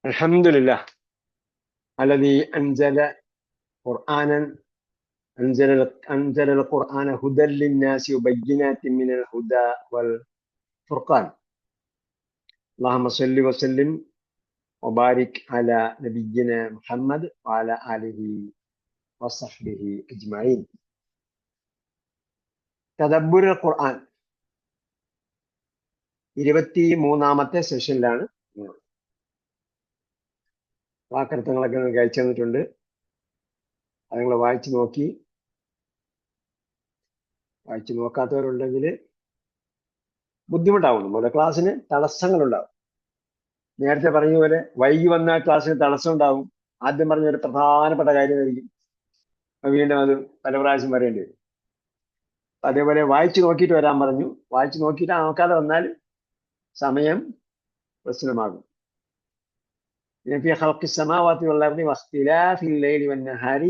الحمد لله الذي قرآنا أنزل القرآن هدى للناس وبينات من الهدى والفرقان. اللهم صل وسلم وبارك على نبينا محمد وعلى آله وصحبه أجمعين. തദബ്ബുർ ഖുർആൻ 23ാമത്തെ സെഷനിലാണ്. വാക്കർത്ഥങ്ങളൊക്കെ നിങ്ങൾക്ക് അയച്ചു തന്നിട്ടുണ്ട്. അത് നിങ്ങൾ വായിച്ചു നോക്കാത്തവരുണ്ടെങ്കിൽ ബുദ്ധിമുട്ടാവും. നമ്മുടെ ക്ലാസ്സിന് തടസ്സങ്ങളുണ്ടാവും. നേരത്തെ പറഞ്ഞ പോലെ വൈകി വന്ന ക്ലാസ്സിന് തടസ്സം ഉണ്ടാവും. ആദ്യം പറഞ്ഞ ഒരു പ്രധാനപ്പെട്ട കാര്യമായിരിക്കും, വീണ്ടും അത് പല പ്രാവശ്യം പറയേണ്ടി വരും. അതേപോലെ വായിച്ചു നോക്കിയിട്ട് വരാൻ പറഞ്ഞു. വായിച്ചു നോക്കാതെ വന്നാൽ സമയം പ്രശ്നമാകും. في خلق السماوات والأرض واختلاف الليل والنهار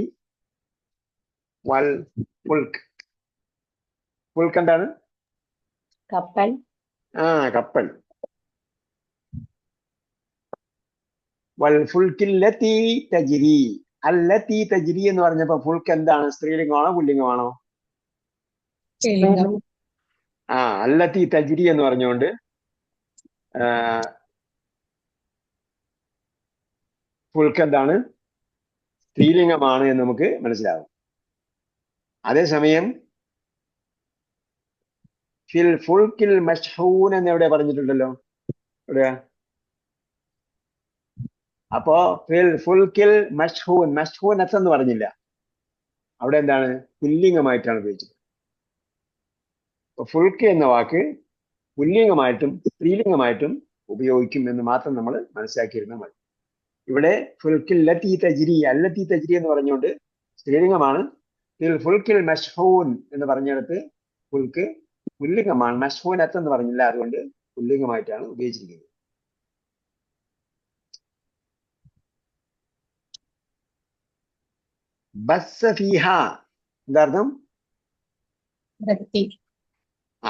والفلك. ഫുൽക്ക് എന്താണ്? കപ്പൽ. കപ്പൽ. വൽഫുൽക്കില്ലത്തി തജ്രി. അല്ലത്തി തജ്രി എന്ന് പറഞ്ഞപ്പോ ഫുൽക്ക് എന്താണ്? സ്ത്രീലിംഗമാണോ പുല്ലിംഗമാണോ? അല്ലത്തി തജ്രി എന്ന് പറഞ്ഞുകൊണ്ട് ഫുൽക്ക് എന്താണ്? സ്ത്രീലിംഗമാണ് എന്ന് നമുക്ക് മനസ്സിലാവും. അതേസമയം ഫിൽ ഫുൽക്കിൽ മഷ്ഹൂൻ എന്ന് എവിടെ പറഞ്ഞിട്ടുണ്ടല്ലോ? എവിടെയാ? അപ്പോ ഫിൽ ഫുൽക്കിൽ മഷ്ഹൂൻ എന്ന് പറഞ്ഞില്ല. അവിടെ എന്താണ്? പുല്ലിംഗമായിട്ടാണ് ഉപയോഗിച്ചത്. അപ്പൊ ഫുൽക്ക് എന്ന വാക്ക് പുല്ലിംഗമായിട്ടും സ്ത്രീലിംഗമായിട്ടും ഉപയോഗിക്കും എന്ന് മാത്രം നമ്മൾ മനസ്സിലാക്കിയിരുന്നാൽ മതി. ഇവിടെ ഫുൽക്കിൽ ലത്തി തജ്രി, അല്ലത്തി തജ്രി എന്ന് പറഞ്ഞുകൊണ്ട് സ്ത്രീലിംഗമാണ്. ഫിൽ ഫുൽക്കിൽ മഷ്ഹൂൻ എന്ന് പറഞ്ഞിടത്ത് ഫുൽക്ക് പുല്ലിംഗമാണ്. മഷ്ഹൂനത്ത് എന്ന് പറഞ്ഞില്ല, അതുകൊണ്ട് പുല്ലിംഗമായിട്ടാണ് ഉപയോഗിച്ചിരിക്കുന്നത്. ബസ്സ ഫീഹ എന്താർത്ഥം?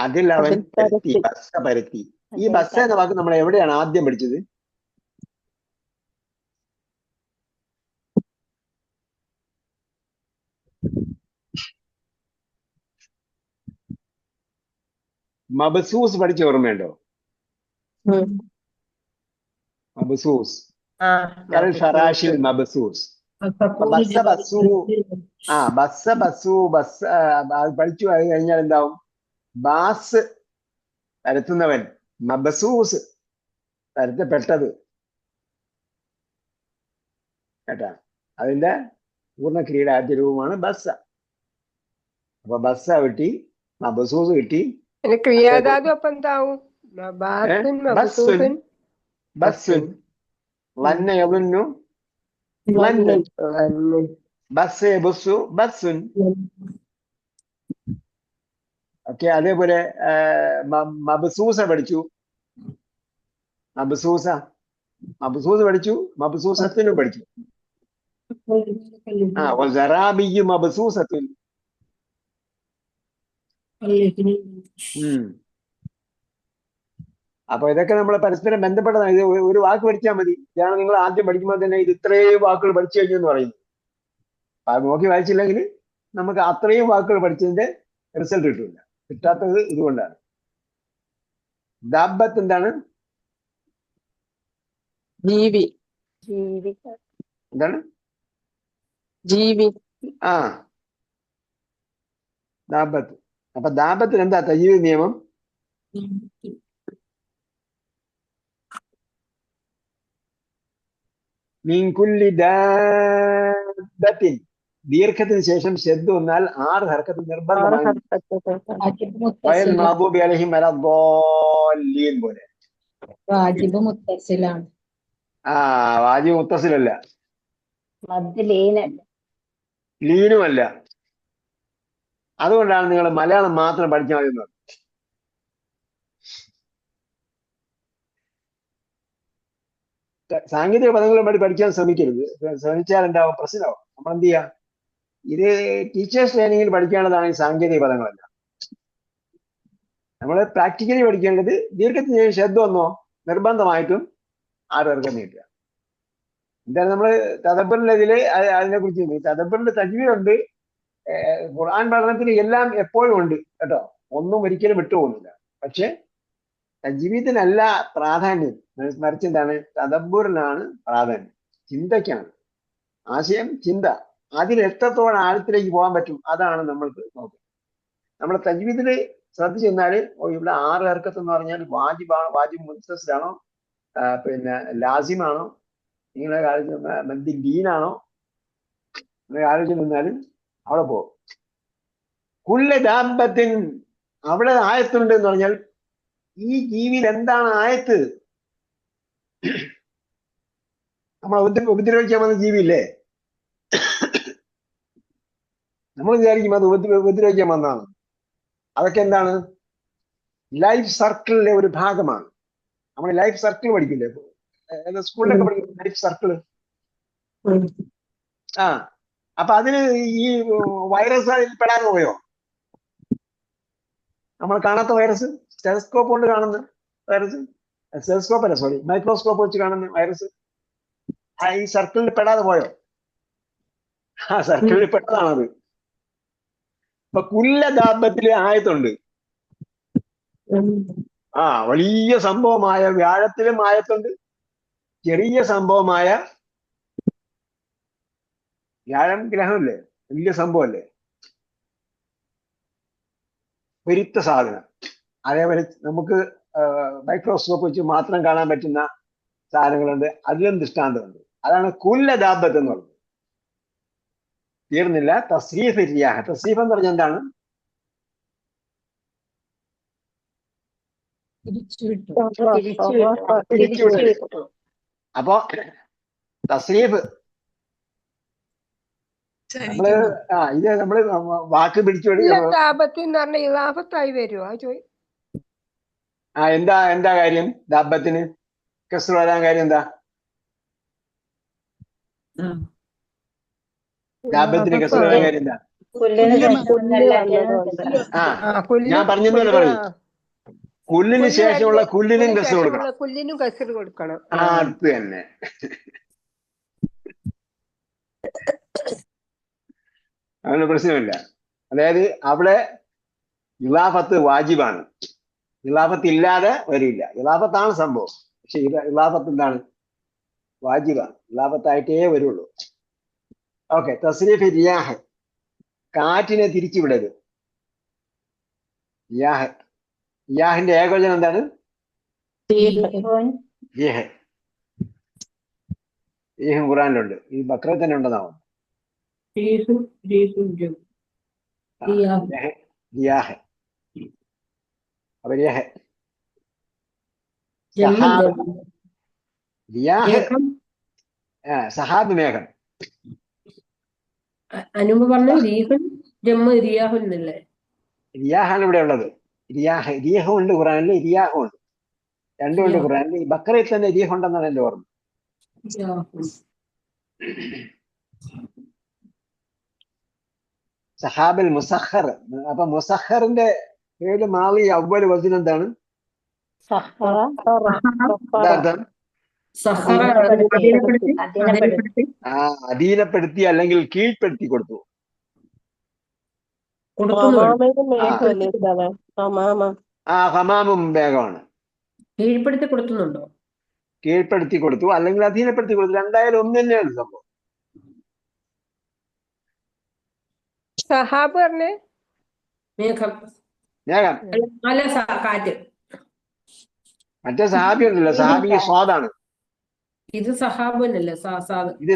അതിൽ അവൻ പരത്തി. ബസ്സ പരത്തി. ഈ ബസ്സ എന്ന വാക്ക് നമ്മൾ എവിടെയാണ് ആദ്യം പഠിച്ചത്? മബ്സൂസ് പഠിച്ച ഓർമ്മയുണ്ടോ? മബ്സൂസ് ഫറാഷിൽ മബ്സൂസ്. പഠിച്ചു കഴിഞ്ഞാൽ എന്താവും? ബാസ് പരത്തുന്നവൻ, മബ്സൂസ് പരത്തപ്പെട്ടത് കേട്ടാ. അതിന്റെ പൂർണ്ണക്രിയയുടെ ആദ്യ രൂപമാണ് ബസ്സ. അപ്പൊ ബസ്സ കിട്ടി, മബ്സൂസ് കിട്ടി. ബസ്സുൻ വന്ന യവുന്നു ബസ് ബസ്സു ബസ്സുൻ. ഓക്കെ. അതേപോലെ മബ്സൂസ പഠിച്ചു. മബ്സൂസ് പഠിച്ചു. മബ്സൂസത്തിനും പഠിച്ചു. വസറാബിയ്യു മബ്സൂസത്തുൻ. അപ്പൊ ഇതൊക്കെ നമ്മൾ പരസ്പരം ബന്ധപ്പെട്ടതാണ്. ഇത് ഒരു വാക്ക് പഠിച്ചാൽ മതി. ഇതാണ് നിങ്ങൾ ആദ്യം പഠിക്കുമ്പോൾ തന്നെ ഇത് ഇത്രയും വാക്കുകൾ പഠിച്ചു കഴിഞ്ഞു എന്ന് പറയുന്നു. അത് നോക്കി വായിച്ചില്ലെങ്കിൽ നമുക്ക് അത്രയും വാക്കുകൾ പഠിച്ചതിന്റെ റിസൾട്ട് കിട്ടില്ല. കിട്ടാത്തത് ഇതുകൊണ്ടാണ്. ദാബത്ത് എന്താണ്? ജീവി. എന്താണ്? ജീവി. ദാബത്ത്. അപ്പൊ ദാബത്തിന് എന്താ തജ്വീദ് നിയമം? മിൻ കുല്ലി ദാബത്തിൻ. ദീർഘത്തിന് ശേഷം ശബ്ദ വന്നാൽ 6 ഹർക്കത്ത് നിർബന്ധമായി. പോലെ. വാജിബ് മുത്തസിലാണ്. വാജിബ് മുത്തസിലല്ല, ലീനുമല്ല. അതുകൊണ്ടാണ് നിങ്ങൾ മലയാളം മാത്രം പഠിച്ചാൽ മതി എന്ന്. സാങ്കേതിക പദങ്ങളും പഠിക്കാൻ ശ്രമിക്കരുത്. ശ്രമിച്ചാൽ എന്താവും? പ്രശ്നമാവും. നമ്മൾ എന്ത് ചെയ്യാം? ഇത് ടീച്ചേഴ്സ് ട്രെയിനിങ്ങിൽ പഠിക്കേണ്ടതാണ് ഈ സാങ്കേതിക പദങ്ങളെല്ലാം. നമ്മൾ പ്രാക്ടിക്കലി പഠിക്കേണ്ടത് ദീർഘത്തിന് ശബ്ദം വന്നോ നിർബന്ധമായിട്ടും 6 പേർക്ക് നീട്ടുക. എന്താണ് നമ്മള് തദബ്ബറിന്റെ ഇതില് അതിനെ കുറിച്ച് തദബ്ബറിന്റെ തജ്വീദുണ്ട്. ഖുർആൻ പഠനത്തിൽ എല്ലാം എപ്പോഴും ഉണ്ട് കേട്ടോ, ഒന്നും ഒരിക്കലും വിട്ടുപോകുന്നില്ല. പക്ഷെ തജ്വീദിനല്ല പ്രാധാന്യം, മറിച്ച് എന്താണ് തദബ്ബുറിനാണ് പ്രാധാന്യം, ചിന്തയ്ക്കാണ്. ആശയം ചിന്ത, അതിൽ എത്രത്തോളം ആഴത്തിലേക്ക് പോകാൻ പറ്റും അതാണ് നമ്മൾക്ക് നോക്കുന്നത്. നമ്മുടെ തജ്വീദില് ശ്രദ്ധിച്ചു കഴിഞ്ഞാല് ഇവിടെ 6 ഹർക്കത്ത് എന്ന് പറഞ്ഞാൽ വാജിബ് മുത്തസിലാണോ പിന്നെ ലാസിമാണോ, നിങ്ങളെ ആലോചിച്ച മദ്ദി ദീനാണോ, നിങ്ങൾ ആലോചിച്ച് നിന്നാലും അവിടെ പോകും. കുല്ല ദാബത്തിൻ, അവിടെ ആയത്തുണ്ട് എന്ന് പറഞ്ഞാൽ ഈ ജീവിയിൽ എന്താണ് ആയത്ത്? നമ്മളെ ഉപദ്രവിക്കാൻ വന്ന ജീവിയില്ലേ, നമ്മൾ വിചാരിക്കും അത് ഉപദ്രവിക്കാൻ വന്നതാണ്. അതൊക്കെ എന്താണ്? ലൈഫ് സർക്കിളിലെ ഒരു ഭാഗമാണ്. നമ്മൾ ലൈഫ് സർക്കിൾ പഠിക്കില്ലേ, സ്കൂളിലൊക്കെ പഠിക്കും ലൈഫ് സർക്കിള്. ആ അപ്പൊ അതിന് ഈ വൈറസ് അതിൽ പെടാൻ പോയോ? നമ്മൾ കാണാത്ത വൈറസ്, ടെലസ്കോപ്പ് കൊണ്ട് കാണുന്ന വൈറസ്, ടെലസ്കോപ്പ് അല്ല സോറി മൈക്രോസ്കോപ്പ് വെച്ച് കാണുന്ന വൈറസ് ഈ സർക്കിളിൽ പെടാതെ പോയോ? ആ സർക്കിളിൽ പെട്ടതാണത്. ഇപ്പൊ കുല്ല ദാബത്തില് ആയത്തുണ്ട്. ആ വലിയ സംഭവമായ വ്യാഴത്തിലും ആയത്തുണ്ട്, ചെറിയ സംഭവമായ വ്യാഴം ഗ്രഹമല്ലേ, വലിയ സംഭവമല്ലേ, പെരുത്ത സാധനം. അതേപോലെ നമുക്ക് മൈക്രോസ്കോപ്പ് വെച്ച് മാത്രം കാണാൻ പറ്റുന്ന സാധനങ്ങളുണ്ട്, അതിലും ദൃഷ്ടാന്തമുണ്ട്. അതാണ് കുല്ല ദാബത്ത് എന്ന് പറയുന്നത്. തീർന്നില്ല. തസ്രീഫ് റിയാഹ്, തസ്രീഫ് എന്ന് പറഞ്ഞാൽ എന്താണ്? അപ്പോ തസ്രീഫ് നമ്മള് ഇത് നമ്മള് വാക്ക് പിടിച്ചു എന്താ കാര്യം? ദാബത്തിന് കസ്ർ വരാൻ കാര്യം എന്താ? ദാബത്തിന് കസ്ർ വരാൻ കാര്യം എന്താ? ഞാൻ പറഞ്ഞെന്നല്ലേ പറയും, കുല്ലിന് ശേഷമുള്ള കുല്ലിനും കസ്ർ കൊടുക്കണം. അത് തന്നെ. അങ്ങനെ പ്രശ്നമില്ല. അതായത് അവിടെ ഇലാഫത്ത് വാജിബാണ്, ഇലാഫത്ത് ഇല്ലാതെ വരില്ല. ഇലാഫത്താണ് സംഭവം, പക്ഷെ ഇലാഫത്ത് എന്താണ്? വാജിബാണ്, ഇലാഫത്തായിട്ടേ വരുള്ളൂ. ഓക്കെ. തസ്രീഫ് റിയാഹ്, കാറ്റിനെ തിരിച്ചുവിടരുത്. റിയാഹ്, റിയാഹിന്റെ ഏകവചനം എന്താണ്? റിയഹ്. റിയഹ് ഖുറാനിലുണ്ട്, ഈ ബക്രയിൽ തന്നെ ഉണ്ടെന്നാവും. റിയാഹ്, അപ്പൊ റിയഹ് സഹാബ് മേഘം. അനുമ്പ് പറഞ്ഞു റിയാഹാണ് ഇവിടെ ഉള്ളത്. റിയാഹ്, റിയഹും ഉണ്ട് ഖുറാനിൽ, റിയാഹും ഉണ്ട്, രണ്ടും ഉണ്ട് ഖുറാനിൽ. ഈ ബക്രയിൽ തന്നെ റിയഹ് ഉണ്ടെന്നാണ് എന്റെ ഓർമ്മ. സഹാബിൽ മുസഖർ. അപ്പൊ മുസഖറിന്റെ പേര് മാളി അവ്വൽ വസൻ എന്താണ്? അധീനപ്പെടുത്തി അല്ലെങ്കിൽ കീഴ്പ്പെടുത്തി കൊടുത്തു. ഹമാമും വേഗമാണ്. കീഴ്പ്പെടുത്തി കൊടുക്കുന്നുണ്ടോ? കീഴ്പ്പെടുത്തി കൊടുത്തു അല്ലെങ്കിൽ അധീനപ്പെടുത്തി കൊടുത്തു, രണ്ടായാലും ഒന്ന് തന്നെയാണ് സംഭവം. സഹാബ് പറഞ്ഞേ മേഘം, മേഘം. കാറ്റ്. മറ്റേ സഹാബി ഉണ്ടല്ലോ, സഹാബിക്ക് സ്വാദാണ്. ഇത് സഹാബനല്ലേ? ഇത്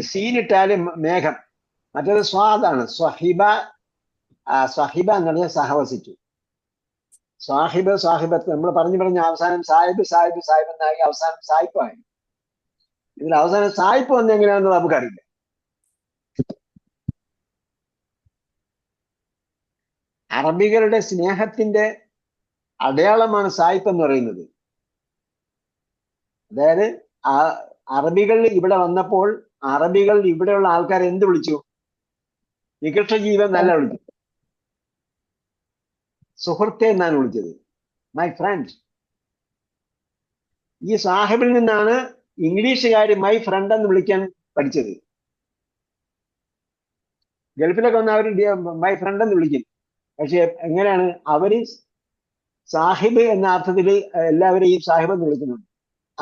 സീനിട്ടാല് മേഘം, മറ്റേത് സ്വാദാണ്. സ്വഹിബ, സ്വഹിബ എന്ന് പറഞ്ഞാൽ സഹവസിച്ചു. സാഹിബ്, സാഹിബത്ത് നമ്മൾ പറഞ്ഞ് അവസാനം സാഹിബ് സാഹിബ് സാഹിബ് എന്നായി, അവസാനം സായിപ്പായി. ഇതിൽ അവസാനം സായിപ്പ് വന്ന് എങ്ങനെയാണെന്ന് നമുക്കറിയില്ല. അറബികളുടെ സ്നേഹത്തിന്റെ അടയാളമാണ് സായിപ്പ് എന്ന് പറയുന്നത്. അതായത് അറബികൾ ഇവിടെ വന്നപ്പോൾ അറബികൾ ഇവിടെയുള്ള ആൾക്കാരെ എന്ത് വിളിച്ചു? നികൃഷ്ട ജീവൻ നല്ല വിളിച്ചു, സുഹൃത്തെ എന്നാണ് വിളിച്ചത്, മൈ ഫ്രണ്ട്. ഈ സാഹിബിൽ നിന്നാണ് ഇംഗ്ലീഷുകാർ മൈ ഫ്രണ്ട് എന്ന് വിളിക്കാൻ പഠിച്ചത്. ഗൾഫിലൊക്കെ വന്ന് അവർ മൈ ഫ്രണ്ട് എന്ന് വിളിക്കും. പക്ഷെ എങ്ങനെയാണ് അവര് സാഹിബ് എന്ന അർത്ഥത്തിൽ എല്ലാവരെയും സാഹിബ് എന്ന് വിളിക്കുന്നുണ്ട്.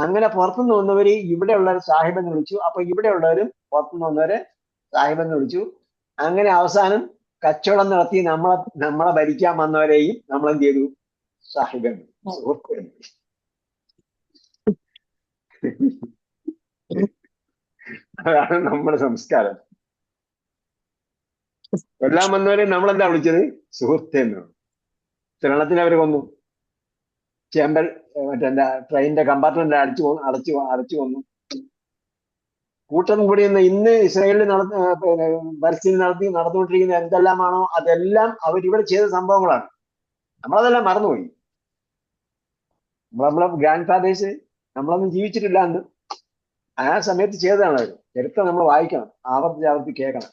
അങ്ങനെ പുറത്തുനിന്ന് വന്നവര് ഇവിടെയുള്ളവർ സാഹിബ് എന്ന് വിളിച്ചു. അപ്പൊ ഇവിടെയുള്ളവരും പുറത്തുനിന്ന് വന്നവരെ സാഹിബ് എന്ന് വിളിച്ചു. അങ്ങനെ അവസാനം കച്ചവടം നടത്തി നമ്മളെ ഭരിക്കാൻ വന്നവരെയും നമ്മൾ എന്ത് ചെയ്തു? സാഹിബ് എന്ന്, സുഹൃത്ത് എന്ന്. അതാണ് നമ്മുടെ സംസ്കാരം. കൊല്ലാൻ വന്നവരെ നമ്മളെന്താ വിളിച്ചത്? സുഹൃത്ത് എന്നാണ്. ശ്രേണത്തിന് അവർ കൊന്നു. ചേമ്പൽ മറ്റെന്താ ട്രെയിനിന്റെ കമ്പാർട്ട്മെന്റ് അടച്ചു കൊന്നു. കൂട്ടം കൂടി ഇന്ന് ഇസ്രായേലിൽ പലസ്തീനിൽ നടന്നുകൊണ്ടിരിക്കുന്ന എന്തെല്ലാമാണോ അതെല്ലാം അവരിവിടെ ചെയ്ത സംഭവങ്ങളാണ്. നമ്മളതെല്ലാം മറന്നുപോയി. നമ്മളെ ഗ്രാൻഡ് ഫാദേഴ്സ് നമ്മളൊന്നും ജീവിച്ചിട്ടില്ല എന്ന് ആ സമയത്ത് ചെയ്തതാണ് അവർ. ചരിത്രം നമ്മൾ വായിക്കണം, ആവർത്തി കേൾക്കണം.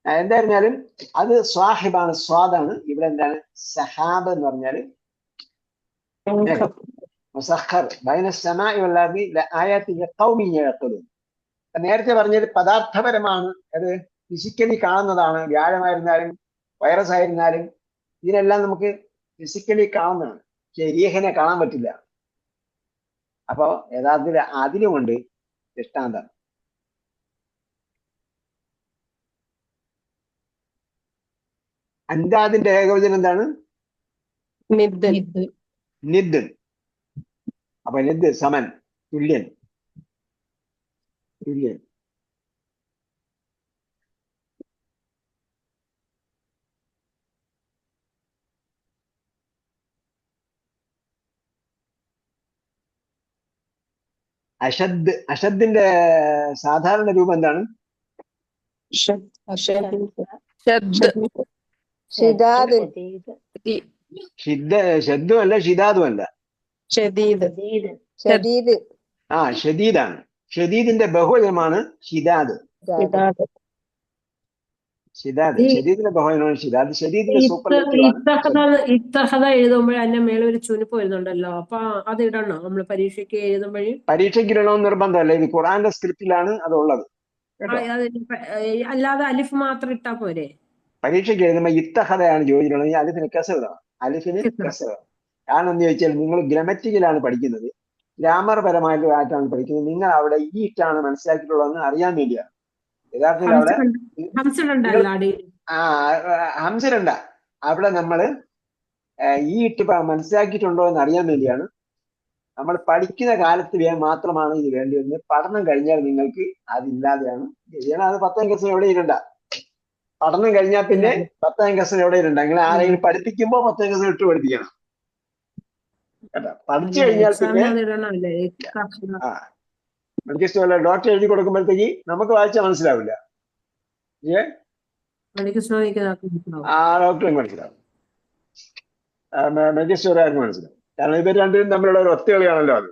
എന്തായിരുന്നാലും അത് സ്വാഹിബാണ്, സ്വാദാണ്. ഇവിടെ എന്താണ്? സഹാബ് എന്ന് പറഞ്ഞാല് മുസഖർ ബൈന സമാഇ വൽ അർദി ലആയാതിൻ ലിഖൗമിൻ യഅഖിലൂൻ. നേരത്തെ പറഞ്ഞത് പദാർത്ഥപരമാണ്, അത് ഫിസിക്കലി കാണുന്നതാണ്. വ്യാഴമായിരുന്നാലും വൈറസ് ആയിരുന്നാലും ഇതിനെല്ലാം നമുക്ക് ഫിസിക്കലി കാണുന്നതാണ്. ശരീരനെ കാണാൻ പറ്റില്ല. അപ്പോ യഥാർത്ഥത്തിൽ അതിലുമുണ്ട് ദൃഷ്ടാന്തം. അന്താദിന്റെ ഏകവചനം എന്താണ്? നിദ്. അപ്പൊ നിദ് സമൻ, തുല്യൻ. അഷദ്ദിന്റെ സാധാരണ രൂപം എന്താണ്? ഷദ്ദും അല്ല ഷിദാദും അല്ല, ഷദീദാണ്. ഷദീദിന്റെ ബഹുവചനമാണ് ഷിദാദ്. ഷദീദിന്റെ ബഹുവചനമാണ് ഷിദാദ്. ഷദീദിന്റെ ഇത്തഹദ എഴുതുമ്പോൾ അതിന്റെ മേലെ ഒരു ചുനിപ്പ് വരുന്നുണ്ടല്ലോ. അപ്പൊ അത് ഇടണോ നമ്മൾ പരീക്ഷയ്ക്ക് എഴുതുമ്പോഴേ? പരീക്ഷയ്ക്ക് ഇടണമെന്ന് നിർബന്ധമല്ല. ഇത് ഖുർആന്റെ സ്ക്രിപ്റ്റിലാണ് അതുള്ളത്. അല്ലാതെ അലിഫ് മാത്രം ഇട്ടാ പോരെ? പരീക്ഷയ്ക്ക് എഴുതുമ്പോൾ ഇത്തഹദയാണ് ചോദിച്ചിട്ടുള്ളത്. അലിഫിന് കസറാണ്. കാരണം എന്ന് ചോദിച്ചാൽ നിങ്ങൾ ഗ്രമറ്റിക്കലാണ് പഠിക്കുന്നത്, ഗ്രാമർ പരമായിട്ടാണ് പഠിക്കുന്നത്. നിങ്ങൾ അവിടെ ഈ ഇട്ടാണ് മനസ്സിലാക്കിയിട്ടുള്ളതെന്ന് അറിയാൻ വേണ്ടിയാണ്. യഥാർത്ഥത്തിൽ അവിടെ ഹംസരണ്ട, അവിടെ നമ്മള് ഈ ഇട്ട് മനസ്സിലാക്കിയിട്ടുണ്ടോ എന്ന് അറിയാൻ വേണ്ടിയാണ്. നമ്മൾ പഠിക്കുന്ന കാലത്ത് മാത്രമാണ് ഇത് വേണ്ടി വരുന്നത്. പഠനം കഴിഞ്ഞാൽ നിങ്ങൾക്ക് അതില്ലാതെയാണ്. അത് 10ാം ക്ലാസ്സിൽ എവിടെ ഇരുണ്ട. പഠനം കഴിഞ്ഞാൽ പിന്നെ 10ാം ക്ലാസ്സിൽ എവിടെ ഇരുണ്ട. നിങ്ങൾ ആരെങ്കിലും പഠിപ്പിക്കുമ്പോ 10ാം ക്ലാസ്സിൽ ഇട്ട് പഠിപ്പിക്കണം കേട്ടോ. പഠിച്ചു കഴിഞ്ഞാൽ പിന്നെ നമുക്ക് ഇഷ്ടമല്ല. ഡോക്ടർ എഴുതി കൊടുക്കുമ്പോഴത്തേക്ക് നമുക്ക് വായിച്ചാൽ മനസ്സിലാവില്ല. ഡോക്ടർക്ക് മനസ്സിലാവും, മെജിസ്റ്റർക്കാർക്ക് മനസ്സിലാവും. കാരണം ഇവർ രണ്ടും തമ്മിലുള്ള ഒരു ഒത്തുകളിയാണല്ലോ അത്.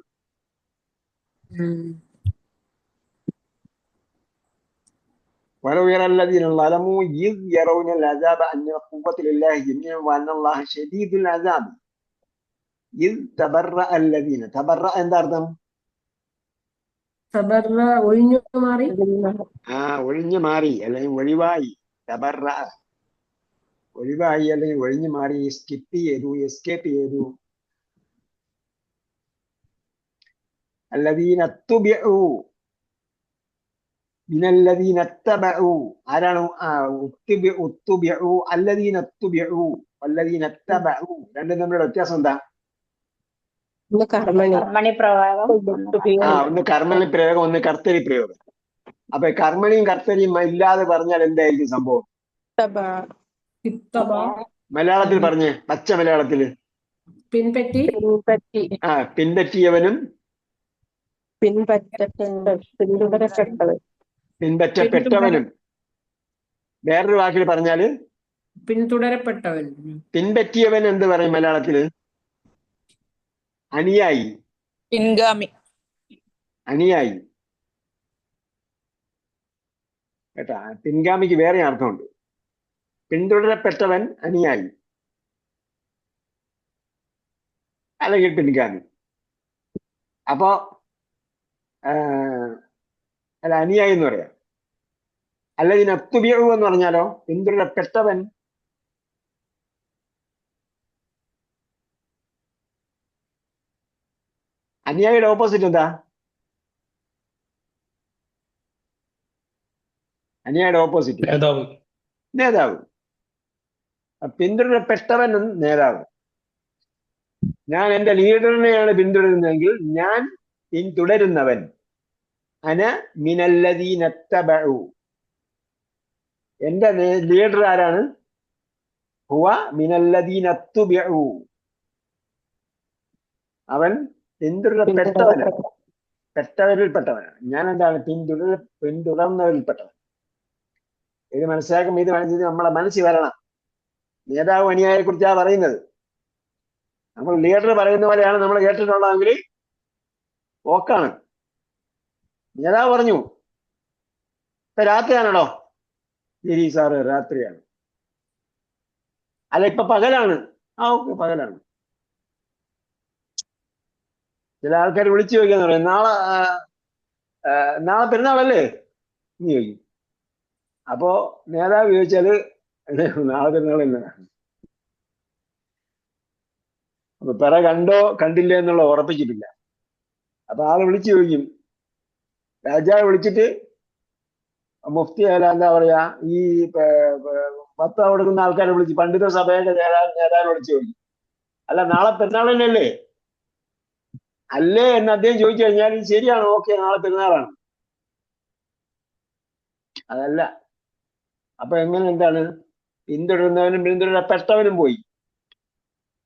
ولو يرى الذين ظلموا إذ يرون العذاب أن القوة لله جميعا وأن الله شديد العذاب إذ تبرأ الذين. تبرأ എന്താ അർത്ഥം? ഒഴിഞ്ഞു മാറി അല്ലെങ്കിൽ ഒഴിവായി. തബറ ഒഴിവായി അല്ലെങ്കിൽ ഒഴിഞ്ഞു മാറി, സ്കിപ്പ് ചെയ്തു, എസ്കേപ്പ് ചെയ്തു. الذين اتبعوا من الذين اتبعوا. ആരാണ്? اتبعوا الذين اتبعوا والذين اتبعوا. രണ്ടും തമ്മിലുള്ള വ്യത്യാസം എന്താ? ഒന്ന് കർമ്മണി പ്രയോഗം, ഒന്ന് കർമ്മണി പ്രയോഗം, ഒന്ന് കർത്തരി പ്രയോഗം. അപ്പൊ കർമ്മണിയും കർത്തരിയും ഇല്ലാതെ പറഞ്ഞാൽ എന്തായിരിക്കും സംഭവം? മലയാളത്തിൽ പറഞ്ഞ്, പച്ച മലയാളത്തില് പിൻപറ്റിയവനും പിൻപറ്റപ്പെട്ടവനും. വേറൊരു വാക്കിൽ പറഞ്ഞാല് പിന്തുടരപ്പെട്ടവൻ. പിൻപറ്റിയവൻ എന്ത് പറയും മലയാളത്തില്? അനുയായി, പിൻഗാമി. അനുയായി കേട്ടാ. പിൻഗാമിക്ക് വേറെ അർത്ഥമുണ്ട്. പിന്തുടരപ്പെട്ടവൻ അനുയായി അല്ലെങ്കിൽ പിൻഗാമി. അപ്പോ അല്ല അനുയായി എന്ന് പറയാം. അല്ലതിന് അത്തുബിയു എന്ന് പറഞ്ഞാലോ പിന്തുടരപ്പെട്ടവൻ. അനുയായിയുടെ ഓപ്പോസിറ്റ് എന്താ? അനുയായിയുടെ ഓപ്പോസിറ്റ് നേതാവ്. നേതാവ്. പിന്തുടരപ്പെട്ടവൻ നേതാവ്. ഞാൻ എന്റെ ലീഡറിനെയാണ് പിന്തുടരുന്നതെങ്കിൽ ഞാൻ പിന്തുടരുന്നവൻ. അന മിനല്ലദീനത്തബഉ. എന്റെ ലീഡർ ആരാണ്? ഹുവ മിനല്ലദീനത്തുബിഉ. അവൻ പിന്തുടരപ്പെട്ടവനാണ്, പെട്ടവരിൽപ്പെട്ടവനാണ്. ഞാൻ എന്താണ്? പിന്തുടർന്നവരിൽപ്പെട്ടവൻ. ഇത് മനസ്സിലാക്കുമ്പോൾ ഇത് നമ്മളെ മനസ്സിൽ വരണം. നേതാവ് അനുയായിയെ കുറിച്ചാണ് പറയുന്നത്. നമ്മൾ ലീഡർ പറയുന്ന പോലെയാണ് നമ്മൾ കേട്ടിട്ടുള്ളതെങ്കിൽ ഓക്കാണ്. നേതാവ് പറഞ്ഞു ഇപ്പൊ രാത്രിയാണോ? ശരി സാറ് രാത്രിയാണ്. അല്ല ഇപ്പൊ പകലാണ്. ഓക്കെ പകലാണ്. ചില ആൾക്കാർ വിളിച്ചു ചോദിക്കാന്ന് പറയും, നാളെ പെരുന്നാളല്ലേ എന്ന് ചോദിക്കും. അപ്പോ നേതാവ് ചോദിച്ചാല് നാളെ പെരുന്നാളല്ല. അപ്പൊ പിറ കണ്ടോ കണ്ടില്ലേ എന്നുള്ള ഉറപ്പിച്ചിട്ടില്ല. അപ്പൊ ആള് വിളിച്ചു ചോദിക്കും. രാജാവ് വിളിച്ചിട്ട് മുഫ്തി അല്ല എന്താ പറയാ ഈ പത്ത് കൊടുക്കുന്ന ആൾക്കാരെ വിളിച്ച് പണ്ഡിത സഭയുടെ നേതാവിനെ വിളിച്ചു ചോദിക്കും, അല്ല നാളെ പെരുന്നാളല്ലേ അല്ലേ എന്ന് അദ്ദേഹം ചോദിച്ചു കഴിഞ്ഞാൽ ശരിയാണ്, ഓക്കെ നാളെ പെരുന്നാളാണ്. അതല്ല. അപ്പൊ എങ്ങനെ എന്താണ്? പിന്തുടരുന്നവനും പിന്തുടരപ്പെട്ടവനും പോയി.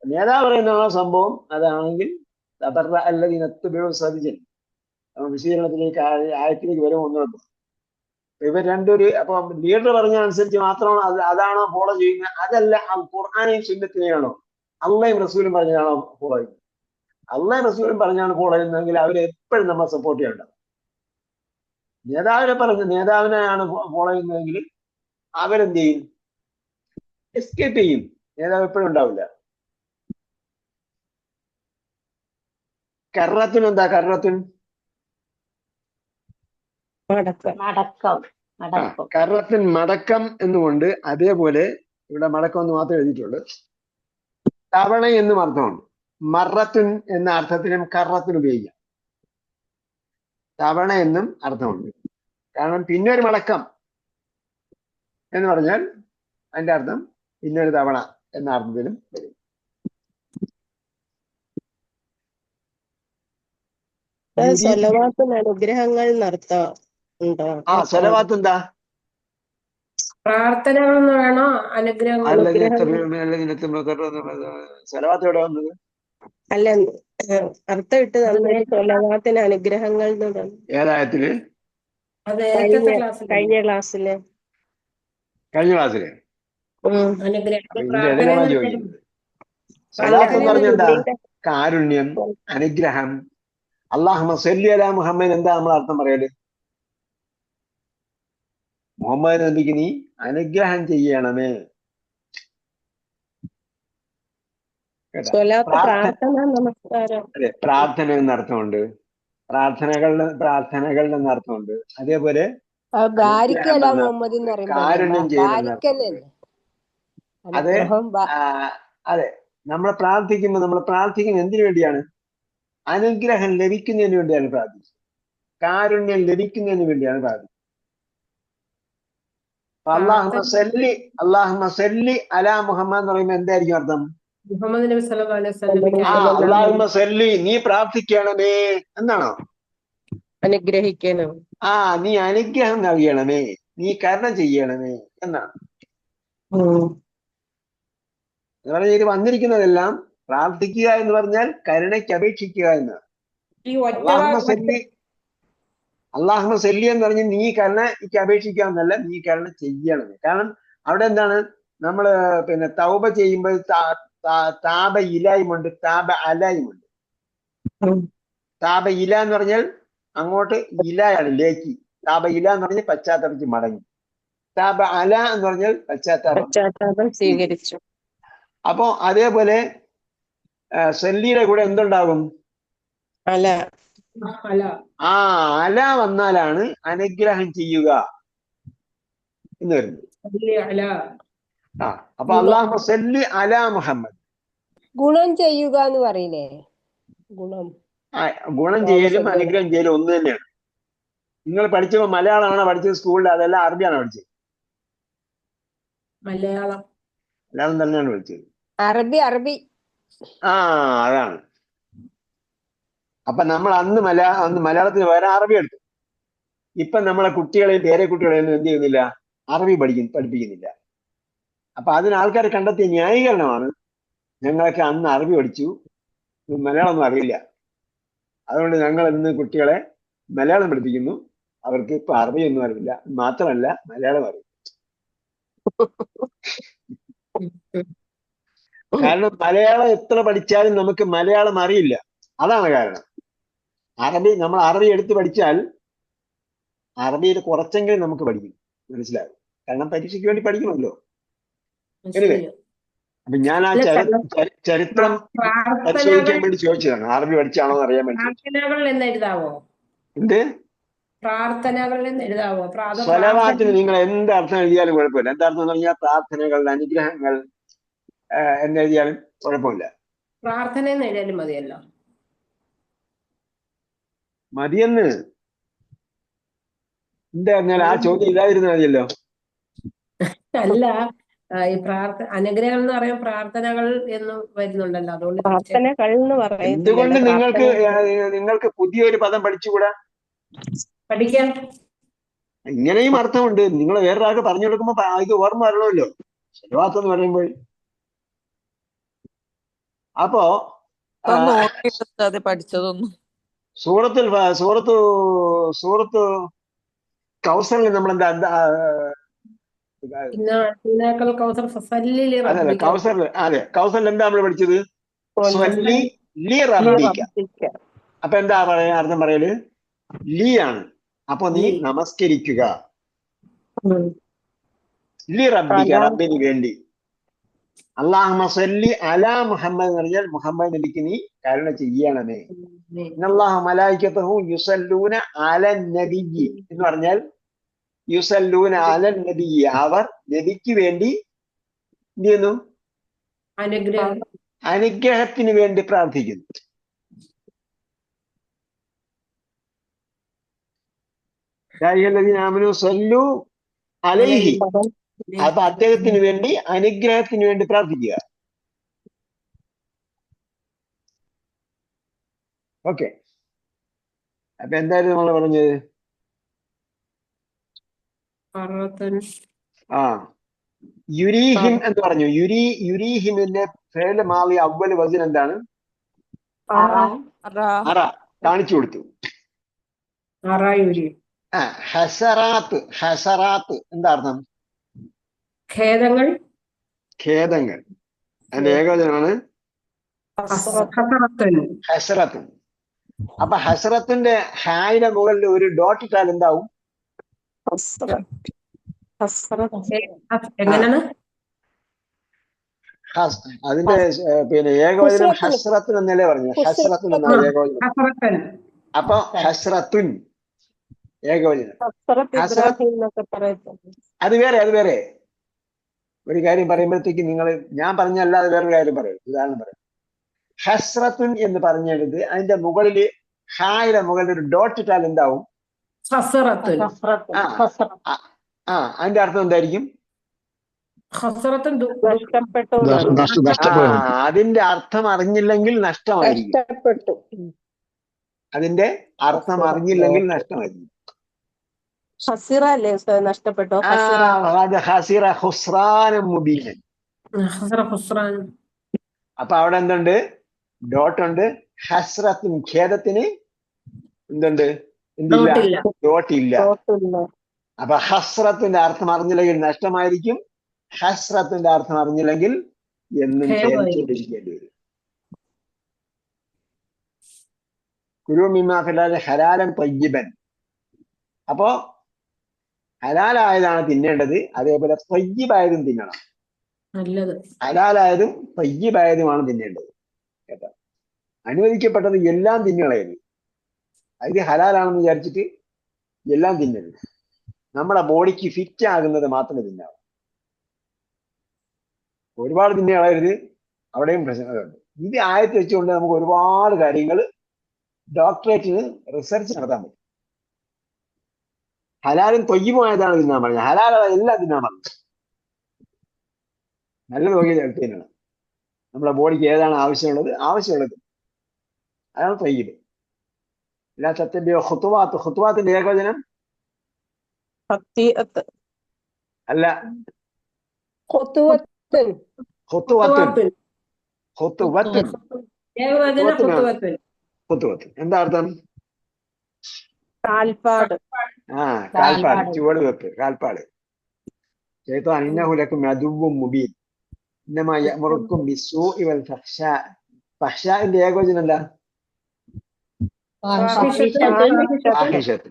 നേതാവ് പറയുന്ന സംഭവം അതാണെങ്കിൽ സാധിച്ചൻ വിശീലനത്തിലേക്ക് ആയത്തിലേക്ക് വരും ഒന്നുണ്ട്. ഇവർ രണ്ടൊരു അപ്പൊ ലീഡർ പറഞ്ഞ അനുസരിച്ച് മാത്രമാണ് അതാണോ ഫോളോ ചെയ്യുന്നത്? അതല്ല. ഖുർആനെയും സുന്നത്തിനെയാണോ അള്ളയും റസൂലും പറഞ്ഞതാണോ ഫോളോ ചെയ്യുന്നത്? അള്ളയും റസൂലും പറഞ്ഞാണ് ഫോളോ ചെയ്യുന്നതെങ്കിൽ അവരെ എപ്പോഴും നമ്മൾ സപ്പോർട്ട് ചെയ്യണ്ട. നേതാവിനെയാണ് ഫോളോ ചെയ്യുന്നതെങ്കിൽ അവരെന്ത് ചെയ്യും? എസ്കേപ്പ് ചെയ്യും. നേതാവ് എപ്പോഴും ഉണ്ടാവില്ല. കർറത്തുൻ എന്താ? കർറത്തുൻ കർറത്തുൻ മടക്കം എന്നുകൊണ്ട്. അതേപോലെ ഇവിടെ മടക്കം എന്ന് മാത്രമേ എഴുതിയിട്ടുള്ളൂ. തവണ എന്നും അർത്ഥമുണ്ട്. മറത്തുൻ എന്ന അർത്ഥത്തിനും കർറത്തുൻ ഉപയോഗിക്കാം. തവണ എന്നും അർത്ഥമുണ്ട്. കാരണം പിന്നെ ഒരു മടക്കം എന്ന് പറഞ്ഞാൽ അതിന്റെ അർത്ഥം പിന്നൊരു തവണ എന്ന അർത്ഥത്തിലും വരും. അനുഗ്രഹങ്ങൾ നടത്താം. സ്വലവാത്ത് എന്താ? പ്രാർത്ഥനകളെന്ന് വേണോ അനുഗ്രഹങ്ങൾ? സ്വലവാത്ത് എവിടെ വന്നത്? അല്ല, അർത്ഥം ഇട്ട് തന്നെ സ്വലവാത്തിന് അനുഗ്രഹങ്ങൾ. ഏതായത്തില്? കഴിഞ്ഞ ക്ലാസ്സില് സ്വലാത്ത് എന്ന് പറഞ്ഞ എന്താ? കാരുണ്യം, അനുഗ്രഹം. അല്ലാഹുമ്മ സ്വല്ലി അലാ മുഹമ്മദ് എന്താ നമ്മൾ അർത്ഥം പറയല്? മുഹമ്മദ് നബിക്ക് നീ അനുഗ്രഹം ചെയ്യണമേ. അതെ, പ്രാർത്ഥന എന്ന അർത്ഥമുണ്ട്. പ്രാർത്ഥനകളുടെ എന്ന അർത്ഥമുണ്ട്. അതേപോലെ കാരുണ്യം ചെയ്യുന്ന. അതെ, നമ്മൾ പ്രാർത്ഥിക്കുന്നത് എന്തിനു വേണ്ടിയാണ്? അനുഗ്രഹം ലഭിക്കുന്നതിന് വേണ്ടിയാണ് പ്രാർത്ഥിക്കുന്നത്. കാരുണ്യം ലഭിക്കുന്നതിന് വേണ്ടിയാണ് പ്രാർത്ഥിക്കുന്നത്. അല്ലാഹുമ്മ സല്ലി അലാ മുഹമ്മദ് എന്ന് പറയുമ്പോൾ എന്തായിരിക്കും അർത്ഥം? മുഹമ്മദ് നബി സല്ലല്ലാഹു അലൈഹി വസല്ലം അല്ലാഹുമ്മ സല്ലി, നീ പ്രാർത്ഥിക്കണമേ എന്നാണോ? അനുഗ്രഹിക്കണം. നീ അനുഗ്രഹം നൽകണമേ, നീ കരുണ ചെയ്യണമേ എന്നാണ്. എന്ന് പറഞ്ഞാൽ ഇത് വന്നിരിക്കുന്നതെല്ലാം പ്രാർത്ഥിക്കുക എന്ന് പറഞ്ഞാൽ കരുണയ്ക്ക് അപേക്ഷിക്കുക എന്നാണ്. അല്ലാഹുമ്മ സല്ലി എന്ന് പറഞ്ഞാൽ നീ കരുണയ്ക്ക് അപേക്ഷിക്കുക എന്നല്ല, നീ കരുണ ചെയ്യണമേ. കാരണം അവിടെ എന്താണ്? നമ്മള് തൗബ ചെയ്യുമ്പോൾ താബ ഇലായുമുണ്ട്, താബ അലായുമുണ്ട്. താബ ഇല എന്ന് പറഞ്ഞാൽ അങ്ങോട്ട് ഇലയാണ്, ലേക്ക്. താബ ഇല എന്ന് പറഞ്ഞാൽ പശ്ചാത്തലത്തിൽ മടങ്ങി. താബ അല എന്ന് പറഞ്ഞാൽ പശ്ചാത്താപം സ്വീകരിച്ചു. അപ്പോ അതേപോലെ സല്ലിയുടെ കൂടെ എന്തുണ്ടാകും? അല. അല ആ അല വന്നാലാണ് അനുഗ്രഹം ചെയ്യുക എന്ന് വരുന്നത്. സല്ലി അല ആ അപ്പൊ അല്ലാഹുമ്മ സല്ലി അലാ മുഹമ്മദ്. ഗുണം ചെയ്യുക എന്ന് പറയില്ലേ? ഗുണം. ഗുണം ചെയ്യലും അനുഗ്രഹം ചെയ്യലും ഒന്ന് തന്നെയാണ്. നിങ്ങൾ പഠിച്ചപ്പോ മലയാളമാണോ പഠിച്ചത് സ്കൂളിൽ, അതെല്ലാം അറബിയാണോ പഠിച്ചത്? മലയാളം. മലയാളം തന്നെയാണ് പഠിച്ചത്. അറബി അറബി. ആ അതാണ്. അപ്പൊ നമ്മൾ അന്ന് മലയാളത്തിന് പകരം അറബി എടുത്തു. ഇപ്പൊ നമ്മളെ കുട്ടികളെയും പേരക്കുട്ടികളെയും എന്ത് ചെയ്യുന്നില്ല, അറബി പഠിപ്പിക്കുന്നില്ല. അപ്പൊ അതിന് ആൾക്കാർ കണ്ടെത്തിയ ന്യായീകരണമാണ്, ഞങ്ങളൊക്കെ അന്ന് അറബി പഠിച്ചു, മലയാളം ഒന്നും അറിയില്ല, അതുകൊണ്ട് ഞങ്ങൾ ഇന്ന് കുട്ടികളെ മലയാളം പഠിപ്പിക്കുന്നു, അവർക്ക് ഇപ്പൊ അറബി ഒന്നും അറിയില്ല, മാത്രമല്ല മലയാളം അറിയും. കാരണം മലയാളം എത്ര പഠിച്ചാലും നമുക്ക് മലയാളം അറിയില്ല, അതാണ് കാരണം. നമ്മൾ അറബി എടുത്ത് പഠിച്ചാൽ അറബിയിൽ കുറച്ചെങ്കിലും നമുക്ക് പഠിക്കും, മനസ്സിലാവും. കാരണം പരീക്ഷയ്ക്ക് വേണ്ടി പഠിക്കണമല്ലോ. ശരിയാ. അപ്പൊ ഞാൻ ആ ചരിത്രം പരിശോധിക്കാൻ വേണ്ടി ചോദിച്ചതാണ്, അറബി പഠിച്ചാണോ എന്ന് അറിയാൻ വേണ്ടി. പ്രാർത്ഥനകൾ എന്ന് എഴുതാവോ? എന്ത് പ്രാർത്ഥനകൾ എന്ന് എഴുതാവോ? സ്വലവാത്തിന് നിങ്ങൾ എന്ത് അർത്ഥം എഴുതിയാലും കുഴപ്പമില്ല. എന്താർത്ഥം എന്ന് പറഞ്ഞാൽ പ്രാർത്ഥനകൾ, അനുഗ്രഹങ്ങൾ എന്നെഴുതിയാലും കുഴപ്പമില്ല. പ്രാർത്ഥന എന്ന് എഴുതിയാലും മതിയല്ലോ. മതിയെന്ന് എന്താ പറഞ്ഞാൽ ആ ചോദ്യം ഇല്ലാതിരുന്ന മതിയല്ലോ. അല്ല, ഈ അനുഗ്രഹം എന്ന് പറയാൻ പ്രാർത്ഥനകൾ എന്ന് വരുന്നുണ്ടല്ലോ, അതുകൊണ്ട് പ്രാർത്ഥനകൾ എന്ന് എന്തുകൊണ്ട് പറയുന്നത് നിങ്ങൾക്ക് പുതിയൊരു പദം പഠിച്ചുകൂടാ? പഠിക്കാം. ഇങ്ങനെയും അർത്ഥമുണ്ട്. നിങ്ങൾ വേറൊരാൾക്ക് പറഞ്ഞു കൊടുക്കുമ്പോ ഇത് ഓർമ്മ വരണമല്ലോ, സ്വലവാത്ത് എന്ന് പറയുമ്പോൾ. അപ്പോ പഠിച്ചതൊന്നും സൂറത്ത് കൗസറിൽ നമ്മളെന്താ കൗസറിൽ എന്താ നമ്മൾ പഠിച്ചത്? സ്വല്ലി ലി റബ്ബിക. അപ്പൊ എന്താ അർത്ഥം പറയല്? ലീ ആണ്. അപ്പൊ നീ നമസ്കരിക്കുക, ലി റബ്ബിക, റബ്ബിന് വേണ്ടി. അല്ലാഹുമ്മ സല്ലി അലാ മുഹമ്മദ് എന്ന് പറഞ്ഞാൽ മുഹമ്മദ് നബിക്ക് നീ കരുണ ചെയ്യണമേ. ഇന്നല്ലാഹ മലായികതഹു യുസല്ലൂന അലൻ നബിയ്യി എന്ന് പറഞ്ഞാൽ യുസല്ലൂന അലൻ നബിയ്യി, അവർ നബിക്ക് വേണ്ടി എന്ത് ചെയ്യുന്നു? അനുഗ്രഹത്തിന് വേണ്ടി പ്രാർത്ഥിക്കുന്നു. ആമനു സല്ലു അലൈഹി, അപ്പൊ അദ്ദേഹത്തിന് വേണ്ടി, അനുഗ്രഹത്തിന് വേണ്ടി പ്രാർത്ഥിക്കുക. ഓക്കെ, അപ്പൊ എന്തായാലും നമ്മൾ പറഞ്ഞത് യുരീഹിം എന്ന് പറഞ്ഞു. യുരീഹിമിന്റെ ഫേല് മാളി അവ്വല് വസൻ എന്താണ്? അറ, കാണിച്ചു കൊടുത്തു. ഹസറാത്ത് എന്താ അർത്ഥം? ഖേദങ്ങൾ. അതിന്റെ ഏകവചനമാണ് ഹസറത്ത്. അപ്പൊ ഹസറത്തിന്റെ ഹായുടെ മുകളിൽ ഒരു ഡോട്ട് ഇട്ടാൽ എന്താവും? അതിന്റെ പിന്നെ ഏകവചനം ഹസ്രത്തുൻ എന്നല്ലേ പറഞ്ഞു? ഹസ്രത്തുൻ എന്നാണ് ഏകവചനം. അപ്പൊ ഹസ്രത്തുൻ ഏകവചനം. അത് വേറെ ഒരു കാര്യം പറയുമ്പോഴത്തേക്ക് നിങ്ങൾ, ഞാൻ പറഞ്ഞല്ലാതെ വേറൊരു കാര്യം പറയും. ഉദാഹരണം പറയാം. ഹസ്രത്തുൻ എന്ന് പറഞ്ഞെടുത്ത് അതിന്റെ മുകളിൽ, ഹായുടെ മുകളിൽ ഒരു ഡോട്ട് ഇട്ടാൽ എന്താവും? അതിന്റെ അർത്ഥം എന്തായിരിക്കും? അതിന്റെ അർത്ഥം അറിഞ്ഞില്ലെങ്കിൽ നഷ്ടമായിരിക്കും. അതിന്റെ അർത്ഥം അറിഞ്ഞില്ലെങ്കിൽ നഷ്ടമായിരിക്കും. നഷ്ടപ്പെട്ടോ? അപ്പൊ അവിടെ എന്തുണ്ട്? ഡോട്ട് ഉണ്ട്. ഹസ്രത്തുൻ ഖേദത്തിന് എന്തുണ്ട്? എന്തില്ല? ഡോട്ട് ഇല്ല. അപ്പൊ ഹസ്രത്തിന്റെ അർത്ഥം അറിഞ്ഞില്ലെങ്കിൽ നഷ്ടമായിരിക്കും. ഹസ്രത്തിന്റെ അർത്ഥം അറിഞ്ഞില്ലെങ്കിൽ എന്നും ഖേദിച്ചുകൊണ്ടിരിക്കേണ്ടി വരും. കുലൂ മിമ്മാ ഫിൽ ഹലാലൻ ത്വയ്യിബൻ. അപ്പോ ഹലാലായതാണ് തിന്നേണ്ടത്, അതേപോലെ ത്വയ്യിബായതും തിന്നണം. ഹലാലായതും ത്വയ്യിബായതുമാണ് തിന്നേണ്ടത് കേട്ടോ. അനുവദിക്കപ്പെട്ടത് എല്ലാം തിന്നുകളയരുത്. ഇത് ഹലാലാണെന്ന് വിചാരിച്ചിട്ട് എല്ലാം തിന്നരുത്. നമ്മുടെ ബോഡിക്ക് ഫിറ്റ് ആകുന്നത് മാത്രമേ തിന്നാവൂ. ഒരുപാട് തിന്നു കളയരുത്, അവിടെയും പ്രശ്നങ്ങളുണ്ട്. ഇത് ആയത്ത് വെച്ചുകൊണ്ട് നമുക്ക് ഒരുപാട് കാര്യങ്ങൾ ഡോക്ടറേറ്റിന് റിസർച്ച് നടത്താൻ പറ്റും. ഹലാലും തൊയ്യുമായതാണ് തിന്നാൻ പറഞ്ഞത്, ഹലാല എല്ലാം തിന്നാൻ പറഞ്ഞത്. നല്ല നോക്കി തിന്നണം. നമ്മുടെ ബോഡിക്ക് ഏതാണ് ആവശ്യമുള്ളത് അതാണ് തൊയ്യബ്. എല്ലാ സത്യന്റെയോ ഹുത്തുവാത്തിന്റെ ഏകവചനം ഖത്തീഅത്ത്. അല്ല, ഖുതുവത്തുൻ. ഹുത്തുവത്തുൻ. ഹുത്തുവത്തുൻ. ഏകവചന ഹുത്തുവത്തുൻ. ഹുത്തുവത്തുൻ എന്താ അർത്ഥം? കാൽപ്പാട്. കാൽപ്പാട്, ചുവട് വെപ്പ്, കാൽപ്പാട്. ശൈത്താൻ ഇന്നഹു അദുവ്വുൻ മുബീൻ ഇന്നമാ യഅ്മുറുക്കും ബിസ്സൂഇ വൽ ഫഹ്ശാ. ഫഹ്ശാഇന്റെ ഏകവചനം എന്താ? ഫാഹിഷത്ത്.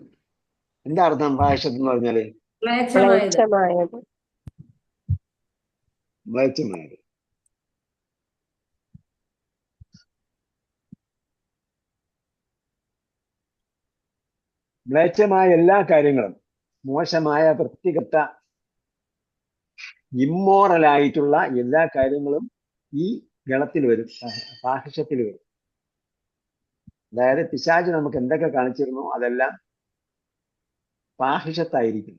എന്താ അർത്ഥം ഫാഹിഷത്ത് എന്ന് പറഞ്ഞാല്? മ്ലേച്ഛമായത്. മ്ലേച്ഛമായത്. മ്ലേച്ഛമായ എല്ലാ കാര്യങ്ങളും, മോശമായ വൃത്തികെട്ട ഇമ്മോറലായിട്ടുള്ള എല്ലാ കാര്യങ്ങളും ഈ ഗണത്തിൽ വരും, ഫാഹിഷത്തിൽ വരും. അതായത് പിശാച് നമുക്ക് എന്തൊക്കെ കാണിച്ചിരുന്നു അതെല്ലാം ഫാഹിഷത്തായിരിക്കും.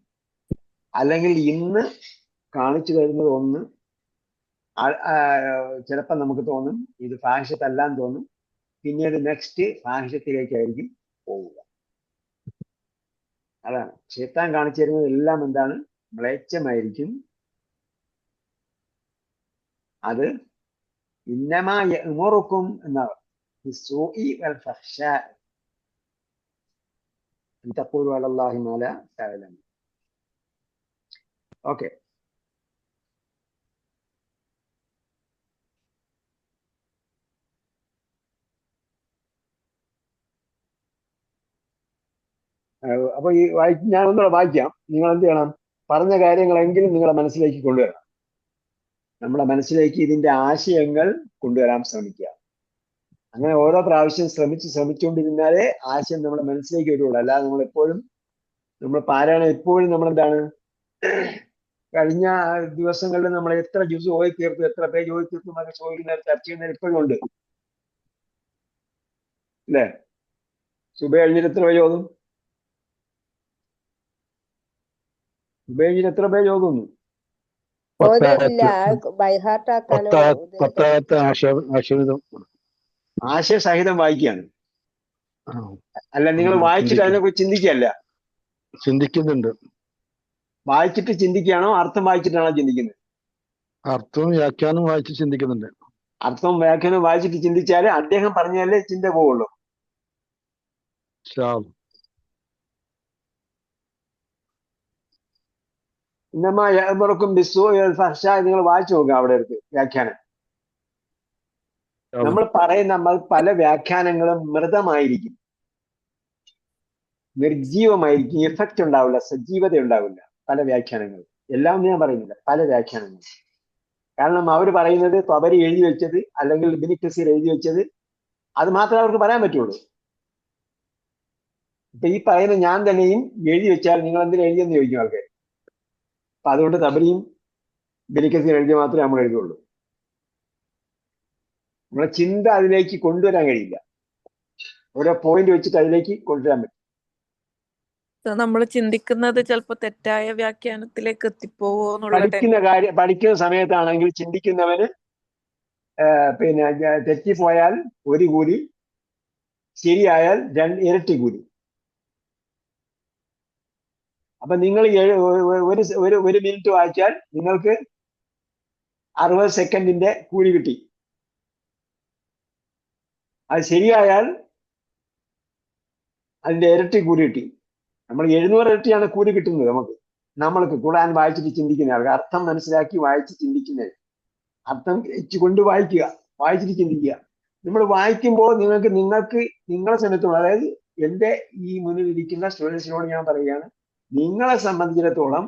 അല്ലെങ്കിൽ ഇന്ന് കാണിച്ചു തരുന്നത് ഒന്ന്, ചിലപ്പോൾ നമുക്ക് തോന്നും ഇത് ഫാഹിഷത്തല്ലാന്ന് തോന്നും, പിന്നീട് നെക്സ്റ്റ് ഫാഹിഷത്തിലേക്കായിരിക്കും പോവുക. അതാണ് ശൈത്താൻ കാണിച്ചു തരുന്നത് എല്ലാം എന്താണ്? മ്ലേച്ഛമായിരിക്കും. അത് ഇന്നമാ യഅ്മുറുക്കും എന്നാണ് ബിസ്സൂഇ വൽ ഫഹ്ശാ അൻ തഖൂലു അലല്ലാഹി മാ ലാ തഅലമൂൻ. ഓക്കെ, അപ്പൊ ഈ ഞാൻ ഒന്നുകൂടെ വായിക്കാം. നിങ്ങൾ എന്ത് ചെയ്യണം? പറഞ്ഞ കാര്യങ്ങളെങ്കിലും നിങ്ങളുടെ മനസ്സിലേക്ക് കൊണ്ടുവരണം. നമ്മുടെ മനസ്സിലേക്ക് ഇതിന്റെ ആശയങ്ങൾ കൊണ്ടുവരാൻ ശ്രമിക്കുക. അങ്ങനെ ഓരോ പ്രാവശ്യം ശ്രമിച്ചുകൊണ്ടിരുന്നാലേ ആശയം നമ്മുടെ മനസ്സിലേക്ക് വരുള്ളൂ. അല്ലാതെ നമ്മൾ പാരായണം എപ്പോഴും നമ്മളെന്താണ്, കഴിഞ്ഞ ദിവസങ്ങളിൽ നമ്മൾ എത്ര ജ്യൂസ് ഓയി തീർത്തു, എത്ര പേജ് ഓയി തീർത്തു എന്നൊക്കെ ചോദിക്കുന്ന ചർച്ച ചെയ്യുന്നതിന് ഇപ്പോഴും ഉണ്ട് അല്ലേ? സുബൈ കഴിഞ്ഞിട്ട് എത്ര പേജ് ഓതും? സുബൈ കഴിഞ്ഞിട്ട് എത്ര പേജ് ഓതുന്നു? ഓതില്ല, ബൈഹാർട്ട് ആക്കാനോ. ആശയസഹിതം വായിക്കുകയാണ്. അല്ല, നിങ്ങൾ വായിച്ചിട്ട് അതിനെക്കുറിച്ച് ചിന്തിക്കുകയല്ല, ചിന്തിക്കുന്നുണ്ട്. വായിച്ചിട്ട് ചിന്തിക്കുകയാണോ അർത്ഥം വായിച്ചിട്ടാണോ ചിന്തിക്കുന്നത്? അർത്ഥവും വ്യാഖ്യാനവും വായിച്ച് ചിന്തിക്കുന്നുണ്ട്. അർത്ഥവും വ്യാഖ്യാനവും വായിച്ചിട്ട് ചിന്തിച്ചാലേ അദ്ദേഹം പറഞ്ഞാലേ ചിന്ത പോവുള്ളൂ. ഇന്നമാ യഅ്മുറുക്കും ബിസ്സൂഇ വൽ ഫഹ്ശാ നിങ്ങൾ വായിച്ചു നോക്കുക, അവിടെ എടുത്ത് വ്യാഖ്യാനം. നമ്മൾ പറയുന്ന പല വ്യാഖ്യാനങ്ങളും മൃതമായിരിക്കും, നിർജീവമായിരിക്കും, എഫക്റ്റ് ഉണ്ടാവില്ല, സജീവത ഉണ്ടാവില്ല. പല വ്യാഖ്യാനങ്ങളും, എല്ലാം ഞാൻ പറയുന്നില്ല, പല വ്യാഖ്യാനങ്ങളും. കാരണം അവർ പറയുന്നത് ത്വബരി എഴുതി വെച്ചത് അല്ലെങ്കിൽ ഇബ്നു കസീർ എഴുതി വെച്ചത് അത് മാത്രമേ അവർക്ക് പറയാൻ പറ്റുള്ളൂ. ഇപ്പൊ ഈ പറയുന്ന ഞാൻ തന്നെയും എഴുതി വെച്ചാൽ നിങ്ങൾ എന്തിനാ എഴുതിയെന്ന് ചോദിക്കും ആൾക്കാർ. അപ്പൊ അതുകൊണ്ട് തബരിയും ഇബ്നു കസീർ എഴുതി മാത്രമേ നമ്മൾ എഴുതുള്ളൂ. നമ്മളെ ചിന്ത അതിലേക്ക് കൊണ്ടുവരാൻ കഴിയില്ല. ഓരോ പോയിന്റ് വെച്ചിട്ട് അതിലേക്ക് കൊണ്ടുവരാൻ പറ്റും. നമ്മൾ ചിന്തിക്കുന്നത് ചിലപ്പോ തെറ്റായ വ്യാഖ്യാനത്തിലേക്ക് എത്തിപ്പോവോ പഠിക്കുന്ന സമയത്താണെങ്കിൽ ചിന്തിക്കുന്നവന് പിന്നെ തെറ്റിപ്പോയാൽ ഒരു കൂലി, ശരിയായാൽ ഇരട്ടി കൂലി. അപ്പൊ നിങ്ങൾ ഒരു മിനിറ്റ് വായിച്ചാൽ നിങ്ങൾക്ക് 60 സെക്കൻഡിന്റെ കൂലി കിട്ടി. അത് ശരിയായാൽ അതിന്റെ ഇരട്ടി കൂലി കിട്ടി. നമ്മൾ 700 ഇരട്ടിയാണ് കൂലി കിട്ടുന്നത് നമ്മൾക്ക് ഖുർആൻ വായിച്ചിട്ട് ചിന്തിക്കുന്ന ആൾക്ക്. അർത്ഥം മനസ്സിലാക്കി വായിച്ച് ചിന്തിക്കുന്നത്, അർത്ഥം കൊണ്ട് വായിച്ചിട്ട് ചിന്തിക്കുക. നമ്മൾ വായിക്കുമ്പോൾ നിങ്ങൾക്ക് നിങ്ങളെ സംബന്ധിച്ചോളം, അതായത് എൻ്റെ ഈ മുന്നിൽ ഇരിക്കുന്ന സ്റ്റുഡൻസിനോട് ഞാൻ പറയുകയാണ്, നിങ്ങളെ സംബന്ധിച്ചിടത്തോളം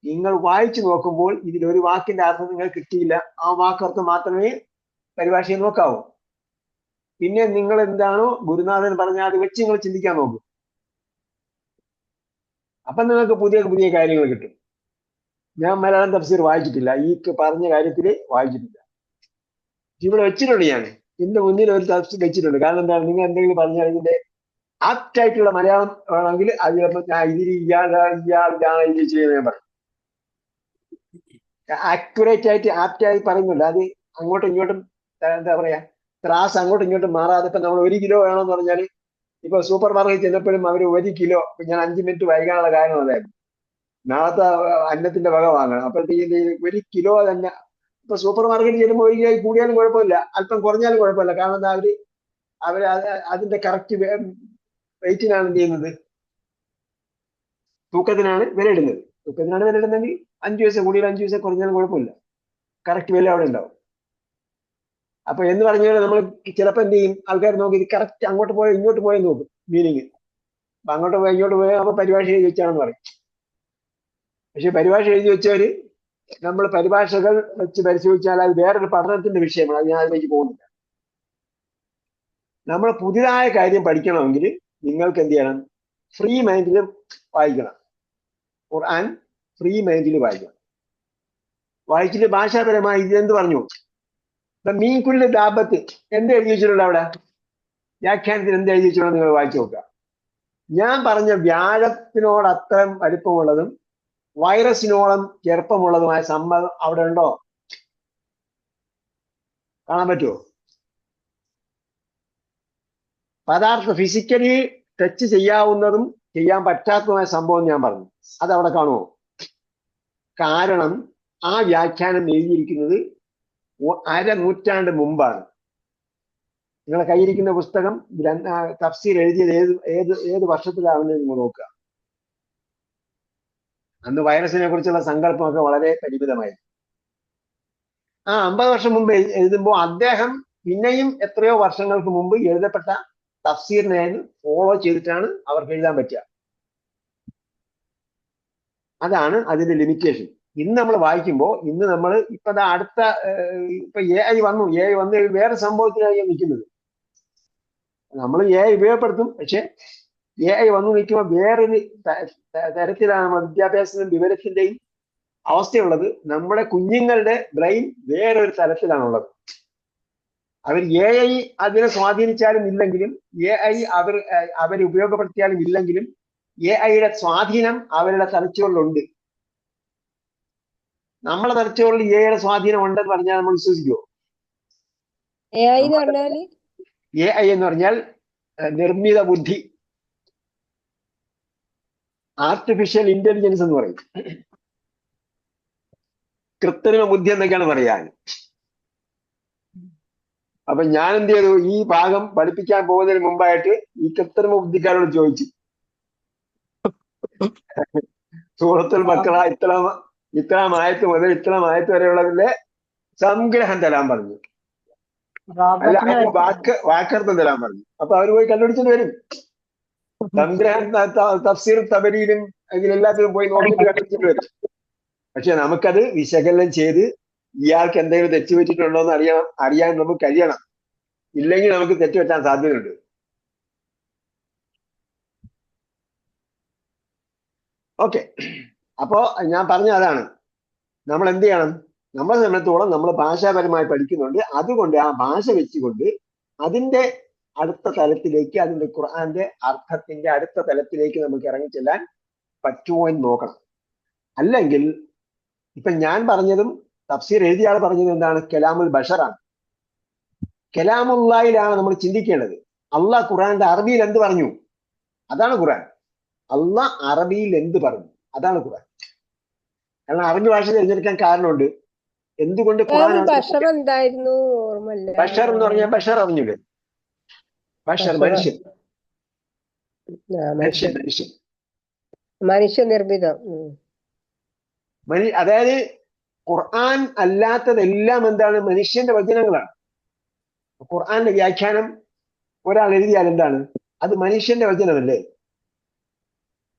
നിങ്ങൾ വായിച്ചു നോക്കുമ്പോൾ ഇതിലൊരു വാക്കിന്റെ അർത്ഥം നിങ്ങൾ കിട്ടിയില്ല, ആ വാക്കർത്ഥം മാത്രമേ പരിഭാഷയിൽ നോക്കാവൂ. പിന്നെ നിങ്ങൾ എന്താണോ ഗുരുനാഥൻ പറഞ്ഞാൽ അത് വെച്ച് നിങ്ങൾ ചിന്തിക്കാൻ നോക്കും. അപ്പൊ നിങ്ങൾക്ക് പുതിയ പുതിയ കാര്യങ്ങൾ കിട്ടും. ഞാൻ മലയാളം തഫ്സീർ വായിച്ചിട്ടില്ല, ഈ പറഞ്ഞ കാര്യത്തിൽ വായിച്ചിട്ടില്ല. ഇവിടെ വെച്ചിട്ടുണ്ട്, ഞാൻ എന്റെ മുന്നിൽ ഒരു തഫ്സീർ വെച്ചിട്ടുണ്ട്. കാരണം എന്താണ്, നിങ്ങൾ എന്തെങ്കിലും പറഞ്ഞാൽ ഇതിന്റെ ആപ്റ്റ് ആയിട്ടുള്ള മലയാളം ആണെങ്കിൽ അത് ചിലപ്പോൾ ഞാൻ ഇതിൽ ഇയാളാണ് ഇത് ചെയ്യുന്നത് ഞാൻ പറയും. ആക്യുറേറ്റ് ആയിട്ട് ആപ്റ്റ് ആയി പറയുന്നുണ്ട്. അത് അങ്ങോട്ടും ഇങ്ങോട്ടും എന്താ പറയാ, ത്രാസ് അങ്ങോട്ടും ഇങ്ങോട്ടും മാറാതെ. ഇപ്പൊ നമ്മൾ 1 കിലോ വേണമെന്ന് പറഞ്ഞാൽ, ഇപ്പൊ സൂപ്പർ മാർക്കറ്റിൽ ചെന്നപ്പോഴും അവർ 1 കിലോ, ഞാൻ 5 മിനിറ്റ് വൈകാനുള്ള കാരണം അതായിരുന്നു. നാളത്തെ അന്നത്തിന്റെ വക വാങ്ങണം. അപ്പോഴത്തേക്ക് 1 കിലോ തന്നെ. ഇപ്പൊ സൂപ്പർ മാർക്കറ്റിൽ ചെല്ലുമ്പോൾ 1 കിലോ കൂടിയാലും കുഴപ്പമില്ല, അല്പം കുറഞ്ഞാലും കുഴപ്പമില്ല. കാരണം എന്താ, അവര് അതിന്റെ കറക്റ്റ് വെയിറ്റിനാണ് എന്ത് ചെയ്യുന്നത്, തൂക്കത്തിനാണ് വില ഇടുന്നത്. തൂക്കത്തിനാണ് വില ഇടുന്നതെങ്കിൽ 5 പൈസ കൂടിയാലും 5 പൈസ കുറഞ്ഞാലും കുഴപ്പമില്ല, കറക്റ്റ് വില അവിടെ ഉണ്ടാവും. അപ്പൊ എന്ന് പറഞ്ഞാൽ നമ്മൾ ചിലപ്പോൾ എന്ത് ചെയ്യും, ആൾക്കാർ നോക്കി ഇത് കറക്റ്റ് അങ്ങോട്ട് പോയോ ഇങ്ങോട്ട് പോയോ നോക്കും മീനിങ്. അപ്പൊ അങ്ങോട്ട് പോയോ ഇങ്ങോട്ട് പോയോ അപ്പൊ പരിഭാഷ എഴുതി വെച്ചാണെന്ന് പറയും. പക്ഷെ പരിഭാഷ എഴുതി വെച്ചവര്, നമ്മൾ പരിഭാഷകൾ വെച്ച് പരിശോധിച്ചാൽ അത് വേറൊരു പഠനത്തിന്റെ വിഷയമാണ്. അത് ഞാൻ അതിലേക്ക് പോകുന്നില്ല. നമ്മൾ പുതിയതായ കാര്യം പഠിക്കണമെങ്കിൽ നിങ്ങൾക്ക് എന്ത് ചെയ്യണം, ഫ്രീ മൈൻഡിൽ വായിക്കണം. ഖുർആൻ ഫ്രീ മൈൻഡിൽ വായിക്കണം. വായിച്ചിട്ട് ഭാഷാപരമായി ഇതെന്ത് പറഞ്ഞു, മീൻകുല്ല് ദാബത്ത് എന്ത് എഴുതി വെച്ചിട്ടുണ്ട് അവിടെ, വ്യാഖ്യാനത്തിൽ എന്ത് എഴുതി വെച്ചിട്ടുണ്ടോ നിങ്ങൾ വായിച്ചു നോക്കുക. ഞാൻ പറഞ്ഞ വ്യാഴത്തിനോട് അത്രയും വലിപ്പമുള്ളതും വൈറസിനോളം ചെറുപ്പമുള്ളതുമായ സമ്മതം അവിടെ ഉണ്ടോ, കാണാൻ പറ്റുമോ? പദാർത്ഥ ഫിസിക്കലി ടച്ച് ചെയ്യാവുന്നതും ചെയ്യാൻ പറ്റാത്തതുമായ സംഭവം ഞാൻ പറഞ്ഞു, അതവിടെ കാണുമോ? കാരണം ആ വ്യാഖ്യാനം എഴുതിയിരിക്കുന്നത് 1/2 നൂറ്റാണ്ട് മുമ്പാണ്. നിങ്ങളെ കയ്യിരിക്കുന്ന പുസ്തകം തഫ്സീർ എഴുതിയത് ഏത് വർഷത്തിലാണെന്ന് നിങ്ങൾ നോക്കുക. അന്ന് വൈറസിനെ കുറിച്ചുള്ള സങ്കല്പമൊക്കെ വളരെ പരിമിതമായിരുന്നു. ആ 50 വർഷം മുമ്പ് എഴുതുമ്പോൾ അദ്ദേഹം പിന്നെയും എത്രയോ വർഷങ്ങൾക്ക് മുമ്പ് എഴുതപ്പെട്ട തഫ്സീറിനെ ഫോളോ ചെയ്തിട്ടാണ് അവർക്ക് എഴുതാൻ പറ്റുക. അതാണ് അതിന്റെ ലിമിറ്റേഷൻ. ഇന്ന് നമ്മൾ വായിക്കുമ്പോൾ, ഇന്ന് നമ്മൾ ഇപ്പൊ അടുത്ത ഇപ്പൊ AI വന്നു വേറെ സംഭവത്തിനായി നിൽക്കുന്നത്. നമ്മൾ AI ഉപയോഗപ്പെടുത്തും, പക്ഷെ AI വന്നു നിൽക്കുമ്പോൾ വേറൊരു തരത്തിലാണ് വിദ്യാഭ്യാസത്തിന്റെയും വിവരത്തിന്റെയും അവസ്ഥയുള്ളത്. നമ്മുടെ കുഞ്ഞുങ്ങളുടെ ബ്രെയിൻ വേറൊരു തരത്തിലാണുള്ളത്. അവർ AI അതിനെ സ്വാധീനിച്ചാലും ഇല്ലെങ്കിലും, AI അവർ ഉപയോഗപ്പെടുത്തിയാലും ഇല്ലെങ്കിലും, AI സ്വാധീനം അവരുടെ തലച്ചോറിലുണ്ട്. നമ്മളെ തലച്ചോറിൽ AI സ്വാധീനം ഉണ്ടെന്ന് പറഞ്ഞാൽ നമ്മൾ വിശ്വസിക്കുമോ? AI എന്ന് പറഞ്ഞാല് AI എന്ന് പറഞ്ഞാൽ നിർമ്മിത ബുദ്ധി, ആർട്ടിഫിഷ്യൽ ഇന്റലിജൻസ് എന്ന് പറയും. കൃത്രിമ ബുദ്ധി എന്നൊക്കെയാണ് പറയാൻ. അപ്പൊ ഞാൻ എന്ത് ചെയ്തു, ഈ ഭാഗം പഠിപ്പിക്കാൻ പോകുന്നതിന് മുമ്പായിട്ട് ഈ കൃത്രിമ ബുദ്ധിക്കാരോട് ചോദിച്ചു, സൂറത്തുൽ ബഖറ ഇത്രാം ആയത്ത് മുതൽ ഇത്രാം ആയത്ത് വരെയുള്ളതിന്റെ സംഗ്രഹം തരാൻ പറഞ്ഞു, അല്ല വാക്കർത്ഥം തരാൻ പറഞ്ഞു. അപ്പൊ അവർ പോയി കണ്ടുപിടിച്ചിട്ട് വരും. സംഗ്രഹം തഫ്സീർ തബരീലും ഇതിലെല്ലാത്തിലും പോയി നോക്കിയിട്ട് കണ്ടുപിടിച്ചിട്ട് വരും. പക്ഷെ നമുക്കത് വിശകലനം ചെയ്ത് ഇയാൾക്ക് എന്തെങ്കിലും തെറ്റുപറ്റിയിട്ടുണ്ടോ എന്ന് അറിയാൻ നമുക്ക് കഴിയണം. ഇല്ലെങ്കിൽ നമുക്ക് തെറ്റുപറ്റാൻ സാധ്യതയുണ്ട്. ഓക്കെ, അപ്പോ ഞാൻ പറഞ്ഞ അതാണ്, നമ്മൾ എന്ത് ചെയ്യണം, നമ്മളെ സംബന്ധിച്ചോളം നമ്മൾ ഭാഷാപരമായി പഠിക്കുന്നുണ്ട്. അതുകൊണ്ട് ആ ഭാഷ വെച്ചുകൊണ്ട് അതിന്റെ അടുത്ത തലത്തിലേക്ക്, അതിന്റെ ഖുർആന്റെ അർത്ഥത്തിന്റെ അടുത്ത തലത്തിലേക്ക് നമുക്ക് ഇറങ്ങിച്ചെല്ലാൻ പറ്റുമോ എന്ന് നോക്കണം. അല്ലെങ്കിൽ ഇപ്പൊ ഞാൻ പറഞ്ഞതും തഫ്സീർ എഴുതിയ ആൾ പറഞ്ഞത് എന്താണ്, കലാമുൽ ബഷറാണ്. കലാമുല്ലാഹിലാണ് നമ്മൾ ചിന്തിക്കേണ്ടത്. അള്ളാഹ് ഖുർആന്റെ അറബിയിൽ എന്ത് പറഞ്ഞു, അതാണ് ഖുർആൻ. അള്ളാഹ് അറബിയിൽ എന്ത് പറഞ്ഞു, അതാണ് ഖുർആൻ. കാരണം അറബി ഭാഷ തിരഞ്ഞെടുക്കാൻ കാരണമുണ്ട്. എന്തുകൊണ്ട് ഖുർആൻ ബഷർ എന്തായിരുന്നു ഓർമ്മയില്ല. ബഷർ എന്ന് പറഞ്ഞാൽ ബഷർ അറിഞ്ഞൂടെ, ബഷർ മനുഷ്യൻ, മനുഷ്യനിർമ്മിതം. അതായത് ഖുർആൻ അല്ലാത്തതെല്ലാം എന്താണ്, മനുഷ്യന്റെ വചനങ്ങളാണ്. ഖുർആന്റെ വ്യാഖ്യാനം ഒരാൾ എഴുതിയാൽ എന്താണ്, അത് മനുഷ്യന്റെ വചനമല്ലേ.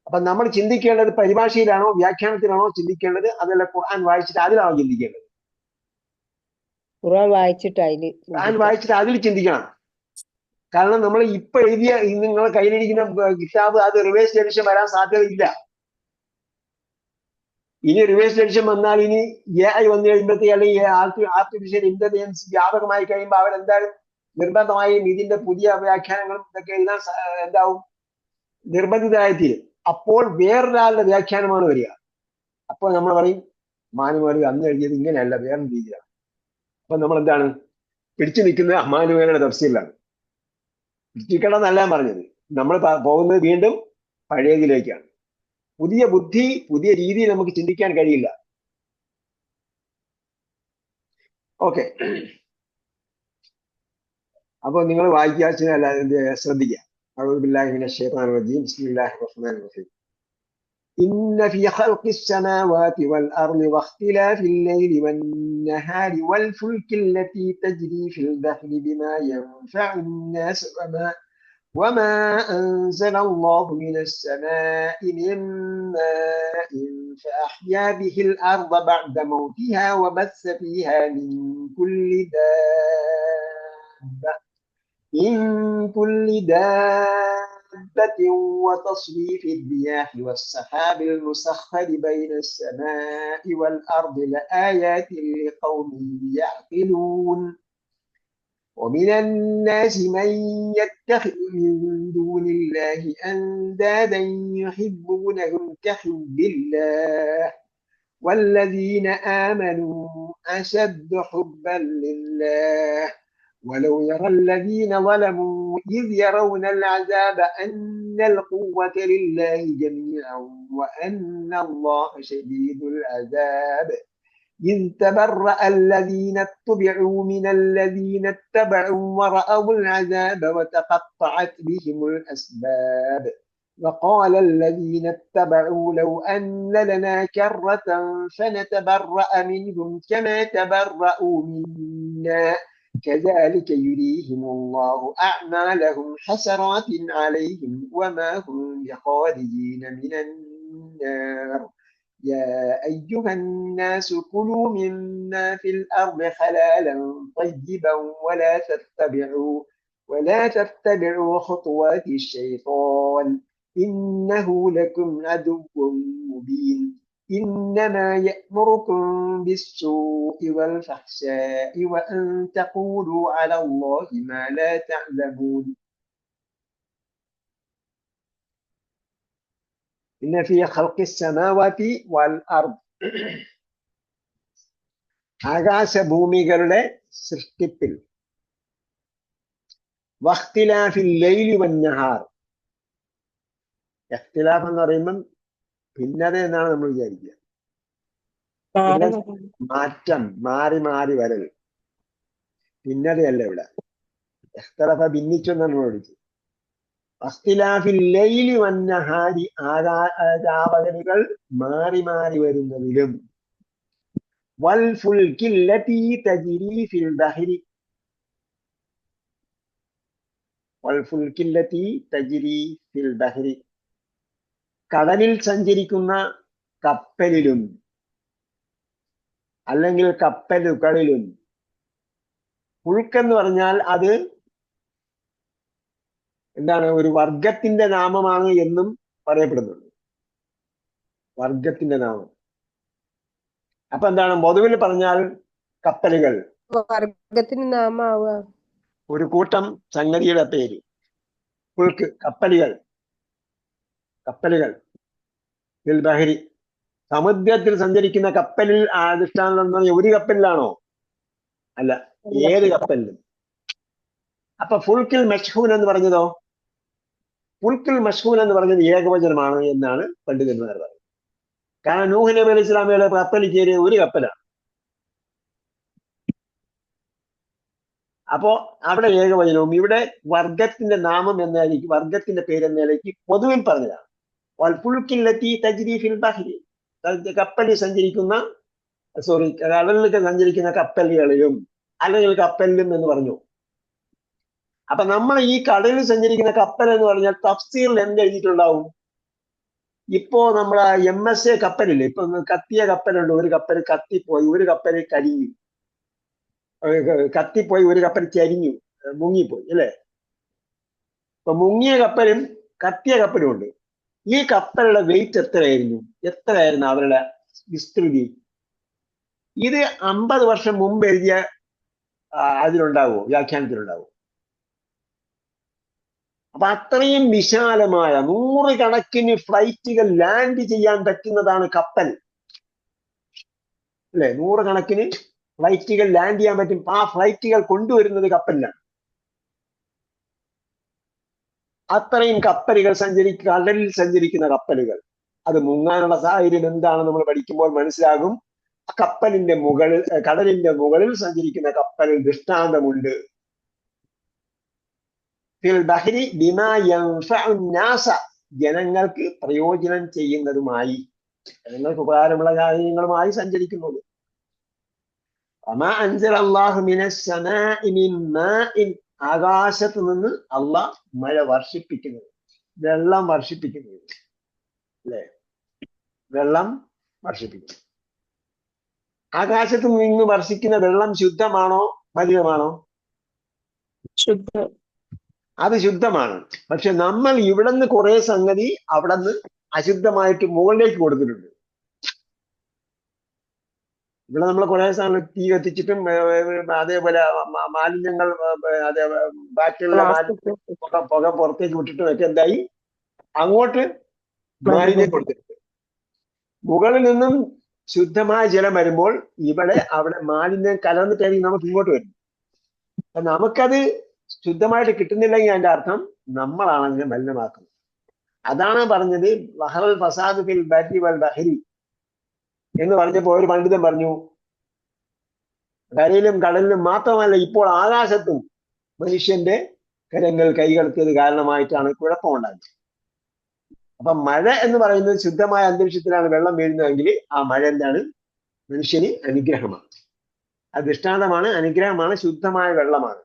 അപ്പൊ നമ്മൾ ചിന്തിക്കേണ്ടത് പരിഭാഷയിലാണോ വ്യാഖ്യാനത്തിലാണോ ചിന്തിക്കേണ്ടത്, അതല്ല ഖുർആൻ വായിച്ചിട്ട് അതിലാണോ ചിന്തിക്കേണ്ടത്? ഖുർആൻ വായിച്ചിട്ട് ഖുർആൻ വായിച്ചിട്ട് അതിൽ ചിന്തിക്കണം. കാരണം നമ്മൾ ഇപ്പൊ എഴുതിയ നിങ്ങളെ കയ്യിലിരിക്കുന്ന കിതാബ് അത് റിവേഴ്സ് എഡിഷൻ വരാൻ സാധ്യതയില്ല. ഇനി റിവേഴ്സ് എഡിഷൻ വന്നാൽ ഇനി AI വന്നു കഴിയുമ്പോഴത്തേക്ക് അല്ലെങ്കിൽ ആർട്ടിഫിഷ്യൽ ഇന്റലിജൻസ് വ്യാപകമായി കഴിയുമ്പോൾ അവരെന്തായാലും നിർബന്ധമായും ഇതിന്റെ പുതിയ വ്യാഖ്യാനങ്ങളും ഇതൊക്കെ എഴുതാൻ എന്താവും, നിർബന്ധിതരായിത്തീരും. അപ്പോൾ വേറൊരാളുടെ വ്യാഖ്യാനമാണ് വരിക. അപ്പോൾ നമ്മൾ പറയും മാനുവേൽ അന്ന് എഴുതിയത് ഇങ്ങനെയല്ല, വേറെ രീതിയിലാണ്. അപ്പൊ നമ്മൾ എന്താണ് പിടിച്ചു നിൽക്കുന്നത് മാനുവേലയുടെ തഫ്സീറിലാണ്. പിടിച്ചിരിക്കണമെന്നല്ല ഞാൻ പറഞ്ഞത്, നമ്മൾ പോകുന്നത് വീണ്ടും പഴയതിലേക്കാണ്. പുതിയ ബുദ്ധി, പുതിയ രീതിയിൽ നമുക്ക് ചിന്തിക്കാൻ കഴിയില്ല. ഓക്കെ, അപ്പൊ നിങ്ങൾ വായിക്കാല്ല ശ്രദ്ധിക്കുക. أعوذ بالله من الشيطان الرجيم بسم الله الرحمن الرحيم إن في خلق السماوات والأرض واختلاف الليل والنهار والفلك التي تجري في البحر بما ينفع الناس وما أنزل الله من السماء من ماء فأحيا به الأرض بعد موتها وبث فيها من كل دابة وتصريف الرياح والسحاب المسخر بين السماء والأرض لآيات لقوم يعقلون ومن الناس من يتخذ من دون الله أندادا يحبونهم كحب الله والذين آمنوا أشد حبا لله ولو يرى الذين ظلموا إذ يرون العذاب أن القوة لله جميعا وأن الله شديد العذاب إذ تبرأ الذين اتبعوا من الذين اتبعوا ورأوا العذاب وتقطعت بهم الأسباب وقال الذين اتبعوا لو أن لنا كرة فنتبرأ منهم كما تبرأوا منا كذلك يريهم الله أعمالهم حسرات عليهم وما هم بخارجين من النار يا أيها الناس كلوا مما في الأرض حلالا طيبا ولا تتبعوا خطوات الشيطان إنه لكم عدو مبين إنما يأمركم بالسوء والفحشاء وأن تقولوا على الله ما لا تعلمون إن في خلق السماوات والأرض ആകാശഭൂമികളുടെ സൃഷ്ടിപ്പിൽ വഖ്തിലാഫിൽ ലൈലി വന്നഹാർ, ഇഖ്തിലാഫ് എന്ന് പറയുമ്പം ഭിന്നത എന്നാണ് നമ്മൾ വിചാരിക്കുക. മാറ്റം, മാറി മാറി വരൽ, ഭിന്നതയല്ല ഇവിടെ. ഇഖ്തലഫ ഭിന്നിച്ചു എന്നാണ് നമ്മൾ വിളിച്ചത്. വഖ്തിലാഫിൽ ലൈലി വന്നഹാരി, രാപകലുകൾ മാറി മാറി വരുന്നതിലും വൽ ഫുൽകില്ലതി തജ്രി ഫിൽ ബഹരി, വൽ ഫുൽകില്ലതി തജ്രി ഫിൽ ബഹരി, കടലിൽ സഞ്ചരിക്കുന്ന കപ്പലിലും അല്ലെങ്കിൽ കപ്പലുകളിലും. ഫുൽക്ക് എന്ന് പറഞ്ഞാൽ അത് എന്താണ്, ഒരു വർഗത്തിന്റെ നാമമാണ് എന്നും പറയപ്പെടുന്നുണ്ട്. വർഗത്തിന്റെ നാമം. അപ്പൊ എന്താണ്, പൊതുവിൽ പറഞ്ഞാൽ കപ്പലുകൾ, വർഗത്തിന് നാമാവുക, ഒരു കൂട്ടം സംഗതിയുടെ പേര്. ഫുൽക്ക് കപ്പലുകൾ, കപ്പലുകൾ ബഹരി, സമുദ്രത്തിൽ സഞ്ചരിക്കുന്ന കപ്പലിൽ അധിഷ്ഠാനം എന്ന് പറഞ്ഞാൽ ഒരു കപ്പലിലാണോ? അല്ല, ഏത് കപ്പലിലും. അപ്പൊ ഫുൽക്കിൽ മഷ്ഹൂൻ എന്ന് പറഞ്ഞതോ? ഫുൽക്കിൽ മഷ്ഹൂൻ എന്ന് പറഞ്ഞത് ഏകവചനമാണ് എന്നാണ് പണ്ഡിതന്മാർ പറയുന്നത്. കാരണം നൂഹ് നബി അലൈഹി ഇസ്ലാമിയുടെ കപ്പലിൽ കയറിയ ഒരു കപ്പലാണ്. അപ്പോ അവിടെ ഏകവചനവും, ഇവിടെ വർഗത്തിന്റെ നാമം എന്ന നിലയ്ക്ക്, വർഗത്തിന്റെ പേര് എന്ന നിലയ്ക്ക് പൊതുവിൽ പറഞ്ഞതാണ്. വൽഫുൽക്കില്ലത്തി തജ്രി ഫിൽ ബഹരി, കപ്പലിൽ സഞ്ചരിക്കുന്ന, കടലിലൊക്കെ സഞ്ചരിക്കുന്ന കപ്പലുകളിലും അല്ലെങ്കിൽ കപ്പലിലും എന്ന് പറഞ്ഞു. അപ്പൊ നമ്മൾ ഈ കടലിൽ സഞ്ചരിക്കുന്ന കപ്പൽ എന്ന് പറഞ്ഞാൽ തഫ്സീറിൽ എന്ത് എഴുതിയിട്ടുണ്ടാവും? ഇപ്പോ നമ്മളെ MSA കപ്പലില്ലേ, ഇപ്പൊ കത്തിയ കപ്പലുണ്ട്, ഒരു കപ്പൽ കത്തിപ്പോയി, ഒരു കപ്പൽ കരിഞ്ഞു, കത്തിപ്പോയി, ഒരു കപ്പൽ ചരിഞ്ഞു, മുങ്ങിപ്പോയി അല്ലേ? ഇപ്പൊ മുങ്ങിയ കപ്പലും കത്തിയ കപ്പലും ഉണ്ട്. ഈ കപ്പലുടെ വെയിറ്റ് എത്രയായിരുന്നു അവരുടെ വിസ്തൃതി? ഇത് 50 വർഷം മുമ്പ് എഴുതിയ അതിലുണ്ടാവോ, വ്യാഖ്യാനത്തിലുണ്ടാവോ? അപ്പൊ അത്രയും വിശാലമായ 100 കണക്കിന് ഫ്ലൈറ്റുകൾ ലാൻഡ് ചെയ്യാൻ പറ്റുന്നതാണ് കപ്പൽ, അല്ലെ? 100 കണക്കിന് ഫ്ലൈറ്റുകൾ ലാൻഡ് ചെയ്യാൻ പറ്റും. ആ ഫ്ലൈറ്റുകൾ കൊണ്ടുവരുന്നത് കപ്പലിലാണ്. അത്രയും കപ്പലുകൾ കടലിൽ സഞ്ചരിക്കുന്ന കപ്പലുകൾ. അത് മുങ്ങാനുള്ള സാഹചര്യം എന്താണെന്ന് നമ്മൾ പഠിക്കുമ്പോൾ മനസ്സിലാകും. കടലിന്റെ മുകളിൽ സഞ്ചരിക്കുന്ന കപ്പലിൽ ദൃഷ്ടാന്തമുണ്ട്. ജനങ്ങൾക്ക് പ്രയോജനം ചെയ്യുന്നതുമായി, ജനങ്ങൾക്ക് ഉപകാരമുള്ള കാര്യങ്ങളുമായി സഞ്ചരിക്കുന്നത്. ആകാശത്ത് നിന്ന് അള്ളാഹ് മഴ വർഷിപ്പിക്കുന്നത്, വെള്ളം വർഷിപ്പിക്കുന്നത്, അല്ലെ? വെള്ളം വർഷിപ്പിക്കുന്നത്. ആകാശത്ത് നിന്ന് വർഷിക്കുന്ന വെള്ളം ശുദ്ധമാണോ മലിനമാണോ? ശുദ്ധം. അത് ശുദ്ധമാണ്. പക്ഷെ നമ്മൾ ഇവിടെ നിന്ന് കുറെ സംഗതി അവിടെ നിന്ന് അശുദ്ധമായിട്ട് മുകളിലേക്ക് കൊടുത്തിട്ടുണ്ട്. ഇവിടെ നമ്മൾ കുറെ സാധനം തീ കത്തിച്ചിട്ടും അതേപോലെ മാലിന്യങ്ങൾ, അതേ ബാക്കിയുള്ള പുക പുറത്തേക്ക് വിട്ടിട്ടും ഒക്കെ എന്തായി, അങ്ങോട്ട് മാലിന്യം കൊടുത്തിട്ടുണ്ട്. മുകളിൽ നിന്നും ശുദ്ധമായ ജലം വരുമ്പോൾ അവിടെ മാലിന്യം കലർന്നിട്ടായിരിക്കും നമുക്ക് ഇങ്ങോട്ട് വരും. അപ്പൊ നമുക്കത് ശുദ്ധമായിട്ട് കിട്ടുന്നില്ലെങ്കിൽ അതിന്റെ അർത്ഥം നമ്മളാണ് അതിനെ മലിനമാക്കുന്നത്. അതാണ് പറഞ്ഞത് വഹറൽ ഫസാദു ഫിൽ ബർരി വൽ ബഹരി എന്ന് പറഞ്ഞപ്പോ ഒരു പണ്ഡിതൻ പറഞ്ഞു, കരയിലും കടലിലും മാത്രമല്ല, ഇപ്പോൾ ആകാശത്തും മനുഷ്യന്റെ കരങ്ങൾ കൈകടത്തിയത് കാരണമായിട്ടാണ് കുഴപ്പമുണ്ടായത്. അപ്പൊ മഴ എന്ന് പറയുന്നത് ശുദ്ധമായ അന്തരീക്ഷത്തിലാണ് വെള്ളം വീഴുന്നതെങ്കിൽ ആ മഴ എന്താണ്? മനുഷ്യന് അനുഗ്രഹമാണ്. അത് ദൃഷ്ടാന്തമാണ്, അനുഗ്രഹമാണ്, ശുദ്ധമായ വെള്ളമാണ്.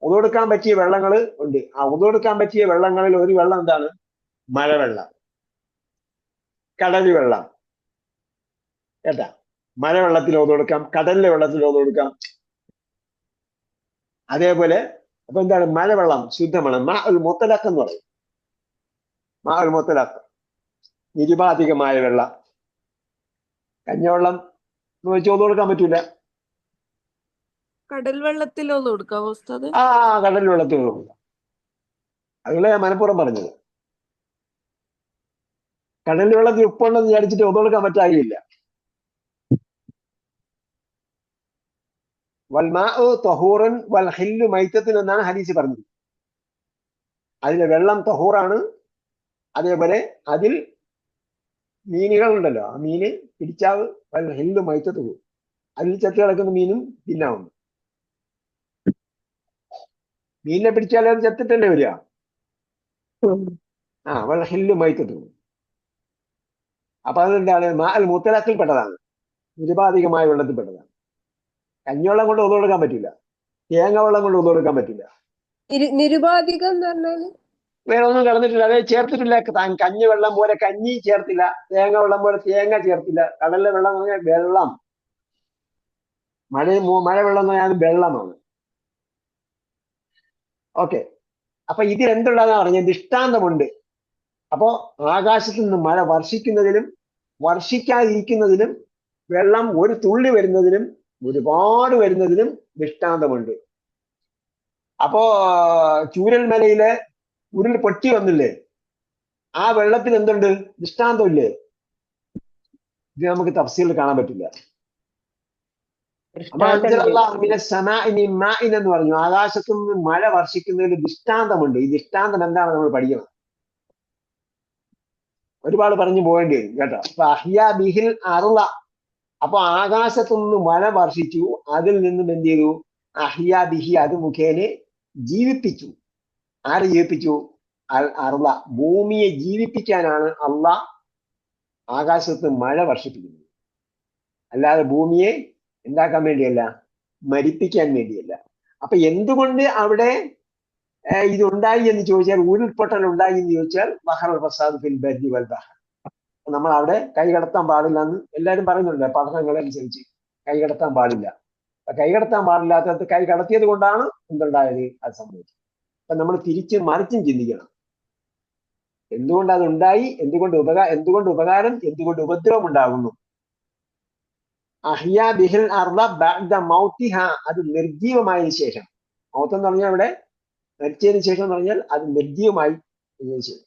ഉതൊടുക്കാൻ പറ്റിയ വെള്ളങ്ങൾ ഉണ്ട്. ആ ഉതൊടുക്കാൻ പറ്റിയ വെള്ളങ്ങളിൽ ഒരു വെള്ളം എന്താണ്? മഴവെള്ളം, കടൽ വെള്ളം. കേട്ടാ? മഴവെള്ളത്തിൽ ഉതൊടുക്കാം, കടലിലെ വെള്ളത്തിൽ ഉതൊടുക്കാം. അതേപോലെ അപ്പൊ എന്താണ്? മഴവെള്ളം ശുദ്ധമാണ്. മാഉൽ മുത്തലഖ് എന്ന് പറയും. മാഉൽ മുത്തലഖ്, നിരുപാധികമായ വെള്ളം. കഞ്ഞവെള്ളം എന്ന് വെച്ച് ഉതൊടുക്കാൻ പറ്റൂല. കടൽ വെള്ളത്തിലോ കൊടുക്കാം ഉസ്താദ്? കടൽ വെള്ളത്തിൽ കൊടുക്കാം. അതുപോലെ ഞാൻ മനഃപൂർവ്വം പറഞ്ഞത്. കടൽ വെള്ളത്തിൽ ഉപ്പുണ്ടെന്ന് വിചാരിച്ചിട്ട് ഒതുകൊടുക്കാൻ പറ്റാകില്ല. വൽമാഉ തഹൂറൻ വൽ ഹില്ലു മൈത്തത്തുൻ എന്നാണ് ഹദീസ് പറഞ്ഞത്. അതിലെ വെള്ളം തഹൂറാണ്. അതേപോലെ അതിൽ മീനുകൾ ഉണ്ടല്ലോ, ആ മീന് പിടിച്ചാവ് വൽ ഹില്ലു മൈത്തത്തു, അതിൽ ചത്ത് കിടക്കുന്ന മീനും തിന്നാവുന്നു. മീനിനെ പിടിച്ചാൽ അത് ചത്തിട്ടല്ലേ വരിക. വൽ ഹില്ലു മൈത്തത്തു. അപ്പൊ അതെന്താണ്? മാഅൽ മുത്തലഖിൽ പെട്ടതാണ്, നിരുപാധികമായ വെള്ളത്തിൽപ്പെട്ടതാണ്. കഞ്ഞിവെള്ളം കൊണ്ട് ഒതു കൊടുക്കാൻ പറ്റില്ല, തേങ്ങ വെള്ളം കൊണ്ട് ഒതു കൊടുക്കാൻ പറ്റില്ല. നിരുപാധികം എന്ന് പറഞ്ഞാല് വേറെ ഒന്നും കലർന്നിട്ടില്ല, അതായത് ചേർത്തിട്ടില്ല. കഞ്ഞി വെള്ളം പോലെ കഞ്ഞി ചേർത്തില്ല, തേങ്ങ വെള്ളം പോലെ തേങ്ങ ചേർത്തില്ല. കടലിലെ വെള്ളം എന്ന് പറഞ്ഞാൽ വെള്ളം, മഴവെള്ളം എന്ന് പറഞ്ഞാൽ വെള്ളമാണ്. ഓക്കെ, അപ്പൊ ഇതിൽ എന്തുള്ളതെന്ന് പറഞ്ഞാൽ ദൃഷ്ടാന്തമുണ്ട്. അപ്പോ ആകാശത്ത് നിന്ന് മഴ വർഷിക്കുന്നതിലും വർഷിക്കാതിരിക്കുന്നതിലും വെള്ളം ഒരു തുള്ളി വരുന്നതിലും ഒരുപാട് വരുന്നതിലും ദൃഷ്ടാന്തമുണ്ട്. അപ്പോ ചൂരൽമലയിലെ ഉരുൾ പൊട്ടി വന്നില്ലേ, ആ വെള്ളത്തിൽ എന്തുണ്ട്? ദൃഷ്ടാന്തമില്ലേ? ഇത് നമുക്ക് തഫ്സീലിൽ കാണാൻ പറ്റില്ല. എന്ന് പറഞ്ഞു, ആകാശത്തു നിന്ന് മഴ വർഷിക്കുന്നതിൽ ദൃഷ്ടാന്തമുണ്ട്. ഈ ദൃഷ്ടാന്തം എന്താണ് നമ്മൾ പഠിക്കണം. ഒരുപാട് പറഞ്ഞു പോകേണ്ടി വരും കേട്ടോ. അപ്പൊ അഹ്യാ ബിഹിൽ അറുള, അപ്പൊ ആകാശത്തു നിന്ന് മഴ വർഷിച്ചു, അതിൽ നിന്നും എന്ത് ചെയ്തു? അഹ്യാ ബിഹി, അത് മുഖേന ജീവിപ്പിച്ചു. ആരെ ജീവിപ്പിച്ചു? അൽ അറുള, ഭൂമിയെ ജീവിപ്പിക്കാനാണ് അള്ളാഹ് ആകാശത്ത് മഴ വർഷിപ്പിക്കുന്നത്. അല്ലാതെ ഭൂമിയെ എന്താക്കാൻ വേണ്ടിയല്ല, മരിപ്പിക്കാൻ വേണ്ടിയല്ല. അപ്പൊ എന്തുകൊണ്ട് അവിടെ ഇതുണ്ടായി എന്ന് ചോദിച്ചാൽ, ഉരുൾപൊട്ടൽ ഉണ്ടായി എന്ന് ചോദിച്ചാൽ, ബഹറൽ ഫസാദ് ഫിൽ ബർരി വൽ ബഹർ, നമ്മൾ അവിടെ കൈകടത്താൻ പാടില്ല എന്ന് എല്ലാവരും പറയുന്നുണ്ട്. പഠനങ്ങളനുസരിച്ച് കൈകടത്താൻ പാടില്ല. കൈകടത്താൻ പാടില്ലാത്തത് കൈ കടത്തിയത് കൊണ്ടാണ് എന്തുണ്ടായത്, അത് സംഭവിച്ചത്. അപ്പൊ നമ്മൾ തിരിച്ച് മറിച്ചും ചിന്തിക്കണം. എന്തുകൊണ്ട് അതുണ്ടായി, എന്തുകൊണ്ട് ഉപകാരം, എന്തുകൊണ്ട് ഉപദ്രവം ഉണ്ടാകുന്നു. അഹ്യാ ബിഹിൽ അർള ബഅദ മൗതിഹ, അത് നിർജീവമായതിനു ശേഷം. മൗത്ത് എന്ന് പറഞ്ഞാൽ ഇവിടെ മരിച്ചതിന് ശേഷം എന്ന് പറഞ്ഞാൽ അത് നിർജീവമായി ശേഷം.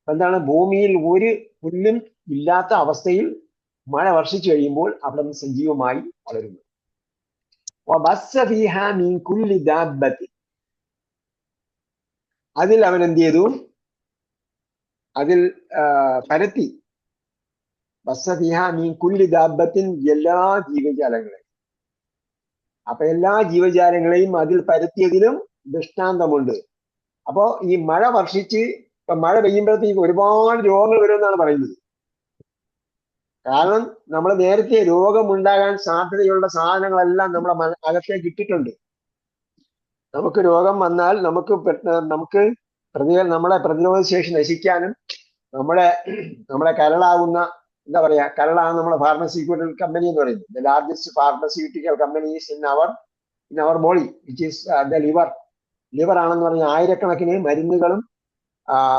എന്താണ്, ഭൂമിയിൽ ഒരു പുല്ലും ഇല്ലാത്ത അവസ്ഥയിൽ മഴ വർഷിച്ചു കഴിയുമ്പോൾ അവിടെ നിന്ന് സജീവമായി വളരുന്നു. അതിൽ അവൻ എന്ത് ചെയ്തു, അതിൽ പരത്തി. എല്ലാ ജീവജാലങ്ങളെയും. അപ്പൊ എല്ലാ ജീവജാലങ്ങളെയും അതിൽ പരത്തിയതിലും ദൃഷ്ടാന്തമുണ്ട്. അപ്പോ ഈ മഴ വർഷിച്ച് ഇപ്പൊ മഴ പെയ്യുമ്പോഴത്തേക്ക് ഒരുപാട് രോഗങ്ങൾ വരുമെന്നാണ് പറയുന്നത്. കാരണം നമ്മൾ നേരത്തെ രോഗമുണ്ടാകാൻ സാധ്യതയുള്ള സാധനങ്ങളെല്ലാം നമ്മളെ അകത്തേക്ക് ഇട്ടിട്ടുണ്ട്. നമുക്ക് രോഗം വന്നാൽ നമുക്ക് നമ്മളെ പ്രതിരോധ ശേഷി നശിക്കാനും നമ്മളെ കരളാകുന്ന എന്താ പറയാ, കരളാണ് നമ്മളെ ഫാർമസ്യൂട്ടിക്കൽ കമ്പനി എന്ന് പറയുന്നത്. The largest pharmaceutical companies in our body which is the liver ആണെന്ന് പറഞ്ഞാൽ ആയിരക്കണക്കിന് മരുന്നുകളും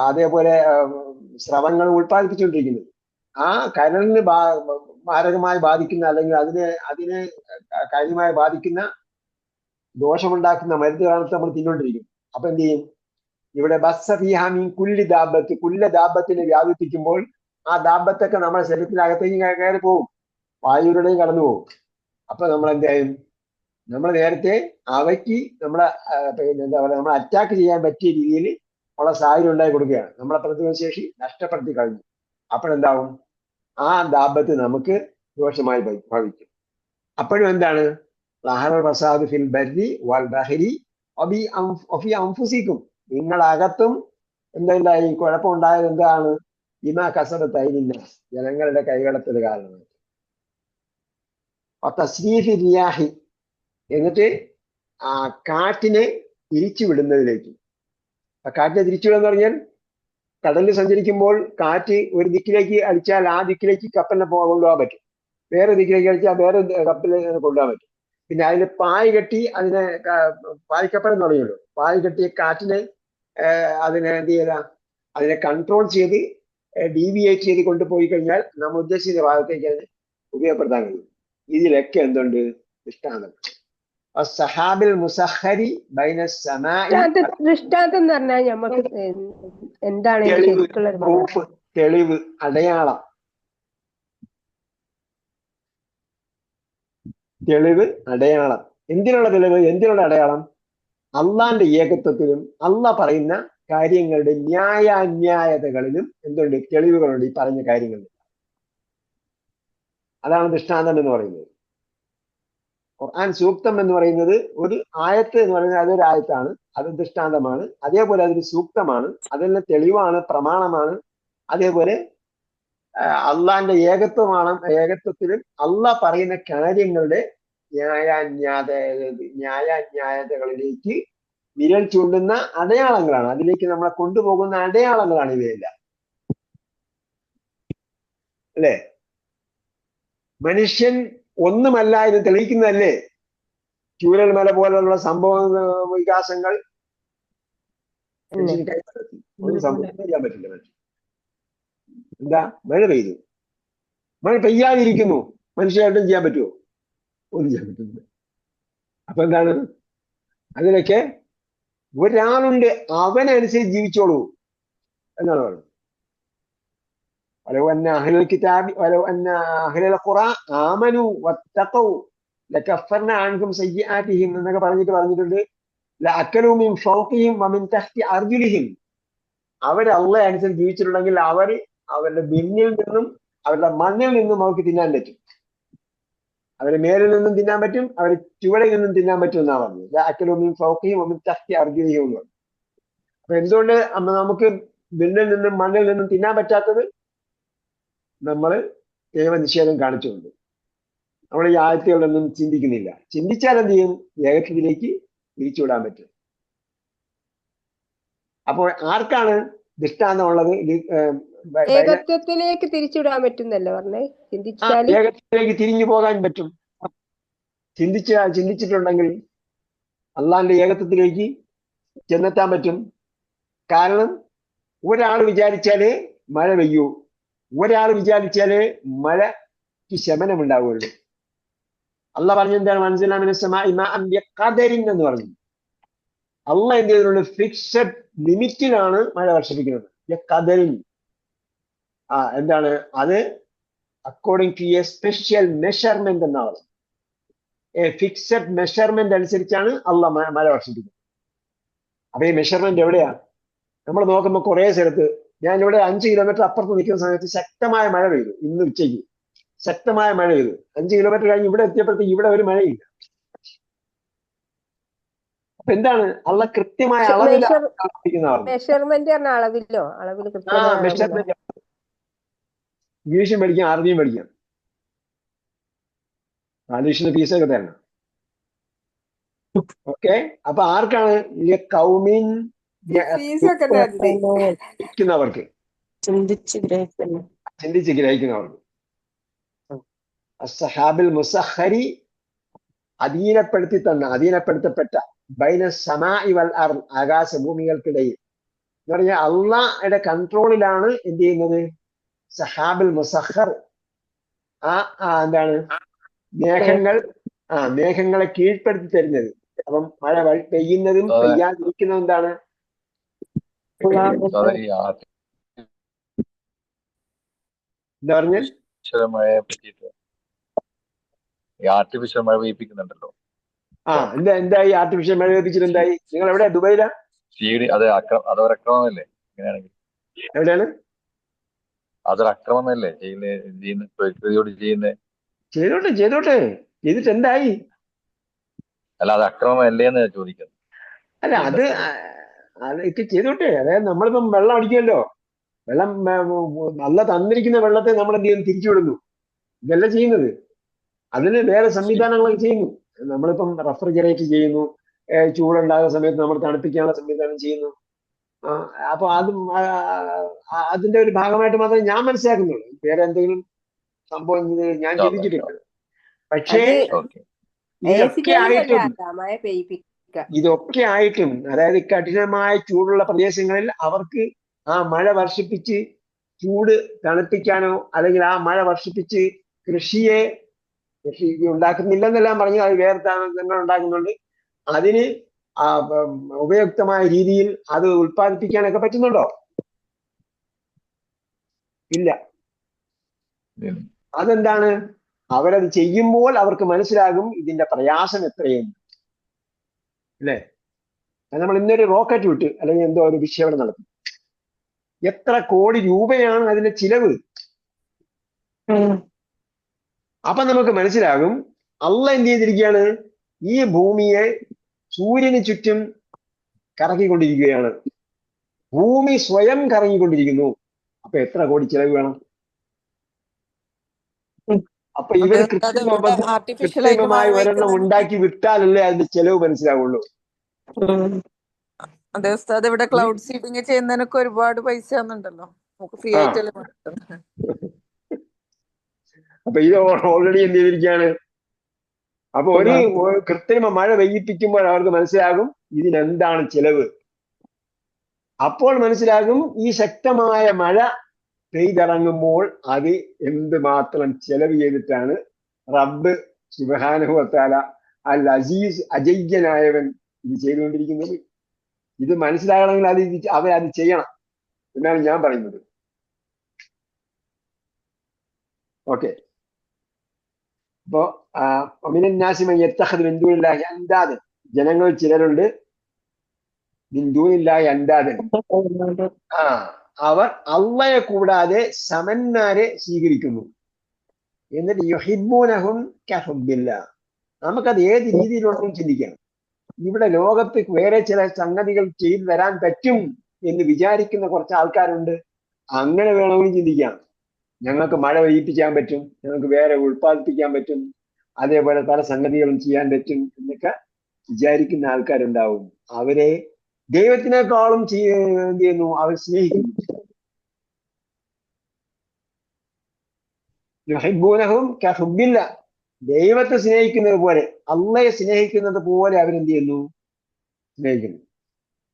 അതേപോലെ സ്രവങ്ങളും ഉൽപ്പാദിപ്പിച്ചുകൊണ്ടിരിക്കുന്നത്. ആ കരളിന് മാരകമായി ബാധിക്കുന്ന അല്ലെങ്കിൽ അതിനെ കാര്യമായി ബാധിക്കുന്ന ദോഷമുണ്ടാക്കുന്ന മരുന്നുകളാണ് നമ്മൾ തിന്നുകൊണ്ടിരിക്കുന്നത്. അപ്പൊ എന്ത് ചെയ്യും, ഇവിടെ ബസ്സഫിഹാമീൻ കുല്ലി ദാബത്ത്, ദാബത്തിനെ വ്യാപിപ്പിക്കുമ്പോൾ ആ ദാബത്തൊക്കെ നമ്മുടെ ശരീരത്തിനകത്തേക്ക് കയറി പോകും, വായുവിലൂടെയും കടന്നു പോകും. അപ്പൊ നമ്മൾ എന്തായാലും നമ്മൾ നേരത്തെ അവയ്ക്ക് എന്താ പറയുക, നമ്മൾ അറ്റാക്ക് ചെയ്യാൻ പറ്റിയ രീതിയിൽ ഉള്ള സാഹചര്യം ഉണ്ടാക്കി കൊടുക്കുകയാണ്. നമ്മളെ പ്രതിരോധശേഷി നഷ്ടപ്പെടുത്തി കഴിഞ്ഞു. അപ്പോഴെന്താവും, ആ ദാബത്ത് നമുക്ക് ദോഷമായി ഭവിക്കും. അപ്പോഴും എന്താണ്, ഫസാദ് ഫിൽ ബർരി വൽ ബഹരി വഫി അൻഫുസിക്കും, നിങ്ങളകത്തും എന്തുണ്ടായി, കുഴപ്പമുണ്ടായത് എന്താണ്, ബിമാ കസബത്ത് ഐദിന്നാസ്, ജനങ്ങളുടെ കൈകടത്തൽ കാരണമായി. തസ്രീഫി റിയാഹി, എന്നിട്ട് ആ കാറ്റിനെ തിരിച്ചുവിടുന്നതിലേക്ക്. കാറ്റിനെ തിരിച്ചുവിടുന്ന പറഞ്ഞാൽ കടലിൽ സഞ്ചരിക്കുമ്പോൾ കാറ്റ് ഒരു ദിക്കിലേക്ക് അടിച്ചാൽ ആ ദിക്കിലേക്ക് കപ്പലിനെ കൊണ്ടുപോകാൻ പറ്റും, വേറെ ദിക്കിലേക്ക് അടിച്ചാൽ വേറെ കപ്പലിനെ കൊണ്ടുപോകാൻ പറ്റും. പിന്നെ അതിൽ പായ് കെട്ടി, അതിനെ പായ്ക്കപ്പൽ എന്ന് പറയുമല്ലോ, പായ് കെട്ടിയ കാറ്റിനെ അതിനെ എന്ത് ചെയ്താ, അതിനെ കൺട്രോൾ ചെയ്ത് ഡീവിയേറ്റ് ചെയ്ത് കൊണ്ടുപോയി കഴിഞ്ഞാൽ നമ്മൾ ഉദ്ദേശിച്ച ഭാഗത്തേക്ക് അതിനെ ഉപയോഗപ്പെടുത്താൻ കഴിയും. ഇതിലൊക്കെ എന്തുണ്ട്, ദൃഷ്ടാന്തം. സഹാബിൽ മുസഹരി ബൈന സമാഇ, ദൃഷ്ടാന്തം എന്ന് പറഞ്ഞാൽ നമുക്ക് എന്താണ് തെളിവ്, അടയാളം. എന്തിനുള്ള തെളിവ്, എന്തിനുള്ള അടയാളം? അള്ളാന്റെ ഏകത്വത്തിലും അള്ളാഹ് പറയുന്ന കാര്യങ്ങളുടെ ന്യായാന്യായതകളിലും എന്തുണ്ട്, തെളിവുകളുണ്ട്. ഈ പറഞ്ഞ കാര്യങ്ങളിൽ അതാണ് ദൃഷ്ടാന്തം എന്ന് പറയുന്നത്. ഖുർആൻ സൂക്തം എന്ന് പറയുന്നത് ഒരു ആയത്ത് എന്ന് പറയുന്നത് അതൊരു ആയത്താണ്, അത് ദൃഷ്ടാന്തമാണ്. അതേപോലെ അതൊരു സൂക്തമാണ്, അതിന് തെളിവാണ്, പ്രമാണമാണ്. അതേപോലെ അള്ളാന്റെ ഏകത്വത്തിലും അള്ളാഹ് പറയുന്ന കാര്യങ്ങളുടെ ന്യായാന്യായതകളിലേക്ക് വിരൽ ചൂണ്ടുന്ന അടയാളങ്ങളാണ്, അതിലേക്ക് നമ്മളെ കൊണ്ടുപോകുന്ന അടയാളങ്ങളാണ് ഇവയെല്ലാം, അല്ലേ? മനുഷ്യൻ ഒന്നുമല്ല എന്ന് തെളിയിക്കുന്നതല്ലേ ചൂരൽമല പോലുള്ള സംഭവ വികാസങ്ങൾ. ഒന്നും സംഭവിക്കാൻ പറ്റില്ല. മനുഷ്യൻ എന്താ, മഴ പെയ്തു, മഴ പെയ്യാതിരിക്കുന്നു, മനുഷ്യരായിട്ടും ചെയ്യാൻ പറ്റുമോ? ഒന്നും ചെയ്യാൻ പറ്റുന്നില്ല. അപ്പൊ എന്താണ്, അതിനൊക്കെ ഒരാളുണ്ട്, അവനനുസരിച്ച് ജീവിച്ചോളൂ എന്നാണ് പറയുന്നത്. ولو أن أهل الكتاب ولو أن أهل القرى آمنوا واتقوا لكفرنا عنهم سيئاتهم എന്നൊക്കെ പറഞ്ഞിട്ടുണ്ട്. ലഅക്കലൂ മിൻ ഫൗഖിഹിം വമിൻ തഹ്തി അർജുലിഹിം, അവർ അള്ളാഹ് അനുസരിച്ച് ജീവിച്ചിട്ടുണ്ടെങ്കിൽ അവരുടെ ബിന്നിൽ നിന്നും അവരുടെ മണ്ണിൽ നിന്നും അവർക്ക് തിന്നാൻ പറ്റും. അവരെ മേലിൽ നിന്നും തിന്നാൻ പറ്റും, അവരെ ചുവടിൽ നിന്നും തിന്നാൻ പറ്റും എന്നാണ് പറഞ്ഞത്. ലഅക്കലൂ മിൻ ഫൗഖിഹിം വമിൻ തഹ്തി അർജുലിഹിം എന്ന് പറഞ്ഞു. അപ്പൊ എന്തുകൊണ്ട് നമുക്ക് ബിന്നിൽ നിന്നും മണ്ണിൽ നിന്നും തിന്നാൻ പറ്റാത്തത്? നമ്മൾ ദൈവനിഷേധം കാണിച്ചുകൊണ്ട് നമ്മൾ ഈ ആയത്തുകളൊന്നും ചിന്തിക്കുന്നില്ല. ചിന്തിച്ചാൽ എന്ത് ചെയ്യും, ഏകത്വത്തിലേക്ക് തിരിച്ചുവിടാൻ പറ്റും. അപ്പോൾ ആർക്കാണ് ദൃഷ്ടാന്തമുള്ളത്? ഏകത്വത്തിലേക്ക് തിരിച്ചുവിടാൻ പറ്റുന്നല്ലോ പറഞ്ഞേ. ഏകത്വത്തിലേക്ക് തിരിഞ്ഞു പോകാൻ പറ്റും. ചിന്തിച്ചിട്ടുണ്ടെങ്കിൽ അള്ളാന്റെ ഏകത്വത്തിലേക്ക് ചെന്നെത്താൻ പറ്റും? കാരണം ഒരാൾ വിചാരിച്ചാലേ മഴ പെയ്യൂ, ഒരാൾ വിചാരിച്ചാലേ മഴയ്ക്ക് ശമനം ഉണ്ടാവുകയുള്ളൂ. അള്ളാഹ് പറഞ്ഞു എന്താണ്? എന്ന് പറഞ്ഞു. അള്ളാഹ് എന്ത് ചെയ്തിട്ടുണ്ട്? ഫിക്സഡ് ലിമിറ്റിലാണ് മഴ വർഷിപ്പിക്കുന്നത്. ഖദറിൻ എന്താണ് അത്? According to a special measurement എന്നാണ്. ഫിക്സഡ് മെഷർമെന്റ് അനുസരിച്ചാണ് അള്ളാഹ് മഴ വർഷിപ്പിക്കുന്നത്. അപ്പൊ ഈ മെഷർമെന്റ് എവിടെയാ? നമ്മൾ നോക്കുമ്പോൾ കുറെ സ്ഥലത്ത്, ഞാൻ ഇവിടെ 5 കിലോമീറ്റർ അപ്പുറത്ത് നിൽക്കുന്ന സമയത്ത് ശക്തമായ മഴ പെയ്തു. ഇന്ന് ഉച്ചയ്ക്ക് ശക്തമായ മഴ പെയ്തു. 5 കിലോമീറ്റർ കഴിഞ്ഞ് ഇവിടെ എത്തിയപ്പോഴത്തേക്ക് ഇവിടെ ഒരു മഴയില്ല. അപ്പൊ എന്താണ്? അള്ളാഹ് കൃത്യമായ അളവിലാണ് മെഷർമെന്റ് പറഞ്ഞ അളവിലോ? അളവിൽ മെഷർമെന്റ്. ഇംഗ്ലീഷും പഠിക്കാം, അറബിയും പഠിക്കാം. ട്രാൻസ്ലേഷന് ഫീസൊക്കെ തരണം. ഓക്കെ. അപ്പൊ ആർക്കാണ്? കൗമിൻ ഗ്രഹിക്കുന്നവർക്ക്, ചിന്തിച്ച് ഗ്രഹിക്കുന്നു. ചിന്തിച്ച് ഗ്രഹിക്കുന്നവർക്ക്. അസ്സഹാബിൽ മുസഖരി, അധീനപ്പെടുത്തപ്പെട്ട ബൈന സമാഇ വൽ അർദ്, ആകാശഭൂമികൾക്കിടയിൽ എന്ന് പറഞ്ഞാൽ അള്ളാഹുടെ കൺട്രോളിലാണ് എന്ത് ചെയ്യുന്നത്? സഹാബിൽ മുസഖർ. എന്താണ്? മേഘങ്ങളെ കീഴ്പ്പെടുത്തി തരുന്നത്. അപ്പം മഴ പെയ്യുന്നതും പെയ്യാതിരിക്കുന്നതും എന്താണ്? എന്താ പറഞ്ഞ? ആർട്ടിഫിഷ്യൽ മഴ പെയ്യിപ്പിക്കുന്നുണ്ടല്ലോ. എന്തായി ആർട്ടിഫിഷ്യൽ മഴ പെയ്യിപ്പിച്ചിട്ട് എന്തായി? നിങ്ങൾ എവിടെയാ? ദുബൈയിലാ? അതൊരു അക്രമമല്ലേ? അങ്ങനെയാണെങ്കിൽ എവിടെയാണ്? അതൊരു അക്രമമല്ലേ ചെയ്യുന്ന പ്രകൃതിയോട് ചെയ്യുന്നത്? ചെയ്തോട്ടെ. ചെയ്തിട്ട് എന്തായി? അല്ല, അത് അക്രമമല്ലേ എന്ന് ചോദിക്കുന്നത്. അല്ല, അതൊക്കെ ചെയ്തോട്ടെ. അതായത് നമ്മളിപ്പം വെള്ളം അടിക്കുമല്ലോ, വെള്ളം നല്ല തന്നിരിക്കുന്ന വെള്ളത്തെ നമ്മൾ എന്ത് ചെയ്യുന്നു? തിരിച്ചുവിടുന്നു. ഇതല്ല ചെയ്യുന്നത്. അതിന് വേറെ സംവിധാനങ്ങളൊക്കെ ചെയ്യുന്നു. നമ്മളിപ്പം റെഫ്രിജറേറ്റ് ചെയ്യുന്നു, ചൂടുണ്ടാകുന്ന സമയത്ത് നമ്മൾ തണുപ്പിക്കാനുള്ള സംവിധാനം ചെയ്യുന്നു. അപ്പൊ അതിന്റെ ഒരു ഭാഗമായിട്ട് മാത്രമേ ഞാൻ മനസ്സിലാക്കുന്നുള്ളൂ. വേറെ എന്തെങ്കിലും സംഭവം ഞാൻ ചിന്തിച്ചിട്ടില്ല. പക്ഷേ ഇതൊക്കെ ആയിട്ടും അതായത് കഠിനമായ ചൂടുള്ള പ്രദേശങ്ങളിൽ അവർക്ക് ആ മഴ വർഷിപ്പിച്ച് ചൂട് തണുപ്പിക്കാനോ അല്ലെങ്കിൽ ആ മഴ വർഷിപ്പിച്ച് കൃഷി ഉണ്ടാക്കുന്നില്ലെന്നെല്ലാം പറഞ്ഞ് അത് വേറെ തങ്ങൾ ഉണ്ടാക്കുന്നുണ്ട്. അതിന് ഉപയുക്തമായ രീതിയിൽ അത് ഉൽപ്പാദിപ്പിക്കാനൊക്കെ പറ്റുന്നുണ്ടോ? ഇല്ല. അതെന്താണ്? അവരത് ചെയ്യുമ്പോൾ അവർക്ക് മനസ്സിലാകും ഇതിന്റെ പ്രയാസം എത്രയെന്ന്, അല്ലേ? നമ്മൾ ഇന്നൊരു റോക്കറ്റ് വിട്ട് അല്ലെങ്കിൽ എന്തോ ഒരു വിക്ഷേപണം നടത്തി, എത്ര കോടി രൂപയാണ് അതിന്റെ ചിലവ്. അപ്പൊ നമുക്ക് മനസ്സിലാകും അള്ളാഹ് എന്ത് ചെയ്തിരിക്കുകയാണ്? ഈ ഭൂമിയെ സൂര്യന് ചുറ്റും കറങ്ങിക്കൊണ്ടിരിക്കുകയാണ്. ഭൂമി സ്വയം കറങ്ങിക്കൊണ്ടിരിക്കുന്നു. അപ്പൊ എത്ര കോടി ചിലവ് വേണം? അപ്പൊ ഇവർ കൃത്രിമമായി ഒരെണ്ണം ഉണ്ടാക്കി വിട്ടാലല്ലേ അതിന്റെ ചെലവ് മനസ്സിലാവുള്ളൂ. അതെ ഉസ്താദ്, ഇവിടെ ക്ലൗഡ് സീഡിങ് ചെയ്യുന്നതിനൊക്കെ ഒരുപാട് പൈസ ആവുന്നുണ്ടല്ലോ. നമുക്ക് ഫ്രീ ആയിട്ടല്ലേ. അപ്പൊ ഇത് ഓൾറെഡി എന്ത് ചെയ്തിരിക്കുകയാണ്? അപ്പൊ ഒരു കൃത്രിമ മഴ പെയ്യിപ്പിക്കുമ്പോൾ അവർക്ക് മനസ്സിലാകും ഇതിനെന്താണ് ചെലവ്. അപ്പോൾ മനസ്സിലാകും ഈ ശക്തമായ മഴ പെയ്തിറങ്ങുമ്പോൾ അത് എന്തുമാത്രം ചെലവ് ചെയ്തിട്ടാണ് റബ്ബ് സുബ്ഹാനഹു വ തആല അൽ അസീസ് അജയ്യനായവൻ ഇത് ചെയ്തുകൊണ്ടിരിക്കുന്നത്. ഇത് മനസ്സിലാകണമെങ്കിൽ അവരത് ചെയ്യണം എന്നാണ് ഞാൻ പറയുന്നത്. ഓക്കെ. അപ്പോ അന്താദൻ, ജനങ്ങൾ ചിലരുണ്ട് ബിന്ദൂനില്ലാഹി അന്താദൻ, അവർ അള്ളയെ കൂടാതെ സമന്മാരെ സ്വീകരിക്കുന്നു. എന്നിട്ട് യുഹിബ്ബൂനഹും കഹുബ്ബില്ലാഹ്. നമുക്കത് ഏത് രീതിയിലുള്ളതും ചിന്തിക്കാം. ഇവിടെ ലോകത്ത് വേറെ ചില സംഗതികൾ ചെയ്തു തരാൻ പറ്റും എന്ന് വിചാരിക്കുന്ന കുറച്ച് ആൾക്കാരുണ്ട്. അങ്ങനെ വേണമെങ്കിൽ ചിന്തിക്കാം. ഞങ്ങൾക്ക് മഴ പെയ്യിപ്പിക്കാൻ പറ്റും, ഞങ്ങൾക്ക് വേറെ ഉൽപ്പാദിപ്പിക്കാൻ പറ്റും, അതേപോലെ പല സംഗതികളും ചെയ്യാൻ പറ്റും എന്നൊക്കെ വിചാരിക്കുന്ന ആൾക്കാരുണ്ടാവും. അവരെ ദൈവത്തിനേക്കാളും എന്ത് ചെയ്യുന്നു? അവർ സ്നേഹിക്കുന്നു. യുഹിബ്ബൂനഹും കഹുബ്ബില്ലാഹ്. ദൈവത്തെ സ്നേഹിക്കുന്നത് പോലെ, അള്ളയെ സ്നേഹിക്കുന്നത് പോലെ അവരെന്ത് ചെയ്യുന്നു? സ്നേഹിക്കുന്നു.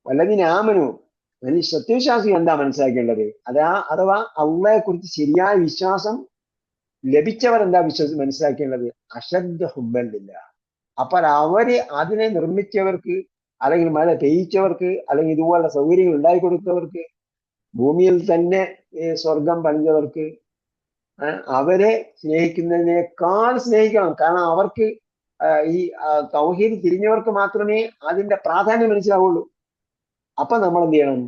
വല്ലതിന് ആമനു, സത്യവിശ്വാസി എന്താ മനസ്സിലാക്കേണ്ടത്? അഥവാ അള്ളയെ കുറിച്ച് ശരിയായ വിശ്വാസം ലഭിച്ചവർ എന്താ മനസ്സിലാക്കേണ്ടത്? അശദ്ധ ഹുബ്ബല്ലില്ല. അപ്പോൾ അവര് അതിനെ നിർമ്മിച്ചവർക്ക്, അല്ലെങ്കിൽ മഴ പെയ്യിച്ചവർക്ക്, അല്ലെങ്കിൽ ഇതുപോലുള്ള സൗകര്യങ്ങൾ ഉണ്ടാക്കി കൊടുത്തവർക്ക്, ഭൂമിയിൽ തന്നെ സ്വർഗം പണിഞ്ഞവർക്ക് അവരെ സ്നേഹിക്കുന്നതിനേക്കാൾ സ്നേഹിക്കണം. കാരണം അവർക്ക് ഈ തൗഹീദ് തിരിഞ്ഞവർക്ക് മാത്രമേ അതിന്റെ പ്രാധാന്യം മനസ്സിലാവുള്ളൂ. അപ്പൊ നമ്മൾ എന്ത് ചെയ്യണം?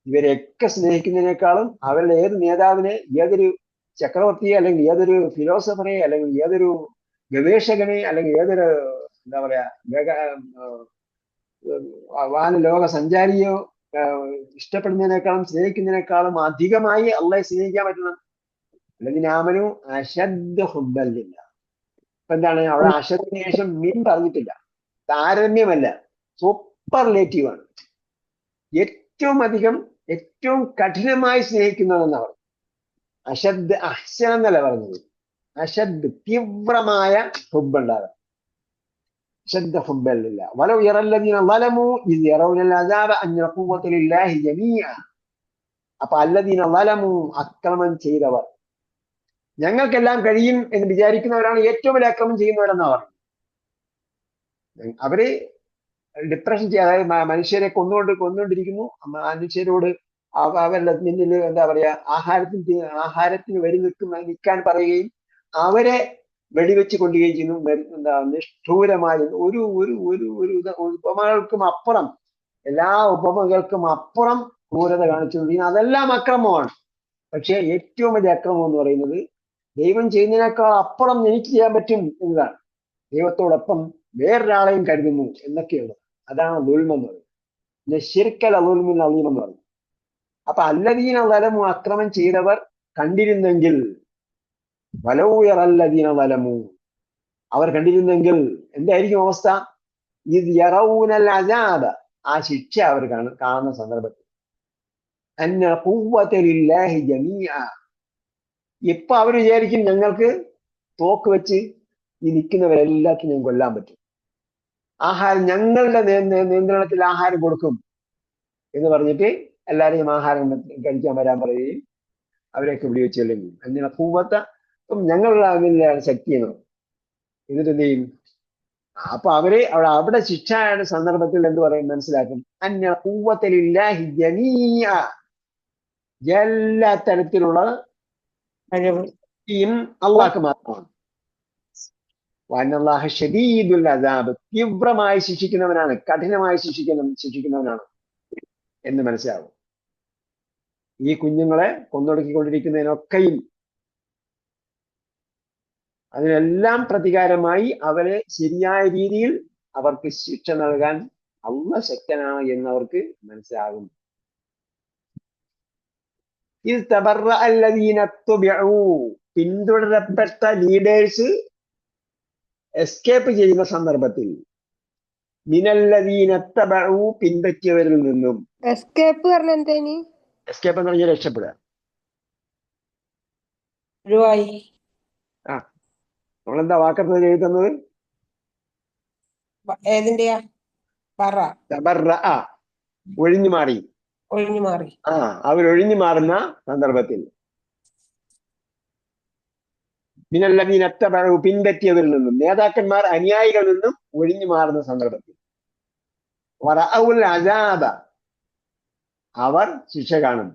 ഇവരെയൊക്കെ സ്നേഹിക്കുന്നതിനേക്കാളും അവരുടെ ഏത് നേതാവിനെ, ഏതൊരു ചക്രവർത്തിയെ, അല്ലെങ്കിൽ ഏതൊരു ഫിലോസഫറെ, അല്ലെങ്കിൽ ഏതൊരു ഗവേഷകനെ, അല്ലെങ്കിൽ ഏതൊരു എന്താ പറയാ ലോക സഞ്ചാരിയോ ഇഷ്ടപ്പെടുന്നതിനേക്കാളും സ്നേഹിക്കുന്നതിനേക്കാളും അധികമായി അള്ളയെ സ്നേഹിക്കാൻ പറ്റണം. അല്ലതിനാമനു അശദ്ധ ഹുബ്ബല്ലില്ല. അപ്പൊ എന്താണ് അവിടെ? അശദ്ധിന് ശേഷം മീൻ പറഞ്ഞിട്ടില്ല, താരതമ്യമല്ല, സൂപ്പർലേറ്റീവ് ആണ്. ഏറ്റവും അധികം, ഏറ്റവും കഠിനമായി സ്നേഹിക്കുന്നതെന്ന് പറഞ്ഞു. അശദ് അഹ്സൻ എന്നല്ല പറഞ്ഞത്, അശദ് തീവ്രമായ ഹുബ്ബുണ്ടാകും. അശദ്ദ ഹുബ്ബല്ലില്ല. വലൗ യറല്ലദീന ളലമു ഇദ് യറൗനൽ അദാബ അന്ന ഖുവ്വത ലില്ലാഹി ജമീഅ. അപ്പൊ അല്ലദീന ളലമു, അക്രമം ചെയ്തവർ, ഞങ്ങൾക്കെല്ലാം കഴിയും എന്ന് വിചാരിക്കുന്നവരാണ് ഏറ്റവും വലിയ അക്രമം ചെയ്യുന്നവരെന്നാ പറഞ്ഞു. അവര് ഡിപ്രഷൻ അതായത് മനുഷ്യരെ കൊന്നുകൊണ്ടിരിക്കുന്നു. മനുഷ്യരോട് അവരുടെ മുന്നിൽ എന്താ പറയാ ആഹാരത്തിന് നിൽക്കാൻ പറയുകയും അവരെ വെടിവെച്ച് കൊല്ലുകയും ചെയ്യുന്നു. എന്താ നിഷ്ഠൂരമായ ഒരു ഒരു ഒരു ഒരു ഉപമകൾക്കും അപ്പുറം, എല്ലാ ഉപമകൾക്കും അപ്പുറം ക്രൂരത കാണിച്ചുകൊണ്ടിരിക്കുന്നു. അതെല്ലാം അക്രമമാണ്. പക്ഷെ ഏറ്റവും വലിയ അക്രമം എന്ന് പറയുന്നത് ദൈവം ചെയ്യുന്നതിനേക്കാൾ അപ്പുറം എനിക്ക് ചെയ്യാൻ പറ്റും എന്നതാണ്. ദൈവത്തോടൊപ്പം വേറൊരാളെയും കരുതുന്നു എന്നൊക്കെയുള്ളത്. അതാണ് ദുൽമ എന്ന് പറയുന്നത്. പിന്നെ ശിർക്കൽ അദുൽമുൽ അളീം എന്ന് പറഞ്ഞു. അപ്പൊ അല്ലദീന ളലമു, അക്രമം ചെയ്തവർ കണ്ടിരുന്നെങ്കിൽ, വലൗ യറല്ലദീന ളലമു, അവർ കണ്ടിരുന്നെങ്കിൽ എന്തായിരിക്കും അവസ്ഥ? ഇദ് യറൗനൽ അദാബ, ആ ശിക്ഷ അവർ കാണുന്ന സന്ദർഭത്തിൽ, അന്ന ഖുവ്വത ലില്ലാഹി ജമീഅ, ഇപ്പൊ അവർ വിചാരിക്കും ഞങ്ങൾക്ക് തോക്ക് വെച്ച് ഈ നിൽക്കുന്നവരെല്ലാത്തിനും ഞാൻ കൊല്ലാൻ പറ്റും, ആഹാരം ഞങ്ങളുടെ നിയന്ത്രണത്തിൽ ആഹാരം കൊടുക്കും എന്ന് പറഞ്ഞിട്ട് എല്ലാവരെയും ആഹാരം കഴിക്കാൻ വരാൻ പറയുകയും അവരെയൊക്കെ വെടിവെച്ച് കൊല്ലുകയും, അങ്ങനെ കൂവത്ത ഞങ്ങളുടെ ശക്തി എന്ന് പറയും. എന്നിട്ട് എന്ത് ചെയ്യും? അപ്പൊ അവര് അവിടെ ശിക്ഷയുടെ സന്ദർഭത്തിൽ എന്ത് പറയും മനസ്സിലാക്കും? അന്ന ഖുവ്വത ലില്ലാഹി ജമീഅ, എല്ലാ തരത്തിലുള്ള ശക്തിയും അള്ളാഹ്ക്ക് മാത്രമാണ്. വഅന്നല്ലാഹ ശദീദുൽ അദാബ്, തീവ്രമായി ശിക്ഷിക്കുന്നവനാണ്, കഠിനമായി ശിക്ഷിക്കുന്നവനാണ് എന്ന് മനസ്സിലാവും. ഈ കുഞ്ഞുങ്ങളെ കൊന്നൊടുക്കിക്കൊണ്ടിരിക്കുന്നതിനൊക്കെയും അതിനെല്ലാം പ്രതികാരമായി അവരെ ശരിയായ രീതിയിൽ അവർക്ക് ശിക്ഷ നൽകാൻ അള്ളാഹ് ശക്തനാണ് എന്നവർക്ക് മനസ്സിലാകും. പിന്തുടരപ്പെട്ട ലീഡേഴ്സ് എസ്കേപ്പ് ചെയ്യുന്ന സന്ദർഭത്തിൽ, മിനല്ലദീന തബഉ, പിൻപറ്റിയവരിൽ നിന്നും. എസ്കേപ്പ് പറഞ്ഞ എന്തേനി? എസ്കേപ്പ് എന്ന് പറഞ്ഞാൽ രക്ഷപ്പെടുക. നമ്മളെന്താ വാക്കത്ത് എഴുതുന്നത്? ഏതിന്റെയാ? ഒഴിഞ്ഞു മാറി. അവരൊഴിഞ്ഞു മാറുന്ന സന്ദർഭത്തിൽ, മിനല്ലദീന തബഉ, പിൻപറ്റിയവരിൽ നിന്നും, നേതാക്കന്മാർ അനുയായികളിൽ നിന്നും ഒഴിഞ്ഞു മാറുന്ന സന്ദർഭത്തിൽ, വറഔൽ അദാബ, അവർ ശിക്ഷ കാണും.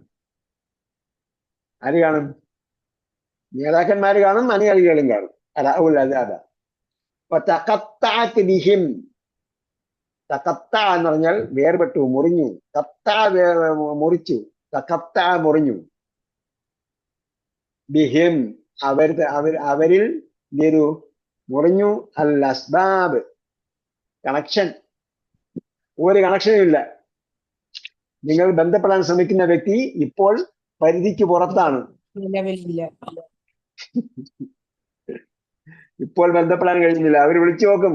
ആര് കാണും? നേതാക്കന്മാര് കാണും, അനുയായികളും കാണും. റഅഉൽ അദാബ വതഖത്തഅത് ബിഹിം. തഖത്ത എന്ന് പറഞ്ഞാൽ വേർപെട്ടു, മുറിഞ്ഞു. മുറിച്ചു. തഖത്ത മുറിഞ്ഞു. ബിഹിം, അവരിൽ ഒരു മുറിഞ്ഞു. അൽ അസ്ബാബ്, കണക്ഷൻ. ഒരു കണക്ഷനും ഇല്ല. നിങ്ങൾ ബന്ധപ്പെടാൻ ശ്രമിക്കുന്ന വ്യക്തി ഇപ്പോൾ പരിധിക്ക് പുറത്താണ്. ഇപ്പോൾ ബന്ധപ്പെടാൻ കഴിയുന്നില്ല. അവർ വിളിച്ചു നോക്കും.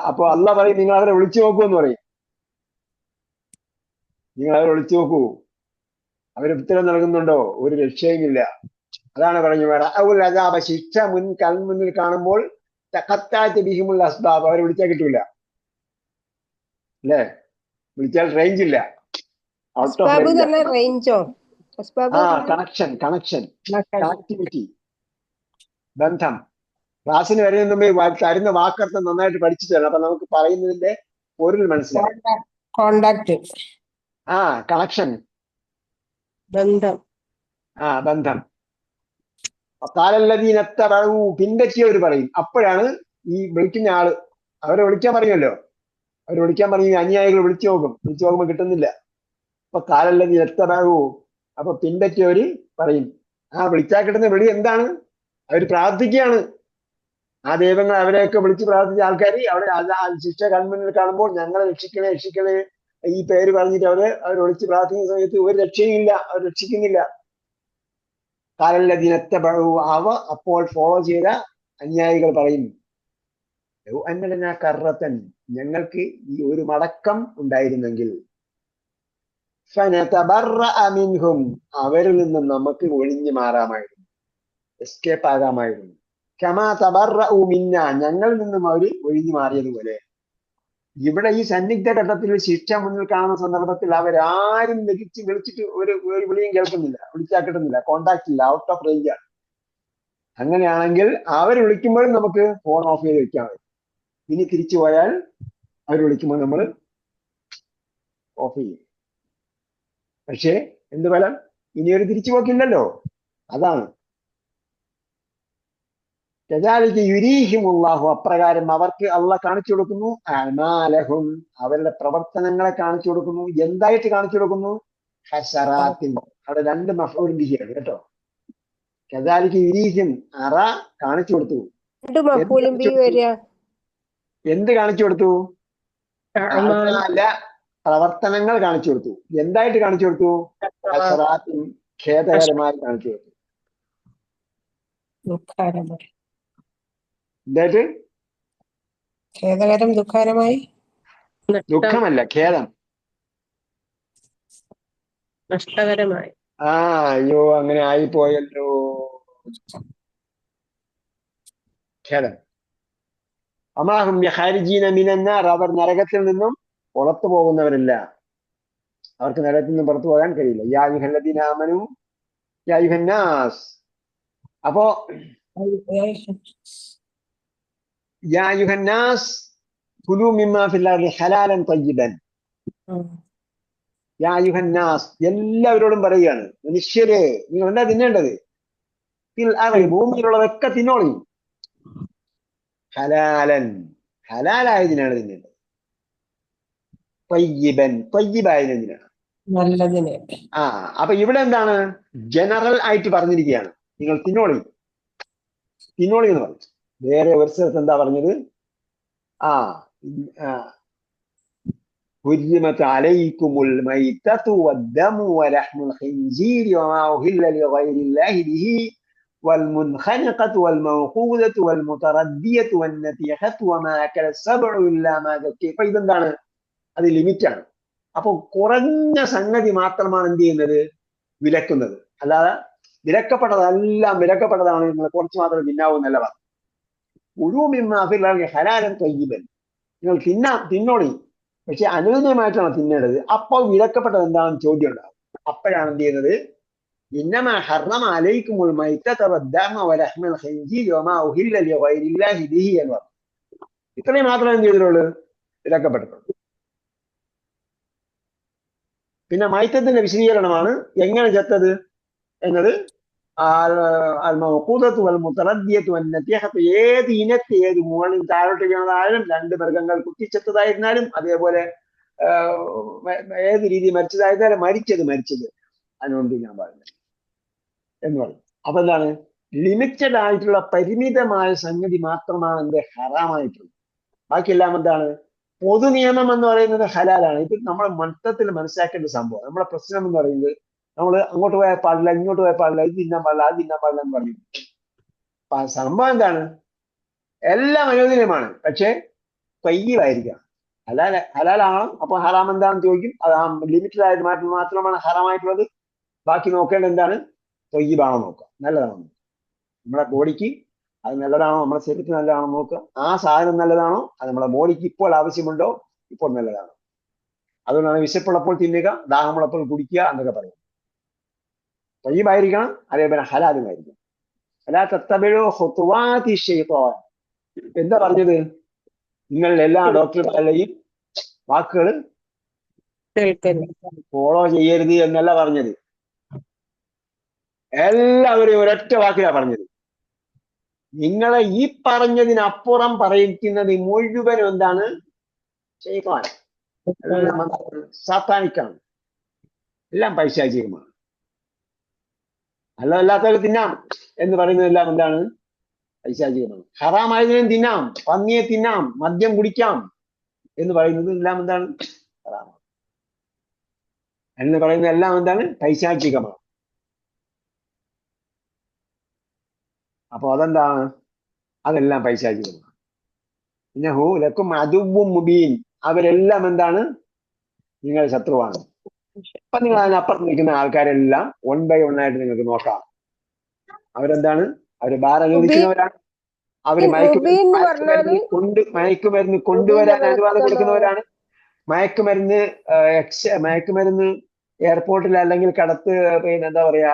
അപ്പൊ അള്ളാഹ് പറയും നിങ്ങൾ അവരെ വിളിച്ചു നോക്കൂ എന്ന് പറയും. നിങ്ങൾ അവരെ വിളിച്ചു നോക്കൂ, അവർ ഉത്തരം നൽകുന്നുണ്ടോ? ഒരു രക്ഷയുമില്ല. അതാണ് പറഞ്ഞു റഅഉൽ അദാബ, ശിക്ഷ കൺമുന്നിൽ കാണുമ്പോൾ തഖത്തഅത് ബിഹിമുൽ അസ്ബാബ്, അവരെ വിളിച്ചാൽ കിട്ടൂല അല്ലേ? വിളിച്ചാൽ റേഞ്ച് ഇല്ല, ഔട്ട് ഓഫ് അസ്ബാബ് റേഞ്ച്. പറഞ്ഞ റേഞ്ചോ? അസ്ബാബ് കണക്ടിവിറ്റി, ബന്ധം. ക്ലാസ്സിന് വരുന്ന മുമ്പ് തരുന്ന വാക്കർത്ഥം നന്നായിട്ട് പഠിച്ചു തരണം, അപ്പൊ നമുക്ക് പറയുന്നതിന്റെ പൊരുൾ മനസ്സിലാവും. കോണ്ടാക്ട്, കണക്ഷൻ, ബന്ധം. ബന്ധം. കാലല്ലതീനത്തബഉ, പിൻപറ്റിയവർ പറയും. അപ്പോഴാണ് ഈ വിളിക്കുന്ന ആള്, അവരെ വിളിക്കാൻ പറയുമല്ലോ, അവർ വിളിക്കാൻ പറയും, അനുയായികൾ വിളിച്ചു നോക്കുമ്പോ കിട്ടുന്നില്ല. അപ്പൊ കാലല്ലതീനത്തബഉ, അപ്പൊ പിൻപറ്റിയവര് പറയും. വിളിച്ചാൽ കിട്ടുന്ന വിളി എന്താണ്? അവര് പ്രാർത്ഥിക്കുകയാണ്. ആ ദൈവങ്ങൾ അവരെയൊക്കെ വിളിച്ച് പ്രാർത്ഥിച്ച ആൾക്കാർ അവിടെ ശിക്ഷ കൺമുന്നിൽ കാണുമ്പോൾ ഞങ്ങളെ രക്ഷിക്കണേ രക്ഷിക്കണേ ഈ പേര് പറഞ്ഞിട്ട് അവർ വിളിച്ച് പ്രാർത്ഥിക്കുന്ന സമയത്ത് ഒരു രക്ഷയുമില്ല, അവർ രക്ഷിക്കുന്നില്ല. കാലല്ലതീനത്തബഉ, അവ അപ്പോൾ ഫോളോ ചെയ്ത അനുയായികൾ പറയും, അന്നലനാ കറത്തൻ, ഞങ്ങൾക്ക് ഈ ഒരു മടക്കം ഉണ്ടായിരുന്നെങ്കിൽ, ഫനതബറഅ മിൻഹും, അവരിൽ നിന്നും നമുക്ക് ഒഴിഞ്ഞു മാറാമായിരുന്നു, എസ്കേപ്പ് ആകാമായിരുന്നു. കമാ തബറഉ മിന്ന, ഞങ്ങളിൽ നിന്നും അവർ ഒഴിഞ്ഞു മാറിയതുപോലെ. ഇവിടെ ഈ സന്നിഗ്ധ ഘട്ടത്തിൽ ശിക്ഷ മുന്നിൽ കാണുന്ന സന്ദർഭത്തിൽ അവരാരും വിളിച്ചിട്ട് ഒരു വിളിയും കേൾക്കുന്നില്ല, വിളിച്ചാൽ കിട്ടുന്നില്ല, കോണ്ടാക്ട് ഇല്ല, ഔട്ട് ഓഫ് റേഞ്ച് ആണ്. അങ്ങനെയാണെങ്കിൽ അവർ വിളിക്കുമ്പോഴും നമുക്ക് ഫോൺ ഓഫ് ചെയ്ത് വെക്കാൻ മതി. ഇനി തിരിച്ചു പോയാൽ അവർ വിളിക്കുമ്പോൾ നമ്മൾ ഓഫ് ചെയ്യും. പക്ഷേ എന്ത് ഫലം? ഇനിയൊരു തിരിച്ചു പോക്കില്ലല്ലോ. അതാണ് കദാലിക യുരീഹിമുല്ലാഹു, അപ്രകാരം അവർക്ക് അള്ളാഹ് കാണിച്ചു കൊടുക്കുന്നു, അഅമാലഹും, അവരുടെ പ്രവർത്തനങ്ങളെ കാണിച്ചു കൊടുക്കുന്നു. എന്തായിട്ട് കാണിച്ചു കൊടുക്കുന്നു? ഹസറാത്തിൻ, അവിടെ രണ്ട് മഫ്ഊൽ ബിഹിയാണ് കേട്ടോ. കദാലിക യുരീഹിം, അറ കാണിച്ചു കൊടുത്തു. എന്ത് കാണിച്ചു കൊടുത്തു? അഅമാല, പ്രവർത്തനങ്ങൾ കാണിച്ചു കൊടുത്തു. എന്തായിട്ട് കാണിച്ചു കൊടുത്തു? ഹസറാത്തിൻ, ഖേദകരമായി കാണിച്ചു കൊടുത്തു. എന്തായിട്ട്? ഖേദകരം, ദുഃഖകരമായി. ദുഃഖമല്ല, ഖേദം, നഷ്ടകരമായി. അയ്യോ അങ്ങനെ ആയിപ്പോയല്ലോ, ഖേദം. അമാഹും യഖാരിജീന മിനന്നാർ, അവർ നരകത്തിൽ നിന്നും പുറത്തു പോകുന്നവരില്ല, അവർക്ക് നരകത്തിൽ നിന്നും പുറത്തു പോകാൻ കഴിയില്ല. യാ അയ്യുഹല്ലദീന ആമനൂ യാ അയ്യുഹന്നാസ്, അപ്പോ യാ അയ്യുഹന്നാസ് കുലൂ മിമ്മാ ഫിൽ അർളി ഹലാലൻ തയ്യിബൻ. യാ അയ്യുഹന്നാസ്, എല്ലാവരോടും പറയുകയാണ്, മനുഷ്യരെ നിങ്ങൾ എന്താ തിന്നേണ്ടത്? ഫിൽ അർളി, ഭൂമിയിലുള്ളതൊക്കെ തിന്നോളി. ഹലാലൻ, ഹലാലായതിനാണ് തിന്നേണ്ടത്. തയ്യിബൻ, തയ്യിബായതിനാണ്, നല്ലതിന്. അപ്പൊ ഇവിടെ എന്താണ്? ജനറൽ ആയിട്ട് പറഞ്ഞിരിക്കുകയാണ്, നിങ്ങൾ തിന്നോളി, തിന്നോളി എന്ന് പറഞ്ഞു. വേറെ ഒരു സ്ഥലത്ത് എന്താ പറഞ്ഞത്? حرمت عليكم الميتة والدم ولحم الخنزير وما أهل لغير الله به والمنخنقة والموقوذة والمتردية والنتيحة وما أكل السبع إلا ما ذكيتم. ഇപ്പൊ ഇതെന്താണ്? അത് ലിമിറ്റാണ്. അപ്പൊ കുറഞ്ഞ സംഗതി മാത്രമാണ് എന്ത് ചെയ്യുന്നത്? വിലക്കുന്നത്. അല്ലാതെ വിലക്കപ്പെട്ടതെല്ലാം വിലക്കപ്പെട്ടതാണ്, നിങ്ങൾ കുറച്ച് മാത്രം തിന്നാവൂന്നല്ല പറഞ്ഞു. ഹലാലൻ തയ്യിബൻ, നിങ്ങൾ തിന്നോളി, പക്ഷെ അനുവദനീയമായിട്ടാണ് തിന്നേണ്ടത്. അപ്പോൾ വിലക്കപ്പെട്ടത് എന്താണെന്ന് ചോദ്യം ഉണ്ടാവും. അപ്പോഴാണ് എന്ത് ചെയ്യുന്നത്? ഇന്നമാ ഹറമ അലൈക്കുമുൽ മൈതത വദ്ദമ വലഹ്മൽ ഖിൻസീരി വമാ ഉഹില്ല ലിഗൈരില്ലാഹി ബിഹി എന്ന് പറഞ്ഞു. ഇത്രയും മാത്രമേ എന്ത് ചെയ്തിട്ടുള്ളൂ? വിലക്കപ്പെട്ടിട്ടുള്ളൂ. പിന്നെ മൈത്തത്തിന്റെ വിശദീകരണമാണ് എങ്ങനെ ചത്തത് എന്നത്. ഏത് ഇനത്തെ, ഏത് മുകളിൽ താഴോട്ട് വീണതായാലും, രണ്ട് മൃഗങ്ങൾ കുത്തിച്ചെത്തതായിരുന്നാലും, അതേപോലെ ഏത് രീതി മരിച്ചതായിരുന്നാലും മരിച്ചത് അതിനുകൊണ്ട് ഞാൻ പറഞ്ഞു എന്ന് പറഞ്ഞു. അപ്പൊ എന്താണ്? ലിമിറ്റഡ് ആയിട്ടുള്ള പരിമിതമായ സംഗതി മാത്രമാണ് എന്ത് ഹറാമായിട്ടുള്ളത്. ബാക്കിയെല്ലാം എന്താണ്? പൊതു നിയമം എന്ന് പറയുന്നത് ഹലാലാണ്. ഇത് നമ്മൾ മൊത്തത്തിൽ മനസ്സിലാക്കേണ്ട സംഭവം. നമ്മുടെ പ്രശ്നം എന്ന് പറയുന്നത്, നമ്മൾ അങ്ങോട്ട് പോയാൽ പാടില്ല, ഇങ്ങോട്ട് പോയാൽ പാടില്ല, ഇത് തിന്നാൻ പാടില്ല, അത് തിന്നാൻ പാടില്ല എന്ന് പറഞ്ഞു. സംഭവം എന്താണ്? എല്ലാം അനുവദനീയമാണ്, പക്ഷെ തയ്യിബായിരിക്കണം. ഹലാലാണോ? അപ്പൊ ഹറാം എന്താണെന്ന് ചോദിക്കും. അത് ലിമിറ്റഡ് ആയിട്ട് മാത്രമാണ് ഹറാമായിട്ടുള്ളത്. ബാക്കി നോക്കേണ്ടത് എന്താണ്? തയ്യിബാണോ നോക്കുക, നല്ലതാണോ നോക്കുക. നമ്മുടെ ബോഡിക്ക് അത് നല്ലതാണോ, നമ്മുടെ ശരീരത്തിന് നല്ലതാണോ നോക്കുക. ആ സാധനം നല്ലതാണോ, അത് നമ്മുടെ ബോഡിക്ക് ഇപ്പോൾ ആവശ്യമുണ്ടോ, ഇപ്പോൾ നല്ലതാണോ. അതുകൊണ്ടാണ് വിശപ്പുള്ളപ്പോൾ തിന്നുക, ദാഹമുള്ളപ്പോൾ കുടിക്കുക എന്നൊക്കെ പറയും. തയ്യിബായിരിക്കണം, അതേപോലെ ഹലാലുമായിരിക്കണം. അലാ തത്തബിഉ ഖുതുവാതി ശൈത്താൻ. എന്താ പറഞ്ഞത്? നിങ്ങൾ എല്ലാ ഡോക്ടർമാരുടെയും വാക്കുകൾ കേൾക്കുന്നു. ഫോളോ ചെയ്യരുത് എന്നല്ല പറഞ്ഞത്. എല്ലാവരെയും ഒരൊറ്റ വാക്കിലാ പറഞ്ഞത്. നിങ്ങളെ ഈ പറഞ്ഞതിനപ്പുറം പറയിക്കുന്നത് മുഴുവനും എന്താണ്? ശൈത്താൻ. എല്ലാം സാത്താനിക്കാണ്, എല്ലാം പൈശാചികമാണ്. അല്ലാത്തവർ തിന്നാം എന്ന് പറയുന്നതെല്ലാം എന്താണ്? പൈശാചികമാണ്. ഹറാമായതിനും തിന്നാം, പന്നിയെ തിന്നാം, മദ്യം കുടിക്കാം എന്ന് പറയുന്നത് എല്ലാം എന്താണ്? ഹറാമാണ് എന്ന് പറയുന്നത് എല്ലാം എന്താണ്? പൈശാചികമാണ്. അപ്പൊ അതെന്താണ്? അതെല്ലാം പൈശാചികമാണ്. പിന്നെ ഹു ലക്കും അദുവ്വും മുബീൻ. അവരെല്ലാം എന്താണ്? നിങ്ങൾ ശത്രുവാണ്. അപ്പൊ നിങ്ങൾ അതിനപ്പുറത്ത് നിൽക്കുന്ന ആൾക്കാരെല്ലാം 1 by 1 ആയിട്ട് നിങ്ങൾക്ക് നോക്കാം. അവരെന്താണ്? അവര് ബാർ അനുവദിക്കുന്നവരാണ്. അവര് മയക്കുമരുന്ന് കൊണ്ടുവരാൻ അനുവാദം കൊടുക്കുന്നവരാണ്. മയക്കുമരുന്ന് എയർപോർട്ടിൽ അല്ലെങ്കിൽ കടത്ത്, പിന്നെ എന്താ പറയാ,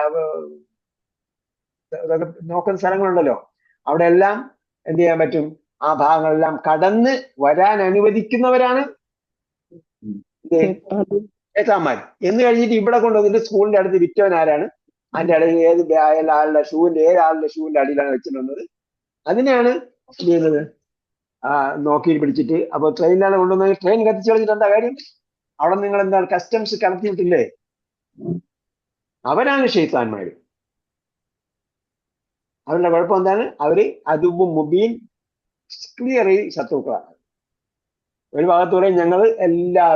നോക്കുന്ന സ്ഥലങ്ങളുണ്ടല്ലോ, അവിടെ എല്ലാം എന്ത് ചെയ്യാൻ പറ്റും? ആ ഭാഗങ്ങളെല്ലാം കടന്ന് വരാൻ അനുവദിക്കുന്നവരാണ് ഏതാമാർ. എന്ന് കഴിഞ്ഞിട്ട് ഇവിടെ കൊണ്ടുവന്നിട്ട് സ്കൂളിന്റെ അടുത്ത് വിറ്റവൻ ആരാണ്? അതിന്റെ ഇടയിൽ ഏത് ആളുടെ ഷൂവിന്റെ അടിയിലാണ് വെച്ചിട്ടുള്ളത്. അതിനെയാണ് എന്ത് ചെയ്യുന്നത്? നോക്കി പിടിച്ചിട്ട്. അപ്പൊ ട്രെയിനിലാണ് കൊണ്ടുവന്നത്. ട്രെയിൻ കത്തിച്ച് കളഞ്ഞിട്ട് എന്താ കാര്യം? അവിടെ നിങ്ങൾ എന്താണ് കസ്റ്റംസ് കടത്തിയിട്ടില്ലേ? അവരാണ് ശൈത്താന്മാര്. അവരുടെ കുഴപ്പം എന്താണ്? അവര് അദുവ്വും മുബീൻ, ക്ലിയറി ശത്രുക്കളാണ്. ഒരു ഭാഗത്ത് പറയും ഞങ്ങൾ എല്ലാ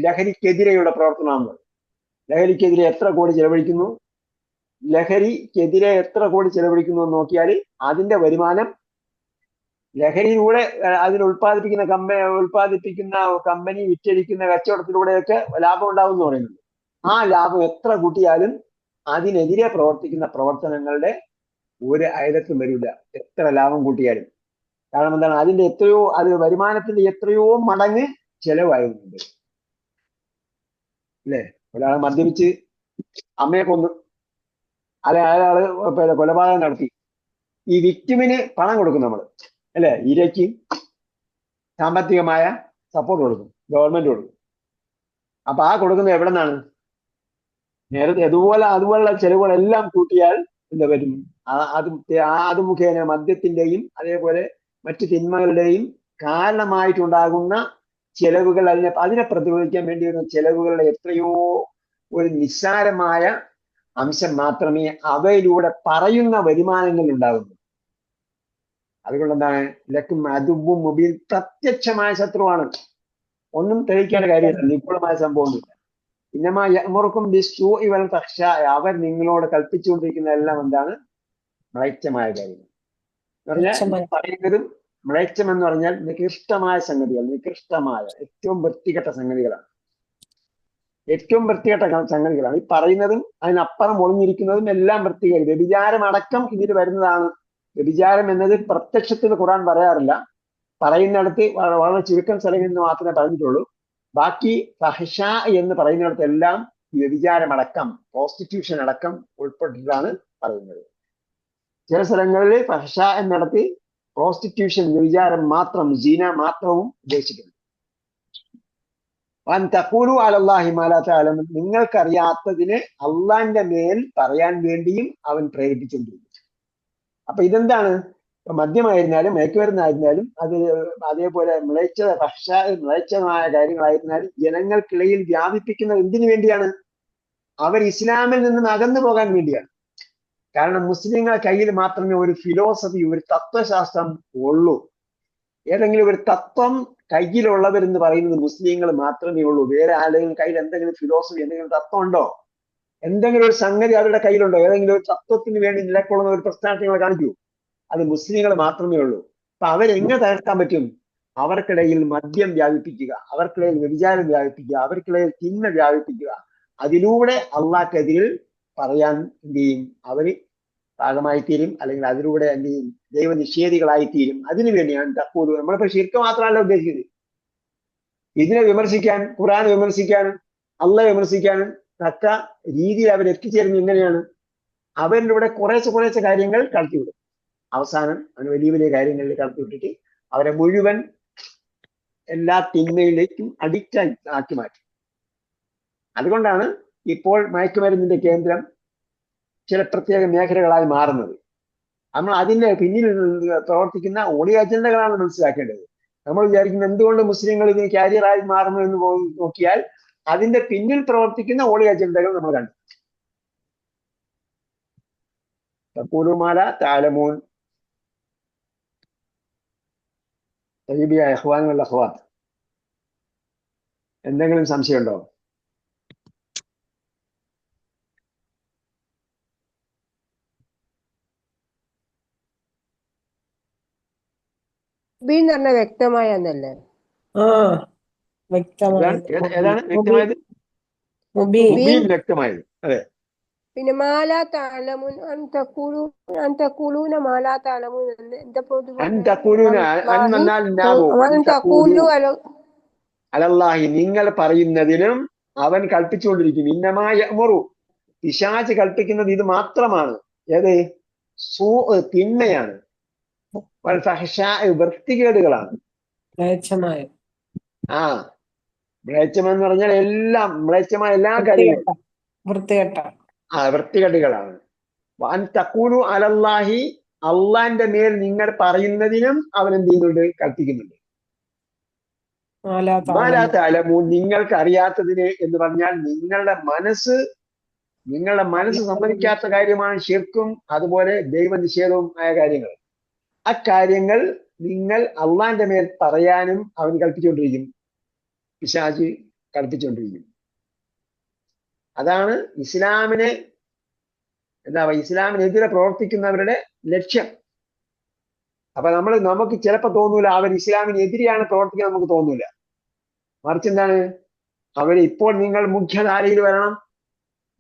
ലഹരിക്കെതിരെയുള്ള പ്രവർത്തനമാണ്. ലഹരിക്കെതിരെ എത്ര കോടി ചെലവഴിക്കുന്നു എന്ന് നോക്കിയാൽ അതിന്റെ വരുമാനം ലഹരിയിലൂടെ അതിൽ ഉൽപ്പാദിപ്പിക്കുന്ന കമ്പനി വിറ്റഴിക്കുന്ന കച്ചവടത്തിലൂടെയൊക്കെ ലാഭം ഉണ്ടാവും എന്ന് പറയുന്നുണ്ട്. ആ ലാഭം എത്ര കൂട്ടിയാലും അതിനെതിരെ പ്രവർത്തിക്കുന്ന പ്രവർത്തനങ്ങളുടെ ഒരു അയലത്തും വരില്ല, എത്ര ലാഭം കൂട്ടിയാലും. കാരണം എന്താണ്? അത് വരുമാനത്തിന്റെ എത്രയോ മടങ്ങ് ചെലവായിരുന്നുണ്ട്. അല്ലേ? ഒരാളെ മദ്യപിച്ച് അമ്മയെ കൊന്നു, അയാള് കൊലപാതകം നടത്തി. ഈ വിക്ടിമിന് പണം കൊടുക്കും നമ്മൾ, അല്ലെ? ഇരയ്ക്ക് സാമ്പത്തികമായ സപ്പോർട്ട് കൊടുക്കും, ഗവൺമെന്റ് കൊടുക്കും. അപ്പൊ ആ കൊടുക്കുന്നത് എവിടെ നിന്നാണ്? നേരത്തെ അതുപോലുള്ള ചെലവുകളെല്ലാം കൂട്ടിയാൽ എന്താ പറ്റും? അത് മുഖേന മദ്യത്തിന്റെയും അതേപോലെ മറ്റു തിന്മകളുടെയും കാരണമായിട്ടുണ്ടാകുന്ന ചെലവുകൾ, അതിനെ പ്രതിരോധിക്കാൻ വേണ്ടി വരുന്ന ചെലവുകളുടെ എത്രയോ ഒരു നിസ്സാരമായ അംശം മാത്രമേ അവയിലൂടെ പറയുന്ന വരുമാനങ്ങൾ ഉണ്ടാകുന്നു. അതുകൊണ്ട് എന്താണ്? ലക്കും അദുവ്വും മുബീൻ, പ്രത്യക്ഷമായ ശത്രുവാണ്. ഒന്നും തെളിയിക്കേണ്ട കാര്യമില്ല, നിഗൂഢമായ സംഭവമൊന്നുമില്ല. ഇന്നമാ യഅ്മുറുക്കും ബിസ്സൂഇ വൽ ഫഹ്ശാ, അവർ നിങ്ങളോട് കൽപ്പിച്ചുകൊണ്ടിരിക്കുന്ന എല്ലാം എന്താണ്? മ്ലേച്ഛമായ കാര്യങ്ങൾ എന്ന് പറഞ്ഞാൽ പറയുന്നതും. മ്ലേച്ഛം എന്ന് പറഞ്ഞാൽ നികൃഷ്ടമായ സംഗതികൾ, ഏറ്റവും വൃത്തികെട്ട സംഗതികളാണ്. ഈ പറയുന്നതും അതിനപ്പുറം ഒളിഞ്ഞിരിക്കുന്നതും എല്ലാം വൃത്തികേട്. വ്യഭിചാരം അടക്കം ഇതിൽ വരുന്നതാണ്. വ്യഭിചാരം എന്നത് പ്രത്യക്ഷത്തിൽ ഖുർആൻ പറയാറില്ല, പറയുന്നിടത്ത് വളരെ ചുരുക്കം സ്ഥലങ്ങളിൽ നിന്ന് മാത്രമേ പറഞ്ഞിട്ടുള്ളൂ. ബാക്കി ഫഹ്ശ എന്ന് പറയുന്നിടത്തെല്ലാം വ്യഭിചാരമടക്കം, പ്രോസ്റ്റിറ്റ്യൂഷൻ അടക്കം ഉൾപ്പെട്ടിട്ടാണ് പറയുന്നത്. ചില സ്ഥലങ്ങളിൽ ഫഹ്ശ എന്നിടത്ത് പ്രോസ്റ്റിറ്റ്യൂഷൻ, വ്യഭിചാരം മാത്രം, സീന മാത്രവും ഉദ്ദേശിക്കുന്നു. വൻ തഖൂലു അലല്ലാഹി മാ ലാ തഅലമൂൻ, നിങ്ങൾക്കറിയാത്തതിനെ അള്ളാന്റെ മേൽ പറയാൻ വേണ്ടിയും അവൻ പ്രേരിപ്പിച്ചുകൊണ്ടിരിക്കുന്നു. അപ്പൊ ഇതെന്താണ്? മദ്യമായിരുന്നാലും മയക്കുമരുന്നായിരുന്നാലും അതേപോലെ മ്ലേച്ഛമായ കാര്യങ്ങളായിരുന്നാലും ജനങ്ങൾക്കിടയിൽ വ്യാപിപ്പിക്കുന്നത് എന്തിനു വേണ്ടിയാണ്? അവർ ഇസ്ലാമിൽ നിന്ന് അകന്നു പോകാൻ വേണ്ടിയാണ്. കാരണം മുസ്ലിങ്ങളുടെ കയ്യിൽ മാത്രമേ ഒരു ഫിലോസഫി, ഒരു തത്വശാസ്ത്രം ഉള്ളൂ. ഏതെങ്കിലും ഒരു തത്വം കയ്യിലുള്ളവരെന്ന് പറയുന്നത് മുസ്ലിങ്ങൾ മാത്രമേ ഉള്ളൂ. വേറെ ആരുടെയും കയ്യിൽ എന്തെങ്കിലും ഫിലോസഫി, എന്തെങ്കിലും തത്വം ഉണ്ടോ? എന്തെങ്കിലും ഒരു സംഗതി അവരുടെ കയ്യിലുണ്ടോ? ഏതെങ്കിലും ഒരു തത്വത്തിന് വേണ്ടി നിലകൊള്ളുന്ന ഒരു പ്രസ്ഥാനത്തെ കാണിക്കൂ. അത് മുസ്ലിങ്ങൾ മാത്രമേ ഉള്ളൂ. അപ്പൊ അവരെങ്ങനെ തകർക്കാൻ പറ്റും? അവർക്കിടയിൽ മദ്യം വ്യാപിപ്പിക്കുക, അവർക്കിടയിൽ വ്യഭിചാരം വ്യാപിപ്പിക്കുക, അവർക്കിടയിൽ തിന്മ വ്യാപിപ്പിക്കുക. അതിലൂടെ അള്ളാഹ്ക്കെതിരിൽ പറയാൻ എന്ത് ചെയ്യും? അവര് ഭാഗമായിത്തീരും, അല്ലെങ്കിൽ അതിലൂടെ എന്ത് ചെയ്യും? ദൈവനിഷേധികളായിത്തീരും. അതിനു വേണ്ടിയാണ് തഖൂലു. നമ്മളിപ്പോ ശിർക്ക് മാത്രമല്ല ഉദ്ദേശിക്കുന്നത്. ഇതിനെ വിമർശിക്കാൻ, ഖുർആൻ വിമർശിക്കാനും അള്ളാഹ് വിമർശിക്കാനും തക്ക രീതിയിൽ അവർ എത്തിച്ചേരുന്നത് എങ്ങനെയാണ്? അവരുടെ കൂടെ കുറേശ്ശെ കാര്യങ്ങൾ കടത്തിവിടും. അവസാനം അവന് വലിയ വലിയ കാര്യങ്ങളിൽ കടത്തിവിട്ടിട്ട് അവരെ മുഴുവൻ എല്ലാ തിന്മയിലേക്കും അഡിക്റ്റ് ആക്കി മാറ്റി. അതുകൊണ്ടാണ് ഇപ്പോൾ മയക്കുമരുന്നിന്റെ കേന്ദ്രം ചില പ്രത്യേക മേഖലകളായി മാറുന്നത്. നമ്മൾ അതിന്റെ പിന്നിൽ പ്രവർത്തിക്കുന്ന ഒളി അജണ്ടകളാണ് മനസ്സിലാക്കേണ്ടത്. നമ്മൾ വിചാരിക്കുന്നത് എന്തുകൊണ്ട് മുസ്ലിങ്ങൾ ഇതിന് കാരിയറായി മാറുന്നു എന്ന് നോക്കിയാൽ അതിന്റെ പിന്നിൽ പ്രവർത്തിക്കുന്ന ഒളി അജണ്ടകൾ നമ്മൾ കണ്ടു. തഖൂലുമാല തഅലമൂൻ. ഇഖ്വാനുൽ അഖ്വാത്ത്, എന്തെങ്കിലും സംശയമുണ്ടോ? മുബീൻ എന്ന് പറഞ്ഞ വ്യക്തമായെന്നല്ലേ? ആ വ്യക്തമായത്. ഏതാണ് വ്യക്തമായത്? മുബീൻ. മുബീൻ വ്യക്തമായത്. അതെ. പിന്നെ മാലാ തഅലമൂൻ അൻ തഖൂലൂന മാലാ തഅലമൂൻ എന്താ അൻ തഖൂലൂന, അൻ എന്നാൽ അലല്ലാഹി, നിങ്ങൾ പറയുന്നതിനും അവൻ കൽപ്പിച്ചുകൊണ്ടിരിക്കും. ഇന്നമാ യഅ്മുറു, പിശാച് കൽപ്പിക്കുന്നത് ഇത് മാത്രമാണ്. ഏത്? തിന്മയാണ്. വൽ ഫഹ്ശാഅ, വൃത്തികേടുകളാണ്. ആ മ്ലേച്ഛമെന്ന് പറഞ്ഞാൽ എല്ലാം മ്ലേച്ഛമായ എല്ലാ കാര്യങ്ങളും വൃത്തികേടുകളാണ്. അൻ തഖൂലു അലല്ലാഹി, അള്ളാന്റെ മേൽ നിങ്ങൾ പറയുന്നതിനും അവൻ എന്ത് ചെയ്യുന്നുണ്ട്? കൽപ്പിക്കുന്നുണ്ട്. മാലാ തഅലമൂൻ, നിങ്ങൾക്ക് അറിയാത്തതിന് എന്ന് പറഞ്ഞാൽ നിങ്ങളുടെ മനസ്സ് സമ്മതിക്കാത്ത കാര്യമാണ് ശിർക്കും അതുപോലെ ദൈവനിഷേധവും ആയ കാര്യങ്ങൾ. അക്കാര്യങ്ങൾ നിങ്ങൾ അള്ളാന്റെ മേൽ പറയാനും അവൻ കൽപ്പിച്ചുകൊണ്ടിരിക്കും. പിശാച് കൽപ്പിച്ചുകൊണ്ടിരിക്കും. അതാണ് ഇസ്ലാമിനെതിരെ പ്രവർത്തിക്കുന്നവരുടെ ലക്ഷ്യം. അപ്പൊ നമുക്ക് ചിലപ്പോ തോന്നൂല അവർ ഇസ്ലാമിനെതിരെയാണ് പ്രവർത്തിക്കാൻ, നമുക്ക് തോന്നൂല. മറിച്ച് എന്താണ്, ഇപ്പോൾ നിങ്ങൾ മുഖ്യധാരയിൽ വരണം,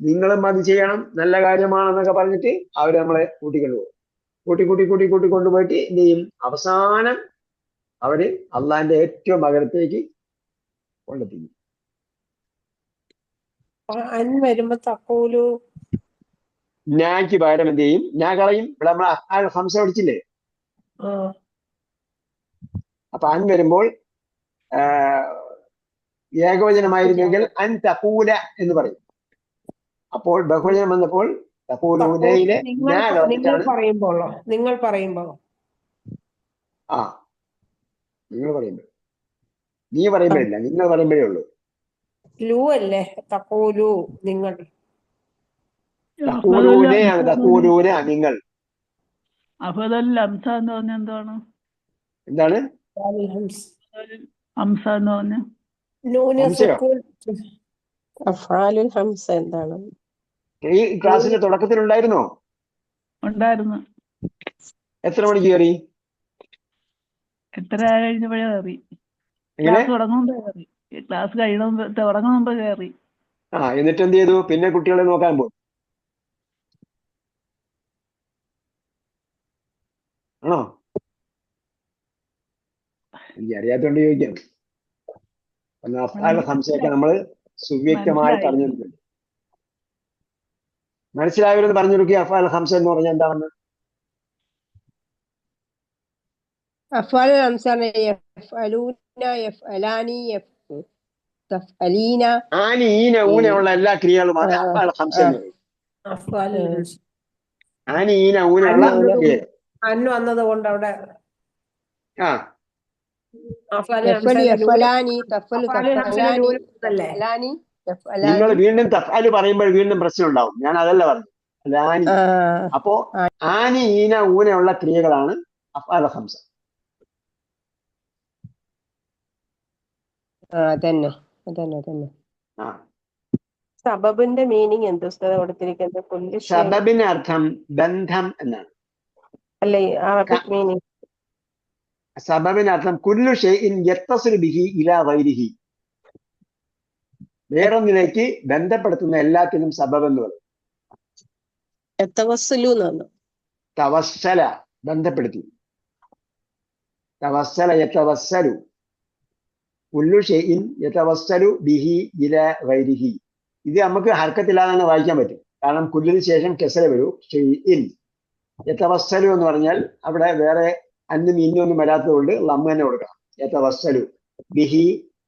നിങ്ങളും അത് ചെയ്യണം, നല്ല കാര്യമാണെന്നൊക്കെ പറഞ്ഞിട്ട് അവര് നമ്മളെ കൂട്ടിക്കൊണ്ടുപോകും. കൂട്ടി കൊണ്ടുപോയിട്ട് എന്ത് ചെയ്യും? അവസാനം അവര് അള്ളാന്റെ ഏറ്റവും അകലത്തേക്ക് കൊണ്ടെത്തിക്കും. വരുമ്പോ തഖൂലു ഞാക്ക് പകരം എന്ത് ചെയ്യും? ഞാൻ കളയും. ഇവിടെ നമ്മൾ അഫ്ആൽ ഖംസ പഠിച്ചില്ലേ? അപ്പൊ അൻ വരുമ്പോൾ ഏകവചനമായിരുന്നെങ്കിൽ അൻ തഖൂല എന്ന് പറയും. അപ്പോൾ ബഹുവചനം വന്നപ്പോൾ തഖൂലൂനയിലെ നിങ്ങൾ പറയുമ്പോ നിങ്ങൾ പറയുമ്പോൾ, നീ പറയുമ്പോഴില്ല, നിങ്ങൾ പറയുമ്പോഴേ ഉള്ളൂ. ലൂ അല്ലേ തഖൂലു, നിങ്ങൾ. തഖൂലൂനയാണ്, തഖൂലൂന നിങ്ങൾ. എന്താണ് ഹംസ എന്ന് പറഞ്ഞ അഫ്ആലുൽ ഹംസ എന്താണ്? ഈ ക്ലാസ്സിന്റെ തുടക്കത്തിൽ ഉണ്ടായിരുന്നോ? ഉണ്ടായിരുന്നു. എത്ര മണിക്ക് കയറി? 8:30 കഴിഞ്ഞപ്പോഴേ കയറി. ക്ലാസ് തുടങ്ങുന്ന മുമ്പ് കയറി. എന്നിട്ട് എന്ത് ചെയ്തു? പിന്നെ കുട്ടികളെ നോക്കാൻ പോകും ആണോ? എനിക്ക് അറിയാത്തോണ്ട് ചോദിക്കാം. അഫ്ആൽ ഖംസയൊക്കെ നമ്മൾ സുവ്യക്തമായി പറഞ്ഞിട്ടുണ്ട്. മനസ്സിലായവരെന്ന് പറഞ്ഞു കൊടുക്കുക. അഫ്ആൽ ഖംസ എന്ന് പറഞ്ഞാൽ എന്താണെന്ന്? അഫ്ആലുൽ ഹംസ യഫ്അലൂന, യഫ്അലാനി, തഫ്അലീന, ആനി, ഈന, ഊനയുള്ള എല്ലാ ക്രിയകളും അത് അഫ്ആൽ ഖംസ എന്ന് പറയും. ആനി, ഈന, ഊനയുള്ള ക്രിയ. അന്ന് വന്നത് കൊണ്ട് അവിടെ നിങ്ങൾ വീണ്ടും തഫ്അല് പറയുമ്പോൾ വീണ്ടും പ്രശ്നം ഉണ്ടാവും. ഞാൻ അതല്ല പറഞ്ഞു. ആനി, അപ്പോ ആനി, ഈന, ഊനയുള്ള ക്രിയകളാണ് അഫ്ആൽ ഖംസ. അതന്നെ. സബബിന്റെ മീനിങ് എന്താ കൊടുത്തിരിക്കുന്നത്? സബബിന് അർത്ഥം ബന്ധം എന്നാണ്. അല്ലേ അറബിക് മീനിങ്? സബബിന് അർത്ഥം കുല്ലു ഷൈഇൻ യത്തസിലു ബിഹി ഇലാ ഗൈരിഹി, വേറൊന്നിലേക്ക് ബന്ധപ്പെടുത്തുന്ന എല്ലാത്തിനും സബബ് എന്ന് പറയും. തവസ്സല, ബന്ധപ്പെടുത്തി. തവസ്സല യതവസ്സലു, കുല്ലു ഷൈഇൻ യതവസ്സലു ബിഹി ഇല ഗൈരിഹി. ഇത് നമുക്ക് ഹർക്കത്തില്ലാതെ തന്നെ വായിക്കാൻ പറ്റും. കാരണം കുല്ലിന് ശേഷം കെസര വരൂ. ഷൈഇൻ യതവസ്സലു എന്ന് പറഞ്ഞാൽ അവിടെ വേറെ അന്നും ഇന്നും ഒന്നും വരാത്തത് കൊണ്ട് ലമ്മ തന്നെ കൊടുക്കണം. യതവസ്സലു ബിഹി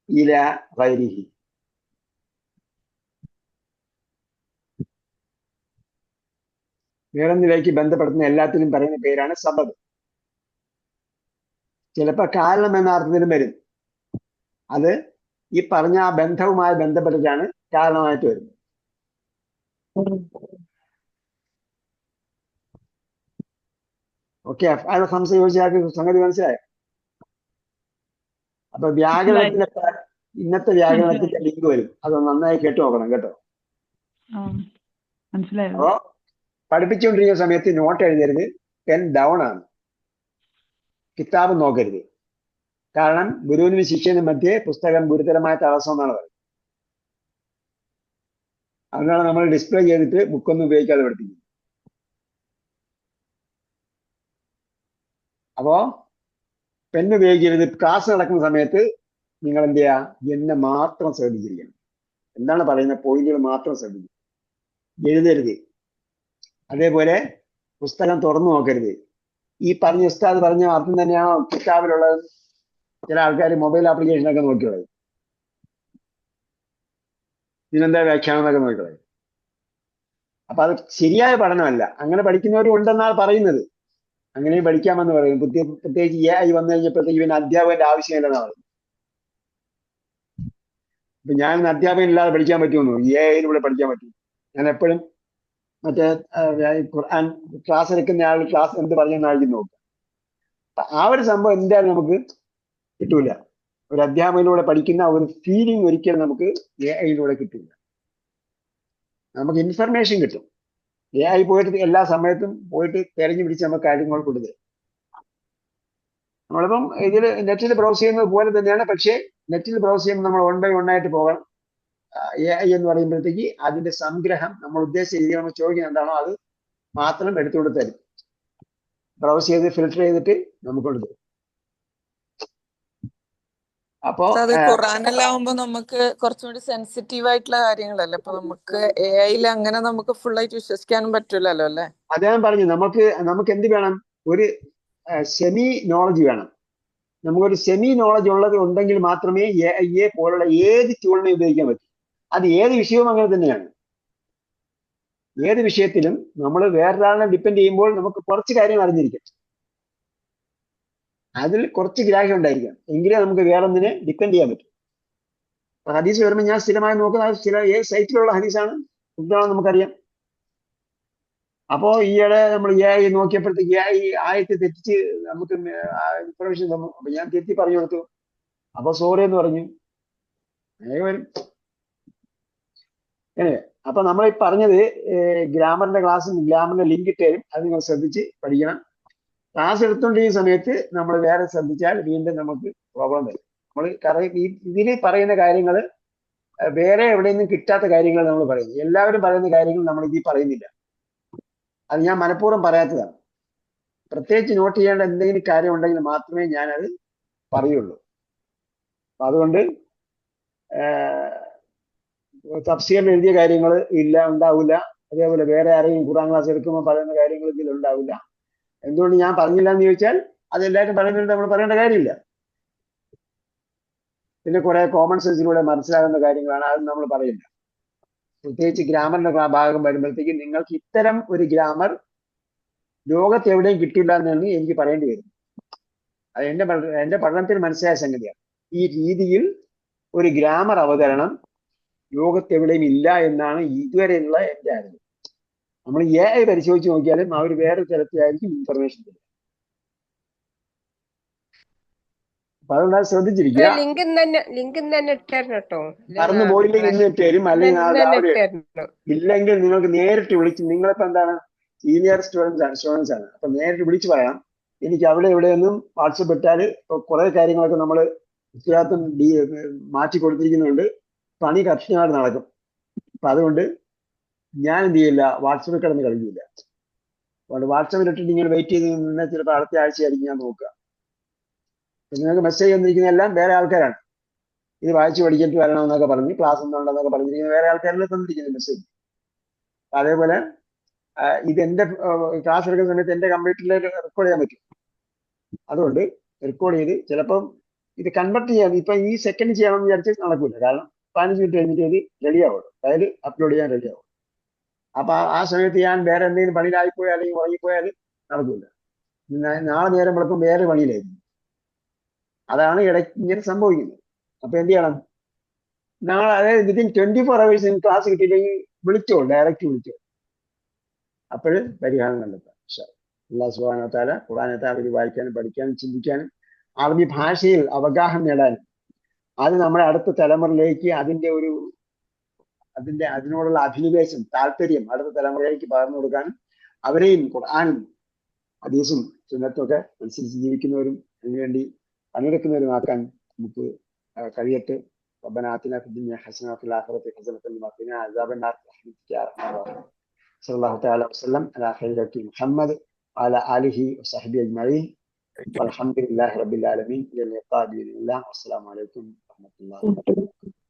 ഇല ഗൈരിഹി. വേറൊന്നിലേക്ക് ബന്ധപ്പെടുത്തുന്ന എല്ലാത്തിനും പറയുന്ന പേരാണ് സബബ്. ചിലപ്പോൾ കാരണം എന്ന അർത്ഥത്തിലും വരും. അത് ഈ പറഞ്ഞ ആ ബന്ധവുമായി ബന്ധപ്പെട്ടിട്ടാണ് കാരണമായിട്ട് വരുന്നത്. ഓക്കെ, അത് സംശയം ചോദിച്ചാൽ സംഗതി മനസ്സിലായോ? അപ്പൊ വ്യാകരണത്തിന്റെ ഇന്നത്തെ വ്യാകരണത്തിന്റെ ലിങ്ക് വരും, അത് നന്നായി കേട്ടു നോക്കണം കേട്ടോ. മനസ്സിലായോ? അപ്പോ പഠിപ്പിച്ചുകൊണ്ടിരിക്കുന്ന സമയത്ത് നോട്ട് എഴുതരുത്, പെൻ ഡൗൺ ആണ്, കിതാബ് നോക്കരുത്. കാരണം ഗുരുവിനും ശിഷ്യനും മധ്യേ പുസ്തകം ഗുരുതരമായ തടസ്സം എന്നാണ് പറയുന്നത്. അതുകൊണ്ടാണ് നമ്മൾ ഡിസ്പ്ലേ ചെയ്തിട്ട് ബുക്കൊന്നും ഉപയോഗിക്കാതെ പഠിപ്പിക്കുന്നത്. അപ്പോ പെൻ ഉപയോഗിക്കരുത്. ക്ലാസ് നടക്കുന്ന സമയത്ത് നിങ്ങൾ എന്ത് ചെയ്യുക, എന്നെ മാത്രം ശ്രദ്ധിച്ചിരിക്കണം, എന്താണ് പറയുന്ന പോയിന്റുകൾ മാത്രം ശ്രദ്ധിക്കുക, എഴുതരുത്. അതേപോലെ പുസ്തകം തുറന്നു നോക്കരുത്. ഈ പറഞ്ഞ ഉസ്താദ് പറഞ്ഞ അർത്ഥം തന്നെയാണോ കിതാബിലുള്ളത്? ചില ആൾക്കാർ മൊബൈൽ ആപ്ലിക്കേഷനൊക്കെ നോക്കിയുള്ളത്, ഇതിനെന്താ വ്യാഖ്യാനം എന്നൊക്കെ നോക്കിയുള്ളത്. അപ്പൊ അത് ശരിയായ പഠനമല്ല. അങ്ങനെ പഠിക്കുന്നവരും ഉണ്ടെന്നാണ് പറയുന്നത്. അങ്ങനെയും പഠിക്കാമെന്ന് പറയുന്നു. പ്രത്യേകിച്ച് AI വന്നു കഴിഞ്ഞപ്പോഴത്തേക്ക് ഇവന് അധ്യാപകന്റെ ആവശ്യമില്ലെന്നാണ് പറയുന്നത്. ഇപ്പൊ ഞാൻ അധ്യാപകൻ ഇല്ലാതെ പഠിക്കാൻ പറ്റുമെന്നോ? AI പഠിക്കാൻ പറ്റും. ഞാൻ എപ്പോഴും മറ്റേ ഖുർആൻ ക്ലാസ് എടുക്കുന്ന ആൾ ക്ലാസ് എന്ത് പറഞ്ഞെന്നായിരിക്കും നോക്കുക. ആ ഒരു സംഭവം എന്തായാലും നമുക്ക് കിട്ടൂല. ഒരു അധ്യാപകനിലൂടെ പഠിക്കുന്ന ഒരു ഫീലിംഗ് ഒരിക്കലും നമുക്ക് AI കിട്ടില്ല. നമുക്ക് ഇൻഫർമേഷൻ കിട്ടും. AI പോയിട്ട് എല്ലാ സമയത്തും പോയിട്ട് തെരഞ്ഞു പിടിച്ച് നമുക്ക് കാര്യങ്ങൾ കൊടുക്കുക. നമ്മളിപ്പം ഇതിൽ നെറ്റിൽ ബ്രൗസ് ചെയ്യുന്നത് പോലെ തന്നെയാണ്. പക്ഷേ നെറ്റിൽ ബ്രൗസ് ചെയ്യുമ്പോൾ നമ്മൾ 1 by 1 ആയിട്ട് പോകണം. AI എന്ന് പറയുമ്പോഴത്തേക്ക് അതിന്റെ സംഗ്രഹം നമ്മൾ ഉദ്ദേശിച്ച രീതിയിൽ നമ്മൾ ചോദിക്കുന്നത് എന്താണോ അത് മാത്രം എടുത്തുകൊണ്ട് തരും. ബ്രൗസ് ചെയ്ത് ഫിൽട്ടർ ചെയ്തിട്ട് നമുക്ക് കൊടുക്കും. അപ്പോ ഖുറാനെല്ലാം ആവുമ്പോ നമുക്ക് കുറച്ചും കൂടി സെൻസിറ്റീവ് ആയിട്ടുള്ള കാര്യങ്ങളല്ലേ. അപ്പൊ നമുക്ക് AI അങ്ങനെ നമുക്ക് ഫുൾ ആയിട്ട് വിശ്വസിക്കാനും പറ്റൂലല്ലോ അല്ലെ. അദ്ദേഹം പറഞ്ഞു നമുക്ക് എന്ത് വേണം, ഒരു സെമി നോളജ് വേണം. നമുക്കൊരു സെമി നോളജ് ഉണ്ടെങ്കിൽ മാത്രമേ AI പോലുള്ള ഏത് ടൂളിനെ ഉപയോഗിക്കാൻ പറ്റൂ. അത് ഏത് വിഷയവും അങ്ങനെ തന്നെയാണ്. ഏത് വിഷയത്തിലും നമ്മൾ വേറൊരാളിനെ ഡിപ്പെൻഡ് ചെയ്യുമ്പോൾ നമുക്ക് കുറച്ച് കാര്യങ്ങൾ അറിഞ്ഞിരിക്കും, അതിൽ കുറച്ച് ഗ്രാഹ്യം ഉണ്ടായിരിക്കാം, എങ്കിലേ നമുക്ക് വേറൊന്നിനെ ഡിപ്പെൻഡ് ചെയ്യാൻ പറ്റും. ഹദീസ് വരുമ്പോൾ ഞാൻ സ്ഥിരമായി നോക്കുന്ന ചില ഏത് സൈറ്റിലുള്ള ഹദീസാണ് എന്താണെന്ന് നമുക്കറിയാം. അപ്പോ ഈയിടെ നമ്മൾ AI നോക്കിയപ്പോഴത്തേക്ക് AI ആയത്ത് തെറ്റിച്ച് നമുക്ക് ഇൻഫർമേഷൻ തന്നു. അപ്പൊ ഞാൻ തെറ്റി പറഞ്ഞു കൊടുത്തു. അപ്പൊ സോറി എന്ന് പറഞ്ഞു. അങ്ങനെ വരും. അപ്പൊ നമ്മൾ ഈ പറഞ്ഞത് ഗ്രാമറിന്റെ ക്ലാസ്, ഗ്രാമറിന്റെ ലിങ്ക് ഇട്ട് തരും, അത് നിങ്ങൾ ശ്രദ്ധിച്ച് പഠിക്കണം. ക്ലാസ് എടുത്തുകൊണ്ടിരിക്കുന്ന സമയത്ത് നമ്മൾ വേറെ ശ്രദ്ധിച്ചാൽ വീണ്ടും നമുക്ക് പ്രോബ്ലം വരും. നമ്മൾ ഇതിൽ പറയുന്ന കാര്യങ്ങൾ വേറെ എവിടെ നിന്നും കിട്ടാത്ത കാര്യങ്ങൾ നമ്മൾ പറയുന്നു. എല്ലാവരും പറയുന്ന കാര്യങ്ങൾ നമ്മൾ ഇതിൽ പറയുന്നില്ല. അത് ഞാൻ മനഃപൂർവ്വം പറയാത്തതാണ്. പ്രത്യേകിച്ച് നോട്ട് ചെയ്യേണ്ട എന്തെങ്കിലും കാര്യം ഉണ്ടെങ്കിൽ മാത്രമേ ഞാനത് പറയുള്ളൂ. അപ്പൊ അതുകൊണ്ട് തഫ്സീറിൽ എഴുതിയ കാര്യങ്ങൾ ഉണ്ടാവില്ല. അതേപോലെ വേറെ ആരെങ്കിലും ഖുർആൻ ക്ലാസ് എടുക്കുമ്പോൾ പറയുന്ന കാര്യങ്ങൾ ഇതിൽ ഉണ്ടാവില്ല. എന്തുകൊണ്ട് ഞാൻ പറഞ്ഞില്ല എന്ന് ചോദിച്ചാൽ അതെല്ലാവരും പറയുന്നുണ്ട്, നമ്മൾ പറയേണ്ട കാര്യമില്ല. പിന്നെ കുറെ കോമൺ സെൻസിലൂടെ മനസ്സിലാകുന്ന കാര്യങ്ങളാണ്, അത് നമ്മൾ പറയില്ല. പ്രത്യേകിച്ച് ഗ്രാമറിന്റെ ഭാഗം വരുമ്പോഴത്തേക്ക് നിങ്ങൾക്ക് ഇത്തരം ഒരു ഗ്രാമർ ലോകത്ത് എവിടെയും കിട്ടില്ല എന്നാണ് എനിക്ക് പറയേണ്ടി വരും. അത് എന്റെ പഠനത്തിൽ മനസ്സിലായ സംഗതിയാണ്. ഈ രീതിയിൽ ഒരു ഗ്രാമർ അവതരണം ലോകത്ത് എവിടെയും ഇല്ല എന്നാണ് ഇതുവരെയുള്ള എന്റെ അറിവ്. നമ്മൾ AI പരിശോധിച്ച് നോക്കിയാലും അവർ വേറെ തരത്തിലായിരിക്കും ഇൻഫർമേഷൻ തരിക. അപ്പൊ അതുകൊണ്ട് ശ്രദ്ധിച്ചിരിക്കുക. ലിങ്ക് തന്നെ ഇട്ടായിരുന്നു കേട്ടോ. മറന്നു പോയില്ലെങ്കിൽ ഇന്ന് ഇട്ടുതരും, അല്ലെങ്കിൽ ഇല്ലെങ്കിൽ നിങ്ങൾക്ക് നേരിട്ട് വിളിച്ച്, നിങ്ങളിപ്പോ എന്താണ് സീനിയർ സ്റ്റുഡൻസ് ആണ്, അപ്പൊ നേരിട്ട് വിളിച്ച് പറയാം. എനിക്ക് അവിടെ എവിടെയൊന്നും വാട്സപ്പ് ഇട്ടാൽ കുറെ കാര്യങ്ങളൊക്കെ നമ്മൾ ഉത്തരവാദിത്വം മാറ്റി കൊടുത്തിരിക്കുന്നുണ്ട്, പണി കർശനമായിട്ട് നടക്കും. അപ്പൊ അതുകൊണ്ട് ഞാൻ എന്ത് ചെയ്യില്ല, വാട്സപ്പിൽ കിടന്ന് കളിക്കില്ല. അതുകൊണ്ട് വാട്സപ്പിൽ ഇട്ടിട്ട് നിങ്ങൾ വെയിറ്റ് ചെയ്ത് നിന്നാൽ ചിലപ്പോൾ അടുത്ത ആഴ്ചയായിരിക്കും ഞാൻ നോക്കുക. നിങ്ങൾക്ക് മെസ്സേജ് വന്നിരിക്കുന്ന എല്ലാം വേറെ ആൾക്കാരാണ്. ഇത് വായിച്ചു പഠിച്ചിട്ട് വരണമെന്നൊക്കെ പറഞ്ഞ് ക്ലാസ് ഒന്നുണ്ടെന്നൊക്കെ പറഞ്ഞിരിക്കുന്ന വേറെ ആൾക്കാരിൽ തന്നിരിക്കുന്നു മെസ്സേജ്. അതേപോലെ ഇത് എന്റെ ക്ലാസ് എടുക്കുന്ന സമയത്ത് എന്റെ കമ്പ്യൂട്ടറിൽ റെക്കോർഡ് ചെയ്യാൻ പറ്റും. അതുകൊണ്ട് റെക്കോർഡ് ചെയ്ത് ചിലപ്പം ഇത് കൺവെർട്ട് ചെയ്യാൻ ഇപ്പൊ ഈ സെക്കൻഡ് ചെയ്യണമെന്ന് വിചാരിച്ച് നടക്കില്ല. കാരണം 15 മിനിറ്റ് കഴിഞ്ഞിട്ട് ഇത് റെഡിയാവും, ഫയൽ അപ്ലോഡ് ചെയ്യാൻ റെഡിയാവും. അപ്പൊ ആ സമയത്ത് ഞാൻ വേറെ എന്തെങ്കിലും പണിയിലായിപ്പോയാൽ അല്ലെങ്കിൽ ഉറങ്ങിപ്പോയാൽ നടക്കില്ല. നാളെ നേരം വെളുപ്പം വേറെ പണിയിലായിരിക്കും. അതാണ് ഇടയ്ക്ക് ഇങ്ങനെ സംഭവിക്കുന്നത്. അപ്പൊ എന്ത് ചെയ്യണം? നാളെ അതായത് വിത്തിൻ 24 hours ക്ലാസ് കിട്ടിയില്ലെങ്കിൽ വിളിച്ചോ, ഡയറക്റ്റ് വിളിച്ചോ. അപ്പോഴും പരിഹാരം കണ്ടെത്താം. അല്ലാഹു സുബ്ഹാനഹു വ തആല ഖുർആനത്തെ അവർ വായിക്കാനും പഠിക്കാനും ചിന്തിക്കാനും അറബി ഭാഷയിൽ അവഗാഹം നേടാനും അത് നമ്മുടെ അടുത്ത തലമുറയിലേക്ക് അതിനോടുള്ള അഭിനിവേശം, താല്പര്യം അടുത്ത തലമുറയിലേക്ക് പകർന്നു കൊടുക്കാനും അവരെയും ഖുർആനും ഹദീസും സുന്നത്തും ഒക്കെ അനുസരിച്ച് ജീവിക്കുന്നവരും അതിനുവേണ്ടി പണിയെടുക്കുന്നവരുമാക്കാൻ നമുക്ക് കഴിയട്ടെ. ربنا آتنا في الدنيا حسنة وفي الآخرة حسنة وقنا عذاب النار برحمتك يا أرحم الراحمين. صلى الله تعالى وسلم على خيرة محمد وعلى آله وصحبه أجمعين والحمد لله رب العالمين. إلى اللقاء بإذن الله والسلام عليكم ورحمة الله وبركاته.